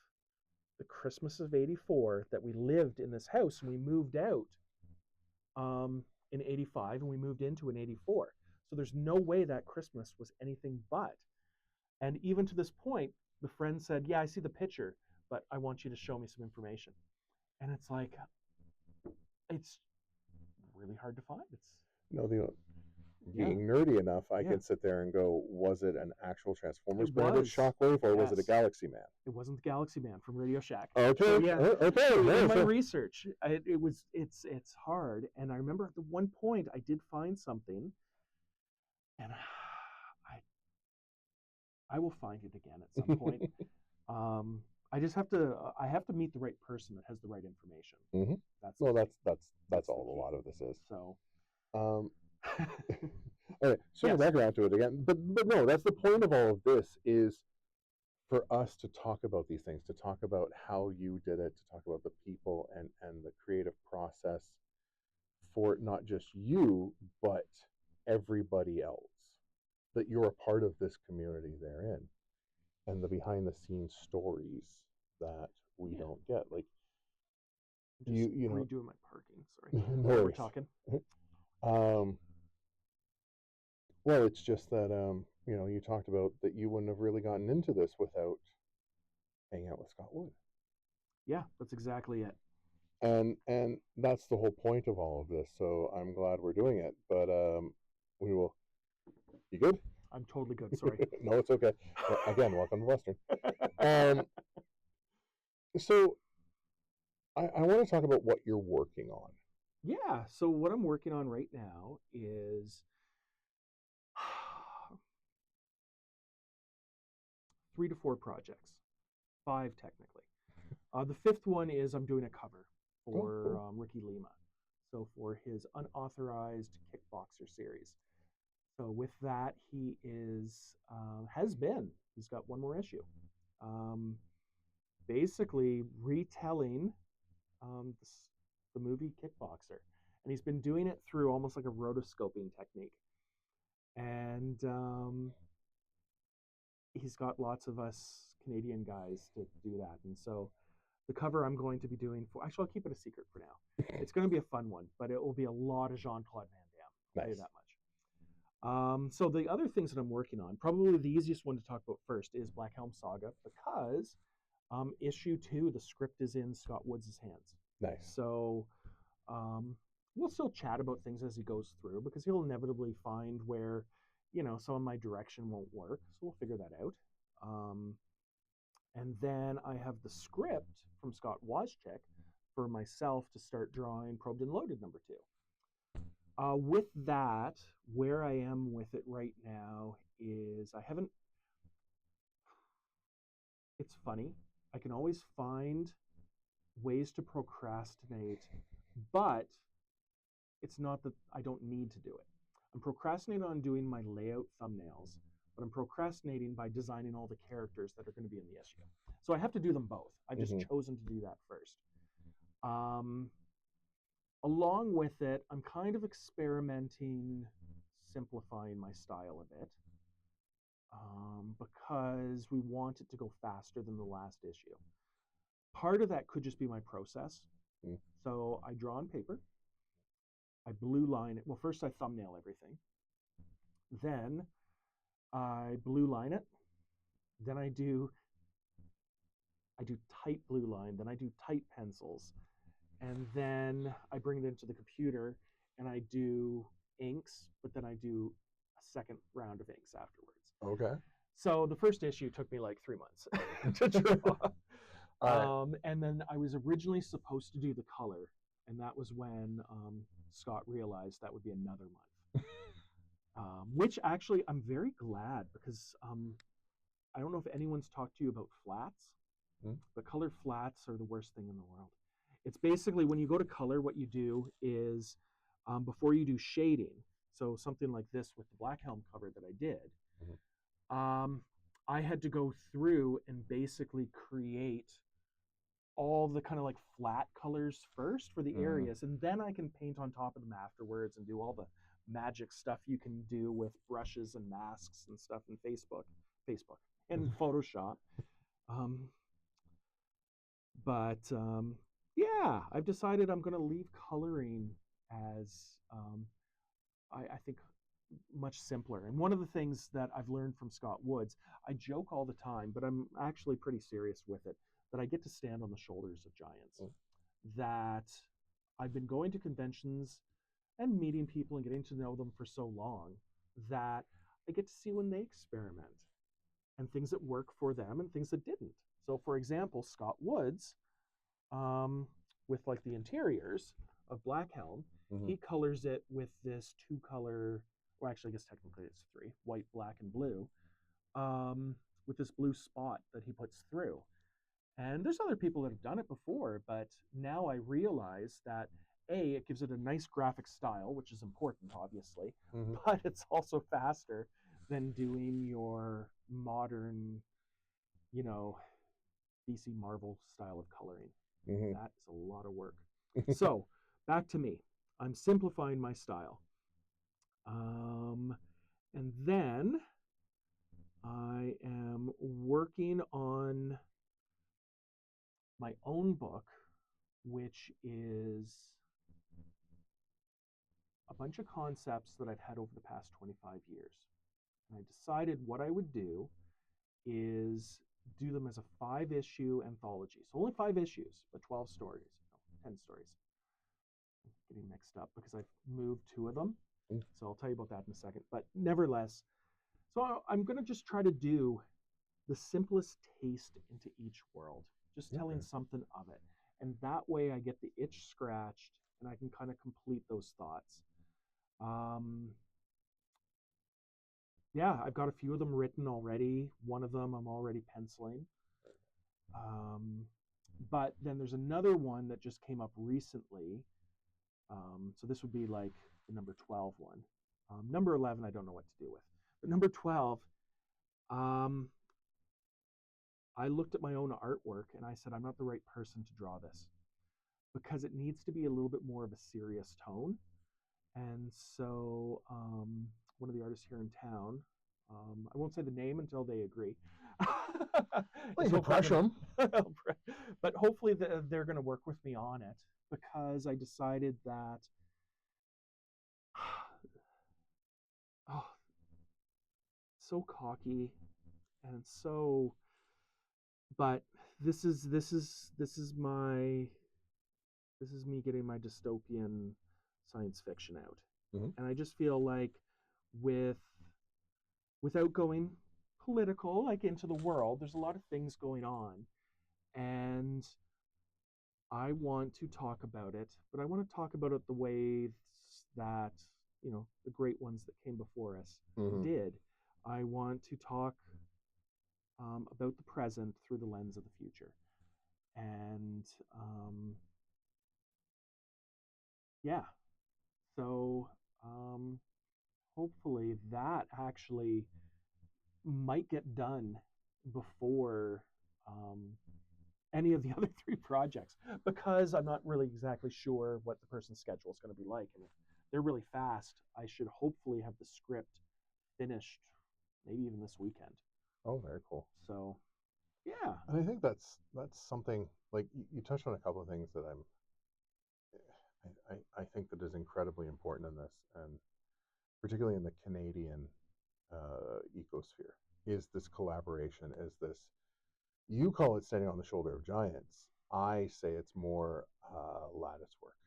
the Christmas of '84, that we lived in this house and we moved out in '85 and we moved into in '84. So there's no way that Christmas was anything but. And even to this point, the friend said, yeah, I see the picture, but I want you to show me some information. And it's like, it's really hard to find. It's being nerdy enough, I can sit there and go, was it an actual Transformers branded shockwave, or was it a Galaxy Man? It wasn't the Galaxy Man from Radio Shack. Okay. So, yeah. Okay. So in my research, it's hard. And I remember at the one point I did find something, and I will find it again at some point. I just have to meet the right person that has the right information. Mm-hmm. That's all a lot of this is. So, all right, circle back around to it again. But no, that's the point of all of this, is for us to talk about these things, to talk about how you did it, to talk about the people and the creative process for not just you, but everybody else, that you're a part of this community therein, and the behind the scenes stories that we don't get. Like, just redoing my parking. Sorry, no we're talking. Well, it's just that you talked about that you wouldn't have really gotten into this without hanging out with Scott Wood. Yeah, that's exactly it. And that's the whole point of all of this. So I'm glad we're doing it. But we will. You good? I'm totally good. Sorry. No, it's okay. Again, welcome to Western. So I want to talk about what you're working on. Yeah. So what I'm working on right now is 3 to 4 projects, 5 technically. The 5th one is I'm doing a cover for Ricky Lima, so for his unauthorized kickboxer series. So with that, he he's got one more issue, basically retelling the movie Kickboxer, and he's been doing it through almost like a rotoscoping technique, and he's got lots of us Canadian guys to do that. And so the cover I'm going to be doing for, actually, I'll keep it a secret for now. It's going to be a fun one, but it will be a lot of Jean-Claude Van Damme. I'll tell you that much. So the other things that I'm working on, probably the easiest one to talk about first is Black Helm Saga, because issue 2, the script is in Scott Woods' hands. Nice. So we'll still chat about things as he goes through because he'll inevitably find where, some of my direction won't work. So we'll figure that out. And then I have the script from Scott Wozczyk for myself to start drawing Probed and Loaded #2. With that, where I am with it right now is I haven't. It's funny. I can always find ways to procrastinate, but it's not that I don't need to do it. I'm procrastinating on doing my layout thumbnails, but I'm procrastinating by designing all the characters that are going to be in the issue. So I have to do them both. I've just chosen to do that first. Along with it, I'm kind of experimenting, simplifying my style a bit, because we want it to go faster than the last issue. Part of that could just be my process. So I draw on paper. I blue line it. Well, first I thumbnail everything. Then I blue line it. Then I do tight blue line. Then I do tight pencils. And then I bring it into the computer and I do inks, but then I do a second round of inks afterwards. Okay. So the first issue took me like 3 months to draw. And then I was originally supposed to do the color, and that was when Scott realized that would be another month. Which actually I'm very glad, because I don't know if anyone's talked to you about flats, but color flats are the worst thing in the world. It's basically when you go to color, what you do is before you do shading, so something like this with the Black Helm cover that I did, I had to go through and basically create all the kind of like flat colors first for the areas, and then I can paint on top of them afterwards and do all the magic stuff you can do with brushes and masks and stuff in Facebook and Photoshop. But yeah, I've decided I'm going to leave coloring as I think much simpler. And one of the things that I've learned from Scott Woods, I joke all the time, but I'm actually pretty serious with it, that I get to stand on the shoulders of giants. That I've been going to conventions and meeting people and getting to know them for so long that I get to see when they experiment and things that work for them and things that didn't. So for example, Scott Woods, with like the interiors of Black Helm, he colors it with this 2-color, or actually I guess technically it's 3, white, black, and blue, with this blue spot that he puts through. And there's other people that have done it before, but now I realize that it gives it a nice graphic style, which is important, obviously, but it's also faster than doing your modern, DC Marvel style of coloring. That is a lot of work. So back to me. I'm simplifying my style. And then I am working on my own book, which is a bunch of concepts that I've had over the past 25 years. And I decided what I would do is do them as a 5-issue anthology. So only 5 issues, but 12 stories, 10 stories. I'm getting mixed up because I've moved 2 of them. So I'll tell you about that in a second. But nevertheless, so I'm going to just try to do the simplest taste into each world, just telling something of it. And that way I get the itch scratched and I can kind of complete those thoughts. Yeah, I've got a few of them written already. One of them I'm already penciling. But then there's another one that just came up recently. So this would be like the number 12 one. Number 11, I don't know what to do with. But number 12, I looked at my own artwork and I said, I'm not the right person to draw this because it needs to be a little bit more of a serious tone. And so one of the artists here in town, I won't say the name until they agree. Well, you can pressure them. But hopefully they're going to work with me on it, because I decided that so cocky and so, but this is me getting my dystopian science fiction out. Mhm. And I just feel like without going political, like into the world, there's a lot of things going on. And I want to talk about it, but I want to talk about it the way that, the great ones that came before us Mhm. did. I want to talk about the present through the lens of the future. And yeah, so hopefully that actually might get done before um, any of the other three projects, because I'm not really exactly sure what the person's schedule is going to be like. And if they're really fast, I should hopefully have the script finished maybe even this weekend. Oh, very cool. So yeah. And I think that's something like you touched on a couple of things that I think that is incredibly important in this, and particularly in the Canadian ecosphere, is this collaboration, is this, you call it standing on the shoulder of giants. I say it's more lattice work.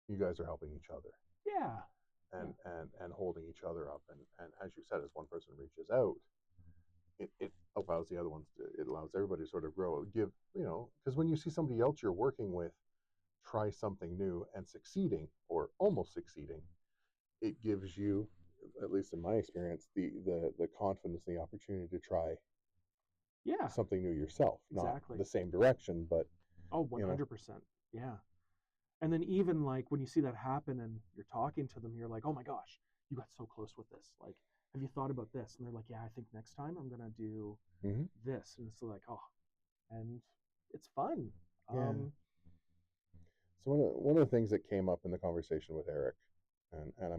You guys are helping each other Yeah. and holding each other up. And as you said, as one person reaches out, it allows the other ones to, it allows everybody to sort of grow. Give, because when you see somebody else you're working with try something new and succeeding or almost succeeding, it gives you, at least in my experience, the confidence and the opportunity to try Yeah. something new yourself. Not Exactly. the same direction, but Oh, you know, 100%. Yeah. And then even like when you see that happen and you're talking to them, you're like, oh my gosh, you got so close with this. Like, have you thought about this? And they're like, yeah, I think next time I'm gonna do mm-hmm. this. And it's like, oh, and it's fun. Yeah. Um, So one of the things that came up in the conversation with Eric, and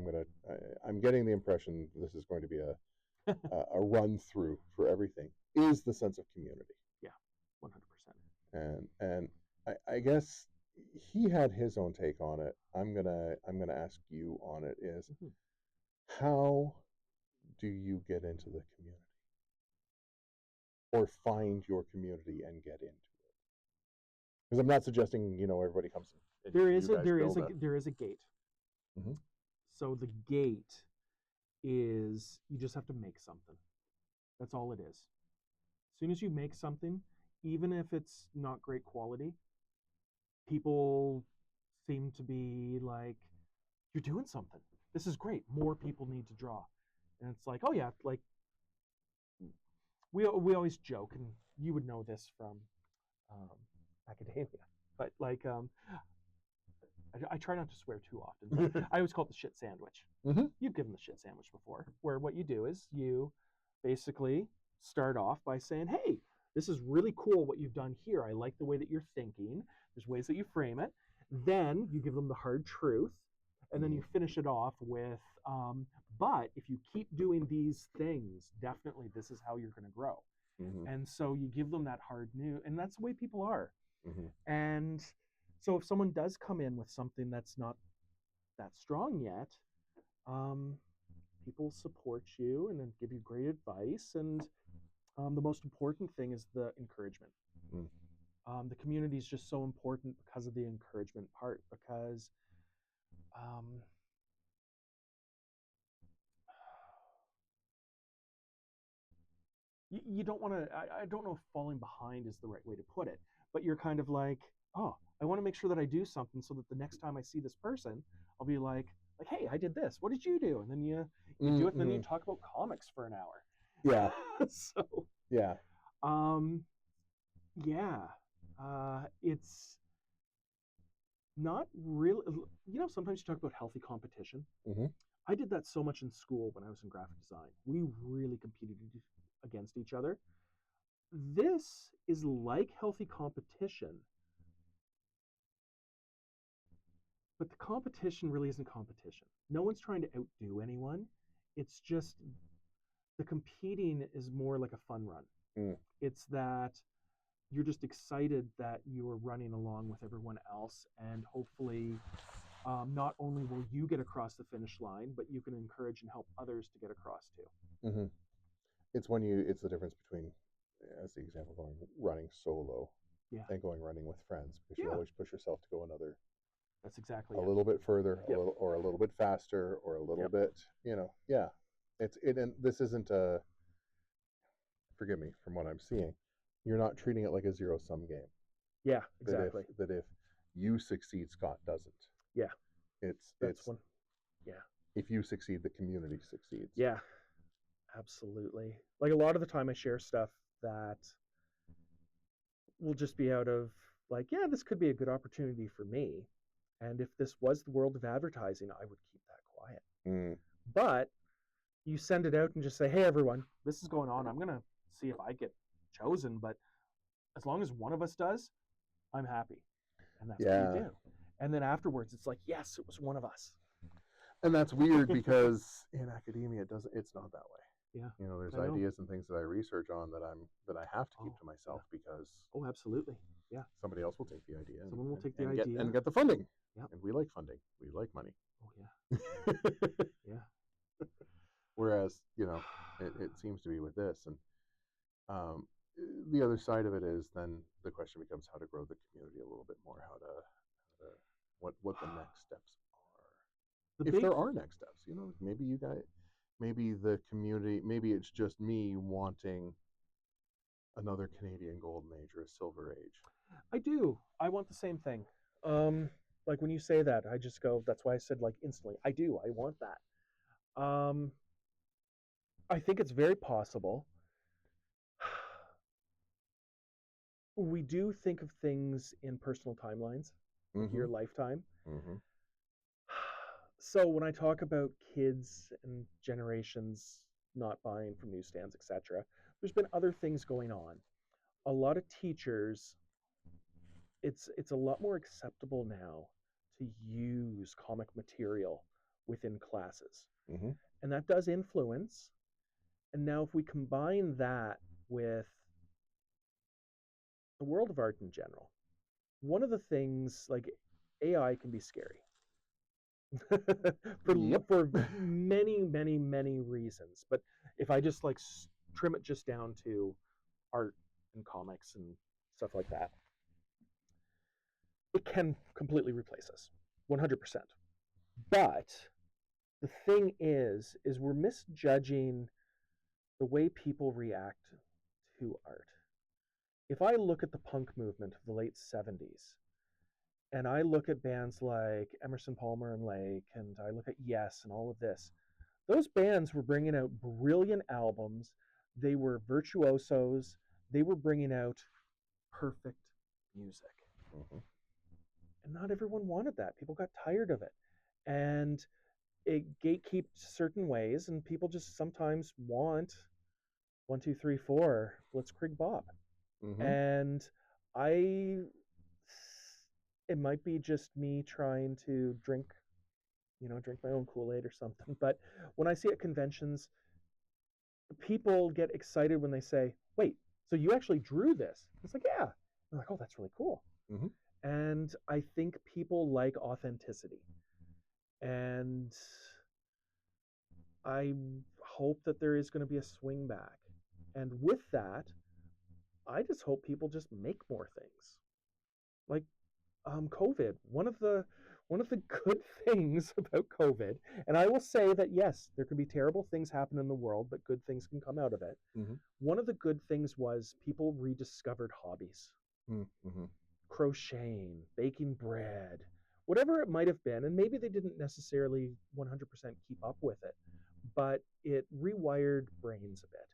I'm getting the impression this is going to be a run through for everything, is the sense of community. yeah, 100%. And I guess he had his own take on it. I'm gonna ask you on it. Is Mm-hmm. how do you get into the community or find your community and get into it? Because I'm not suggesting everybody comes and There you is a guys there is build a a. there is a gate. Mm-hmm. So the gate is you just have to make something. That's all it is. As soon as you make something, even if it's not great quality, people seem to be like, you're doing something. This is great. More people need to draw. And it's like, oh yeah, like we always joke, and you would know this from um, academia, but like I try not to swear too often, but I always call it the shit sandwich. Mm-hmm. You've given the shit sandwich before, where what you do is you basically start off by saying, hey, this is really cool what you've done here. I like the way that you're thinking. There's ways that you frame it. Then you give them the hard truth. And then you finish it off with, but if you keep doing these things, definitely this is how you're going to grow. Mm-hmm. And so you give them that hard news. And that's the way people are. Mm-hmm. And so if someone does come in with something that's not that strong yet, um, people support you and then give you great advice. And the most important thing is the encouragement. The community is just so important because of the encouragement part, because um, you don't want to, I don't know if falling behind is the right way to put it, but you're kind of like, oh, I want to make sure that I do something so that the next time I see this person, I'll be like, hey, I did this. What did you do? And then you do it, and then you talk about comics for an hour. Yeah. So yeah. Yeah. It's not really, sometimes you talk about healthy competition. Mm-hmm. I did that so much in school when I was in graphic design. We really competed against each other. This is like healthy competition, but the competition really isn't competition. No one's trying to outdo anyone. It's just the competing is more like a fun run. It's that you're just excited that you are running along with everyone else, and hopefully not only will you get across the finish line, but you can encourage and help others to get across too. Mm-hmm. It's the difference between, as the example, going running solo Yeah. and going running with friends, because you Yeah. always push yourself to go another That's exactly a it. little bit further, Yep. a little bit faster, or a little Yep. bit, yeah. And this isn't a, forgive me from what I'm seeing, you're not treating it like a zero sum game. Yeah, That exactly. if you succeed, Scott doesn't. Yeah, that's It's one. Yeah. if you succeed, the community succeeds. Yeah, absolutely. Like a lot of the time I share stuff that will just be out of like, yeah, this could be a good opportunity for me. And if this was the world of advertising, I would keep that quiet. Mm. But you send it out and just say, hey, everyone, this is going on. I'm going to see if I get chosen. But as long as one of us does, I'm happy. And that's what you do. And then afterwards, it's like, yes, it was one of us. And that's weird because in academia, it's not that way. Yeah. There's ideas and things that I research on that I have to keep to myself because absolutely. Yeah. somebody else will take the idea. Someone will take the idea and get the funding. Yeah. And we like funding. We like money. Oh yeah. Yeah. Whereas, it seems to be with this. And the other side of it is then the question becomes how to grow the community a little bit more, how to what the next steps are. If there are next steps, maybe you guys, maybe the community, maybe it's just me wanting another Canadian golden age or a silver age. I do. I want the same thing. Like when you say that, I just go, that's why I said like instantly, I do. I want that. I think it's very possible. We do think of things in personal timelines, like your lifetime. Mm-hmm. So when I talk about kids and generations not buying from newsstands, etc., there's been other things going on. A lot of teachers, it's a lot more acceptable now to use comic material within classes. Mm-hmm. And that does influence. And now if we combine that with the world of art in general, one of the things like AI can be scary. For many reasons. But if I just like trim it just down to art and comics and stuff like that, it can completely replace us 100%. But the thing is we're misjudging the way people react to art. If I look at the punk movement of the late 70s, and I look at bands like Emerson, Palmer and Lake, and I look at Yes and all of this, those bands were bringing out brilliant albums. They were virtuosos. They were bringing out perfect music. Mm-hmm. And not everyone wanted that. People got tired of it. And it gatekeeped certain ways, and people just sometimes want 1, 2, 3, 4 Blitzkrieg Bob. Mm-hmm. And it might be just me trying to drink my own Kool-Aid or something. But when I see at conventions, people get excited when they say, wait, so you actually drew this? It's like, yeah. I'm like, oh, that's really cool. Mm-hmm. And I think people like authenticity. And I hope that there is going to be a swing back. And with that, I just hope people just make more things. Like COVID, one of the good things about COVID, and I will say that yes, there can be terrible things happen in the world, but good things can come out of it. Mm-hmm. One of the good things was people rediscovered hobbies. Mm-hmm. Crocheting, baking bread, whatever it might have been, and maybe they didn't necessarily 100% keep up with it, but it rewired brains a bit.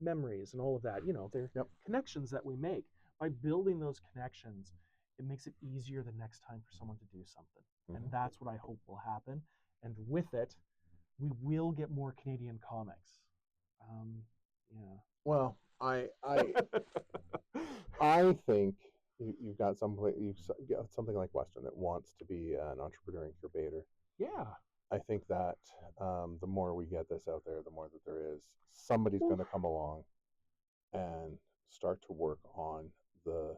Memories and all of that, they're connections that we make. By building those connections, it makes it easier the next time for someone to do something. And that's what I hope will happen. And with it, we will get more Canadian comics. Yeah. Well, I think you've got something like Western that wants to be an entrepreneur incubator. Yeah. I think that the more we get this out there, the more that there is somebody's going to come along and start to work on the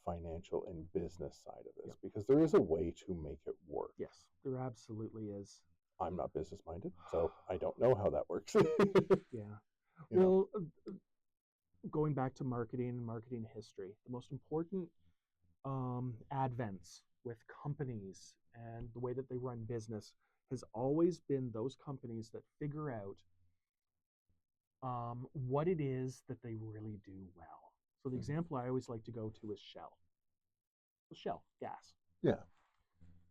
financial and business side of this, because there is a way to make it work. Yes, there absolutely is. I'm not business minded, so I don't know how that works. Yeah. Going back to marketing history, the most important advents with companies and the way that they run business has always been those companies that figure out what it is that they really do well. So the example I always like to go to is Shell. Shell, gas. Yeah.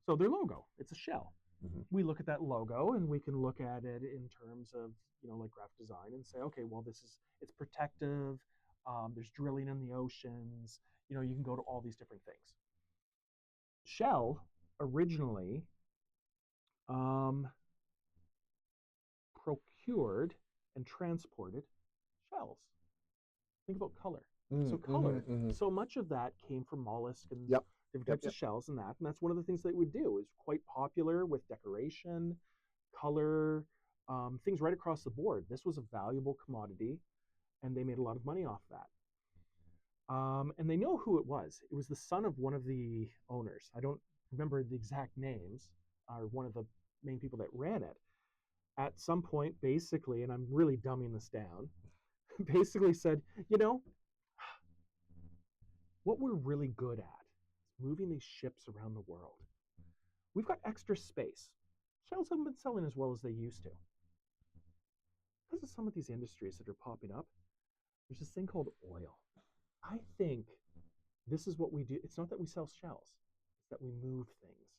So their logo, it's a shell. Mm-hmm. We look at that logo and we can look at it in terms of, like graphic design and say, okay, well, it's protective. There's drilling in the oceans. You can go to all these different things. Shell originally procured and transported shells. Think about color. So color, so much of that came from mollusk and different types of shells and that's one of the things that we do. Is quite popular with decoration, color, things right across the board. This was a valuable commodity, and they made a lot of money off that. And they know who it was. It was the son of one of the owners. I don't remember the exact names, or one of the main people that ran it. At some point, basically, and I'm really dumbing this down, basically said, what we're really good at is moving these ships around the world. We've got extra space. Shells haven't been selling as well as they used to. Because of some of these industries that are popping up, there's this thing called oil. I think this is what we do. It's not that we sell shells, it's that we move things.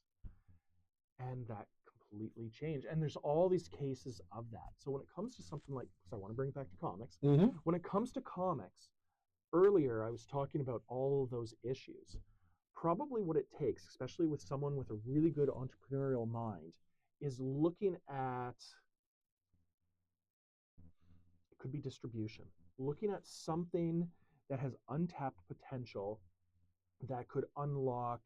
And that completely changed. And there's all these cases of that. So when it comes to something like, because I want to bring it back to comics, when it comes to comics, earlier I was talking about all of those issues. Probably what it takes, especially with someone with a really good entrepreneurial mind, is looking at, it could be distribution, looking at something that has untapped potential that could unlock,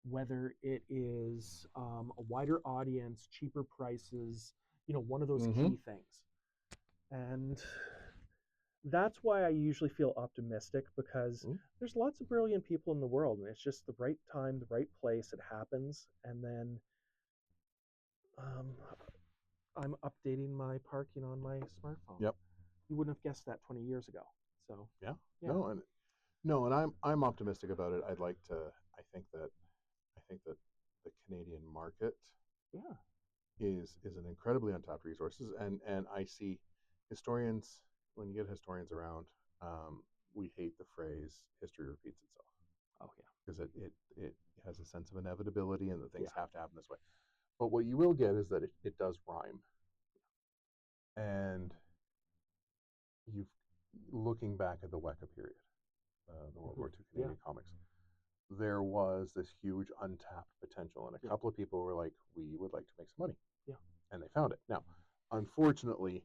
whether it is a wider audience, cheaper prices, one of those key things. And that's why I usually feel optimistic, because there's lots of brilliant people in the world, and it's just the right time, the right place, it happens. And then I'm updating my parking on my smartphone. Yep. You wouldn't have guessed that 20 years ago. So yeah. No, and I'm optimistic about it. I think that the Canadian market is an incredibly untapped resources, and I see historians, when you get historians around, we hate the phrase history repeats itself. Oh yeah. Because it has a sense of inevitability and that things have to happen this way. But what you will get is that it does rhyme. And looking back at the WECA period, the World War II Canadian comics, there was this huge untapped potential, and a couple of people were like, we would like to make some money. Yeah. And they found it. Now, unfortunately,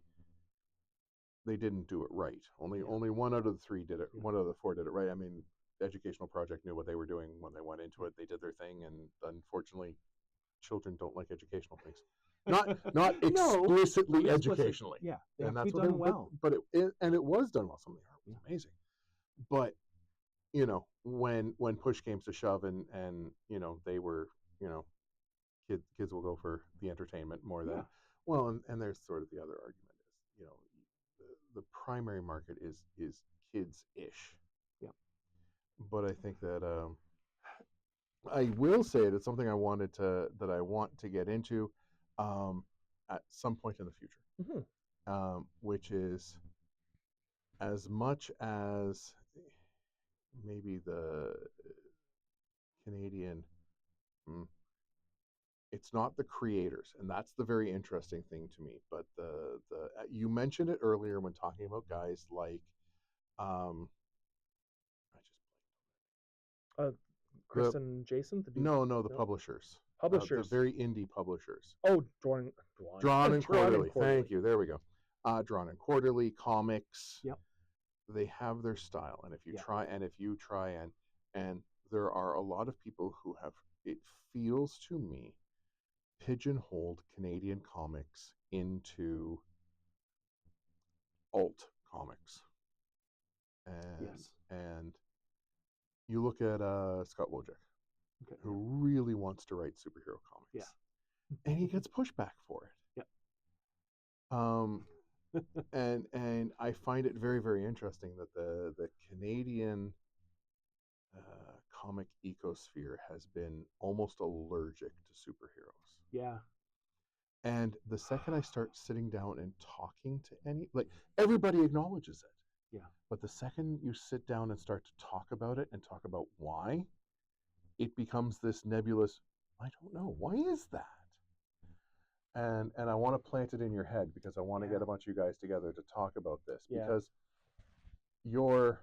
they didn't do it right. Only one out of the three did it. Yeah. One out of the four did it right. I mean, the Educational Project knew what they were doing when they went into it. They did their thing, and unfortunately, children don't like educational things. Not explicitly educationally. Yeah, and that's what done well. But it was done well. Some of the art was amazing. But when push came to shove, and they were kids will go for the entertainment more than well, and there's sort of the other argument is the primary market is kids-ish. Yeah. But I think that I will say it's something I want to get into at some point in the future, which is, as much as maybe the Canadian, it's not the creators, and that's the very interesting thing to me. But the you mentioned it earlier when talking about guys like, I just Chris and Jason. The publishers. The very indie publishers. Oh, Drawn and Quarterly. Thank you. There we go. Drawn and Quarterly comics. Yep. They have their style, and if you try and there are a lot of people who have, it feels to me, pigeonholed Canadian comics into alt comics. And you look at Scott Wojcik, who really wants to write superhero comics. Yeah. And he gets pushback for it. Yeah. And I find it very, very interesting that the Canadian comic ecosphere has been almost allergic to superheroes. Yeah. And the second I start sitting down and talking to everybody acknowledges it. Yeah. But the second you sit down and start to talk about it and talk about why, it becomes this nebulous, I don't know, why is that? And I want to plant it in your head because I want to get a bunch of you guys together to talk about this because you're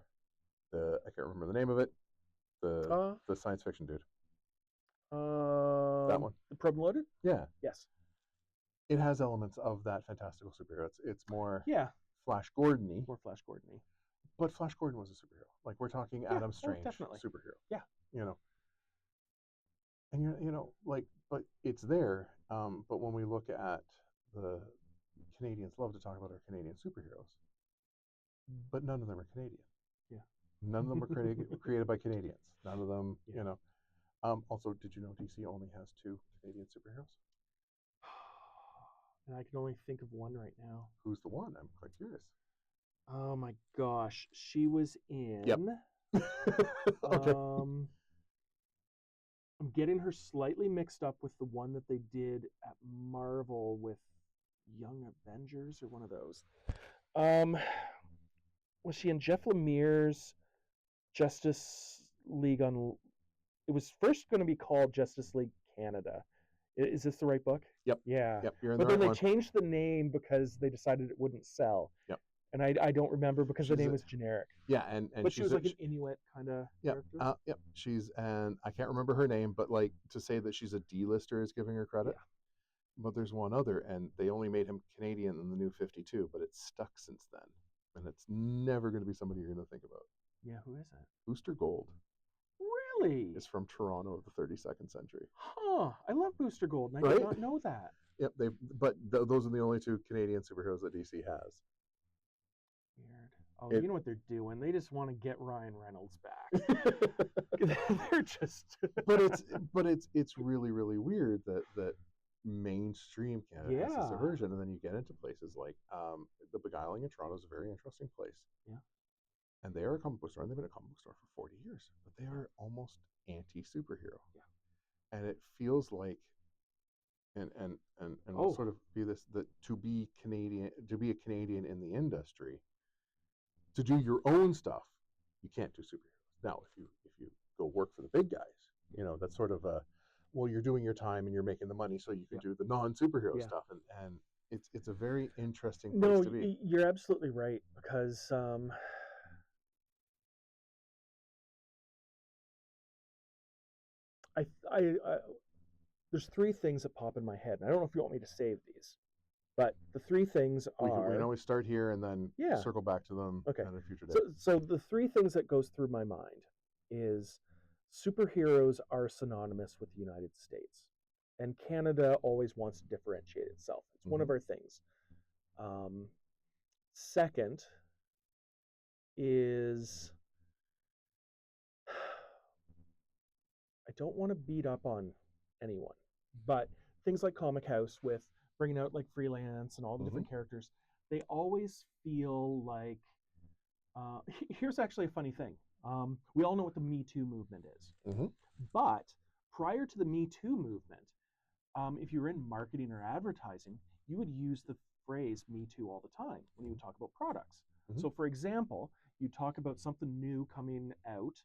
I can't remember the name of it, the science fiction dude. That one. The Probe Loaded? Yeah. Yes. It has elements of that fantastical superhero. It's more Flash Gordon-y. More Flash Gordon-y. But Flash Gordon was a superhero. Like we're talking Adam Strange superhero. Yeah. You know. And but it's there. But when we look at the Canadians love to talk about our Canadian superheroes. But none of them are Canadian. Yeah. None of them are created by Canadians. None of them, Also, did you know DC only has 2 Canadian superheroes? And I can only think of one right now. Who's the one? I'm quite curious. Oh my gosh. She was in... Yep. Okay. I'm getting her slightly mixed up with the one that they did at Marvel with Young Avengers or one of those. Was she in Jeff Lemire's Justice League on... It was first going to be called Justice League Canada. Is this the right book? Yep. Yeah. Yep. You're in but the then right they one. changed the name because they decided it wouldn't sell. Yep. And I don't remember because the name was generic. Yeah, and but she was like an Inuit kind of character. Yep. And I can't remember her name, but like to say that she's a D-lister is giving her credit. Yeah. But there's one other, and they only made him Canadian in the New 52, but it's stuck since then, and it's never going to be somebody you're going to think about. Yeah, who is it? Booster Gold. Really? Is from Toronto of the 32nd century. Huh. I love Booster Gold, and I did not know that. Yep. Those are the only 2 Canadian superheroes that DC has. Weird. Oh, you know what they're doing? They just want to get Ryan Reynolds back. They're just. but it's really, really weird that mainstream Canada has this aversion, and then you get into places like the Beguiling in Toronto is a very interesting place. Yeah. And they are a comic book store, and they've been a comic book store for 40 years, but they are almost anti-superhero. Yeah. And it feels like, and will sort of be this, that to be a Canadian in the industry, to do your own stuff, you can't do superheroes. Now, if you go work for the big guys, that's sort of well, you're doing your time and you're making the money, so you can do the non-superhero stuff, and it's a very interesting place to be. You're absolutely right, because there's 3 things that pop in my head, and I don't know if you want me to save these, but the 3 things are... We can always start here and then circle back to them at a future day. So the 3 things that goes through my mind is superheroes are synonymous with the United States, and Canada always wants to differentiate itself. It's one of our things. Second is... I don't want to beat up on anyone, but things like Comic House with bringing out like Freelance and all the different characters, they always feel like... here's actually a funny thing. We all know what the Me Too movement is. But prior to the Me Too movement, if you were in marketing or advertising, you would use the phrase Me Too all the time when you would talk about products. So for example, you talk about something new coming out,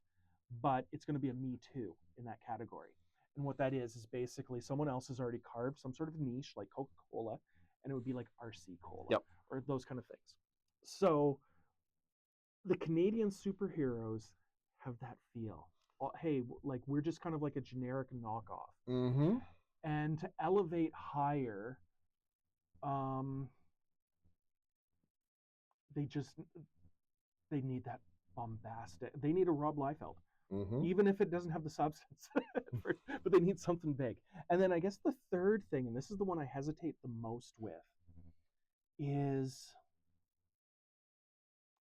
but it's going to be a Me Too in that category. And what that is basically someone else has already carved some sort of niche like Coca-Cola, and it would be like RC Cola or those kind of things. So the Canadian superheroes have that feel. Hey, like we're just kind of like a generic knockoff. And to elevate higher, they need that bombastic. They need a Rob Liefeld. Even if it doesn't have the substance, but they need something big. And then I guess the third thing, and this is the one I hesitate the most with, is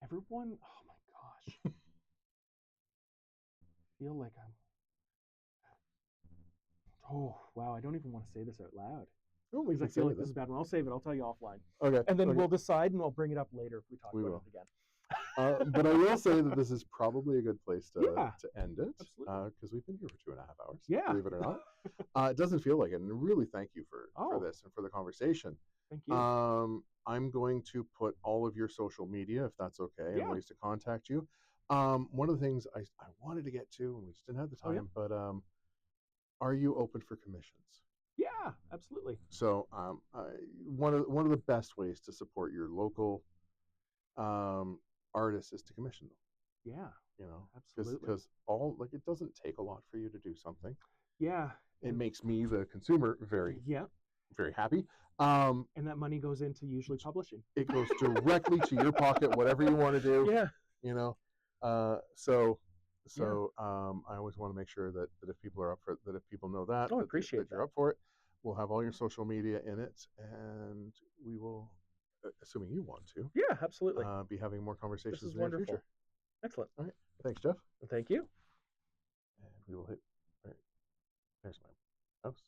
everyone... Oh my gosh. I feel like I'm... Oh, wow, I don't even want to say this out loud. Because I feel like this is a bad one. I'll save it. I'll tell you offline. Okay. And then we'll decide, and I'll bring it up later if we talk about it again. But I will say that this is probably a good place Yeah, to end it, absolutely. because we've been here for 2.5 hours. Yeah. Believe it or not, it doesn't feel like it. And really, thank you for Oh, this and for the conversation. thank you. I'm going to put all of your social media, if that's okay, and Yeah. ways to contact you. One of the things I wanted to get to, and we just didn't have the Oh, yeah. time, but are you open for commissions? Yeah, absolutely. So one of the best ways to support your local artists is to commission them. Yeah, You know, absolutely. because all like it doesn't take a lot for you to do something. Yeah. It And makes me, the consumer, very yeah, very happy. and that money goes into usually publishing. It goes directly to your pocket, whatever you want to do. Yeah. You know, so Yeah. I always want to make sure that if people are up for it, that if people know that Oh, I that, appreciate that you're that. up for it, we'll have all your social media in it, and we will, assuming you want to, Yeah, absolutely. be having more This conversations is in the near wonderful. future. Excellent. All right, thanks, Jeff, Thank you. and we will hit. All right, there's my house.